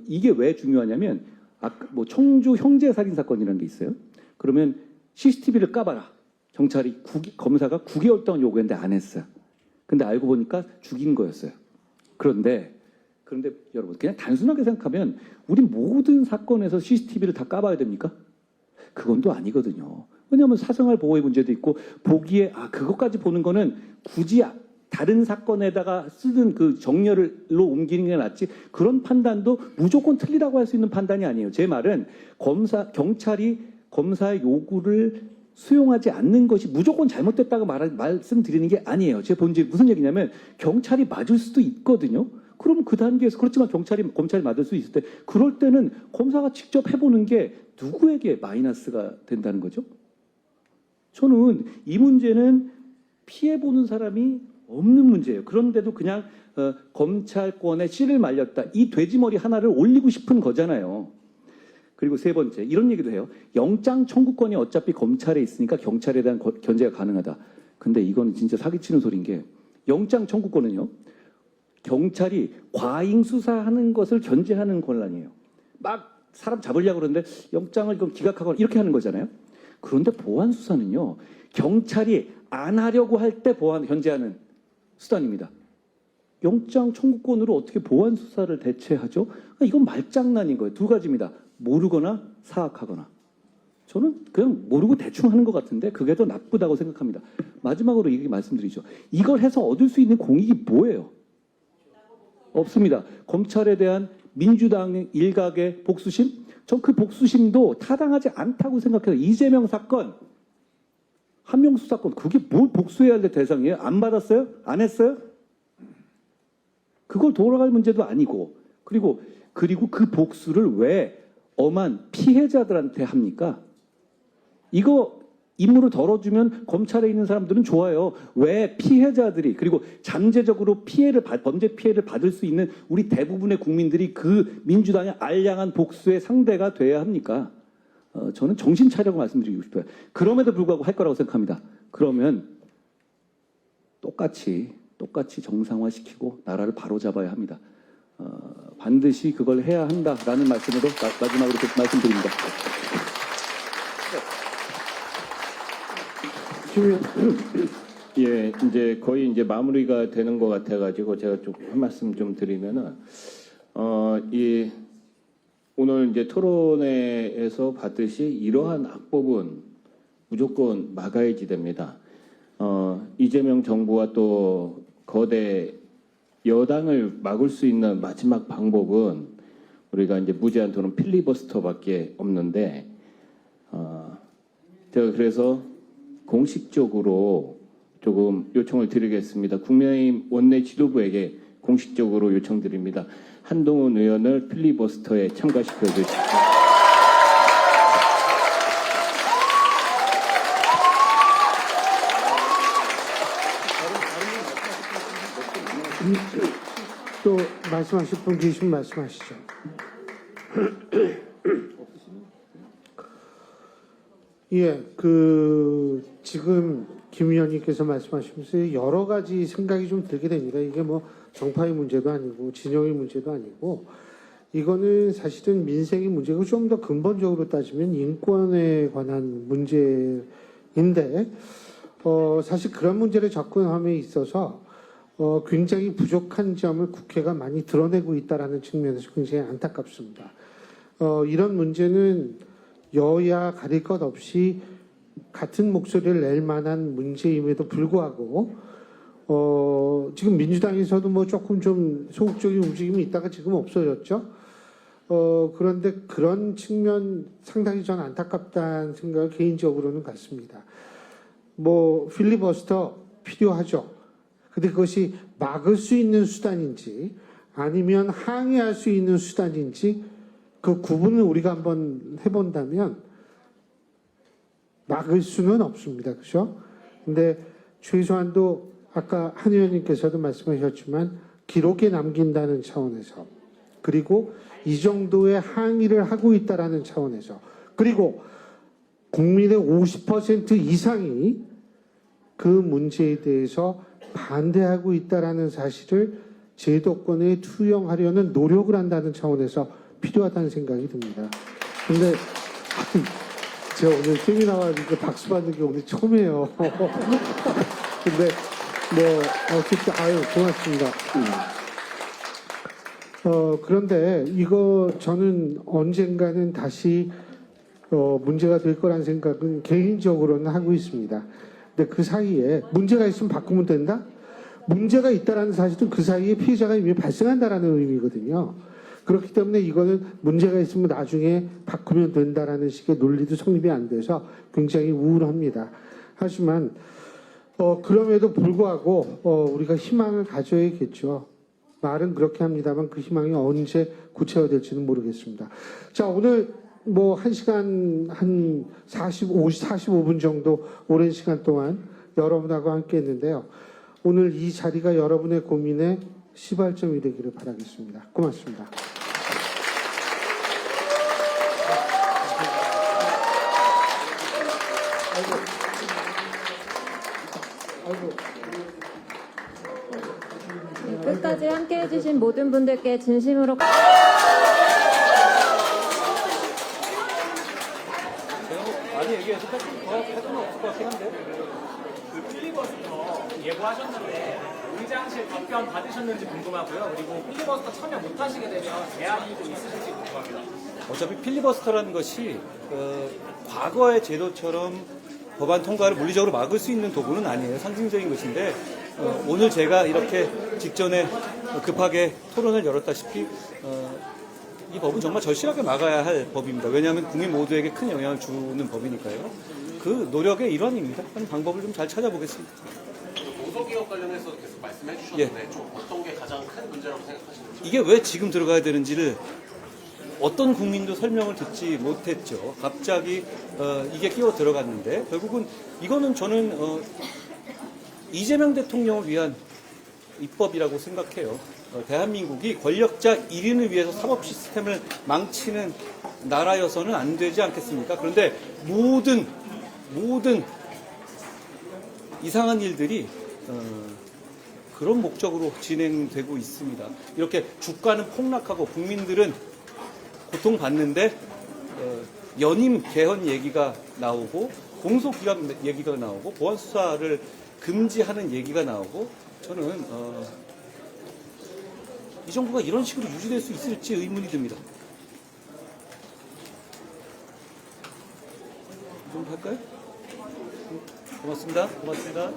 이게 왜 중요하냐면 아까 뭐 청주 형제 살인 사건이라는 게 있어요. 그러면 CCTV를 까봐라. 경찰이 검사가 9개월 동안 요구했는데 안 했어요. 근데 알고 보니까 죽인 거였어요. 그런데 여러분 그냥 단순하게 생각하면 우리 모든 사건에서 CCTV를 다 까봐야 됩니까? 그건 또 아니거든요. 왜냐하면 사생활 보호의 문제도 있고 보기에 그것까지 보는 거는 굳이 다른 사건에다가 쓰는 그 정렬로 옮기는 게 낫지 그런 판단도 무조건 틀리다고 할 수 있는 판단이 아니에요. 제 말은 경찰이 검사의 요구를 수용하지 않는 것이 무조건 잘못됐다고 말씀드리는 게 아니에요. 제 본질 무슨 얘기냐면 경찰이 맞을 수도 있거든요. 그럼 그 단계에서 그렇지만 검찰이 맞을 수 있을 때 그럴 때는 검사가 직접 해보는 게 누구에게 마이너스가 된다는 거죠? 저는 이 문제는 피해보는 사람이 없는 문제예요. 그런데도 그냥 검찰권에 씨를 말렸다. 이 돼지머리 하나를 올리고 싶은 거잖아요. 그리고 세 번째, 이런 얘기도 해요. 영장 청구권이 어차피 검찰에 있으니까 경찰에 대한 견제가 가능하다. 근데 이거는 진짜 사기치는 소리인 게 영장 청구권은요. 경찰이 과잉 수사하는 것을 견제하는 권한이에요. 막 사람 잡으려고 그러는데 영장을 기각하거나 이렇게 하는 거잖아요. 그런데 보안 수사는요. 경찰이 안 하려고 할 때 견제하는 수단입니다. 영장 청구권으로 어떻게 보안 수사를 대체하죠? 그러니까 이건 말장난인 거예요. 두 가지입니다. 모르거나 사악하거나. 저는 그냥 모르고 대충 하는 것 같은데 그게 더 나쁘다고 생각합니다. 마지막으로 이렇게 말씀드리죠. 이걸 해서 얻을 수 있는 공익이 뭐예요? 없습니다. 검찰에 대한 민주당 일각의 복수심? 전 그 복수심도 타당하지 않다고 생각해요. 이재명 사건, 한명수 사건, 그게 뭘 복수해야 될 대상이에요? 안 받았어요? 안 했어요? 그걸 돌아갈 문제도 아니고 그리고 그 복수를 왜 엄한 피해자들한테 합니까? 이거 임무를 덜어주면 검찰에 있는 사람들은 좋아요. 왜 피해자들이 그리고 잠재적으로 범죄 피해를 받을 수 있는 우리 대부분의 국민들이 그 민주당의 알량한 복수의 상대가 돼야 합니까? 저는 정신 차리라고 말씀드리고 싶어요. 그럼에도 불구하고 할 거라고 생각합니다. 그러면 똑같이 정상화시키고 나라를 바로잡아야 합니다. 반드시 그걸 해야 한다라는 말씀으로 마지막으로 말씀드립니다. 예, 이제 거의 이제 마무리가 되는 것 같아가지고 제가 좀 한 말씀 좀 드리면은 오늘 이제 토론회에서 봤듯이 이러한 악법은 무조건 막아야지 됩니다. 이재명 정부와 또 거대 여당을 막을 수 있는 마지막 방법은 우리가 이제 무제한 토론 필리버스터밖에 없는데 제가 그래서 공식적으로 조금 요청을 드리겠습니다. 국민의힘 원내 지도부에게 공식적으로 요청드립니다. 한동훈 의원을 필리버스터에 참가시켜 주십시오. 또 말씀하실 분 계시면 말씀하시죠. 예, 지금 김 의원님께서 말씀하시면서 여러 가지 생각이 좀 들게 됩니다. 이게 뭐 정파의 문제도 아니고 진영의 문제도 아니고 이거는 사실은 민생의 문제고 좀 더 근본적으로 따지면 인권에 관한 문제인데 사실 그런 문제를 접근함에 있어서 굉장히 부족한 점을 국회가 많이 드러내고 있다라는 측면에서 굉장히 안타깝습니다. 이런 문제는 여야 가릴 것 없이 같은 목소리를 낼 만한 문제임에도 불구하고 지금 민주당에서도 뭐 조금 좀 소극적인 움직임이 있다가 지금 없어졌죠. 그런데 그런 측면 상당히 전 안타깝다는 생각을 개인적으로는 갖습니다. 뭐 필리버스터 필요하죠. 근데 그것이 막을 수 있는 수단인지 아니면 항의할 수 있는 수단인지 그 구분을 우리가 한번 해본다면 막을 수는 없습니다. 그렇죠? 근데 최소한도 아까 한 의원님께서도 말씀하셨지만 기록에 남긴다는 차원에서 그리고 이 정도의 항의를 하고 있다라는 차원에서 그리고 국민의 50% 이상이 그 문제에 대해서 반대하고 있다라는 사실을 제도권에 투영하려는 노력을 한다는 차원에서 필요하다는 생각이 듭니다. 근데 제가 오늘 세미나와 이렇게 박수 받는 게 오늘 처음이에요. 근데 어쨌든 고맙습니다. 그런데 이거 저는 언젠가는 다시 문제가 될 거란 생각은 개인적으로는 하고 있습니다. 근데 그 사이에 문제가 있으면 바꾸면 된다? 문제가 있다라는 사실은 그 사이에 피해자가 이미 발생한다라는 의미거든요. 그렇기 때문에 이거는 문제가 있으면 나중에 바꾸면 된다라는 식의 논리도 성립이 안 돼서 굉장히 우울합니다. 하지만 그럼에도 불구하고 우리가 희망을 가져야겠죠. 말은 그렇게 합니다만 그 희망이 언제 구체화될지는 모르겠습니다. 자, 오늘 1시간 한 45분 정도 오랜 시간 동안 여러분하고 함께 했는데요. 오늘 이 자리가 여러분의 고민의 시발점이 되기를 바라겠습니다. 고맙습니다. 끝까지 함께 해주신 모든 분들께 진심으로 많이 얘기해서 할 수는 없을 것 같긴 한데. 그 필리버스터 예고하셨는데 의장실 답변 받으셨는지 궁금하고요. 그리고 필리버스터 참여 못하시게 되면 제한이 좀 있으실지 궁금합니다. 어차피 필리버스터라는 것이 과거의 제도처럼 법안 통과를 물리적으로 막을 수 있는 도구는 아니에요. 상징적인 것인데 오늘 제가 이렇게 직전에 급하게 토론을 열었다시피 이 법은 정말 절실하게 막아야 할 법입니다. 왜냐하면 국민 모두에게 큰 영향을 주는 법이니까요. 그 노력의 일환입니다. 한 방법을 좀 잘 찾아보겠습니다. 공소기업 관련해서 계속 말씀해 주셨는데 좀 어떤 게 가장 큰 문제라고 생각하시는지. 이게 왜 지금 들어가야 되는지를 어떤 국민도 설명을 듣지 못했죠. 갑자기 이게 끼워 들어갔는데 결국은 이거는 저는 이재명 대통령을 위한 입법이라고 생각해요. 대한민국이 권력자 1인을 위해서 사법 시스템을 망치는 나라여서는 안 되지 않겠습니까? 그런데 모든 이상한 일들이 그런 목적으로 진행되고 있습니다. 이렇게 주가는 폭락하고 국민들은 고통받는데 연임 개헌 얘기가 나오고 공소기각 얘기가 나오고 보안수사를 금지하는 얘기가 나오고 저는 이 정부가 이런 식으로 유지될 수 있을지 의문이 듭니다. 좀 할까요? 고맙습니다. 고맙습니다.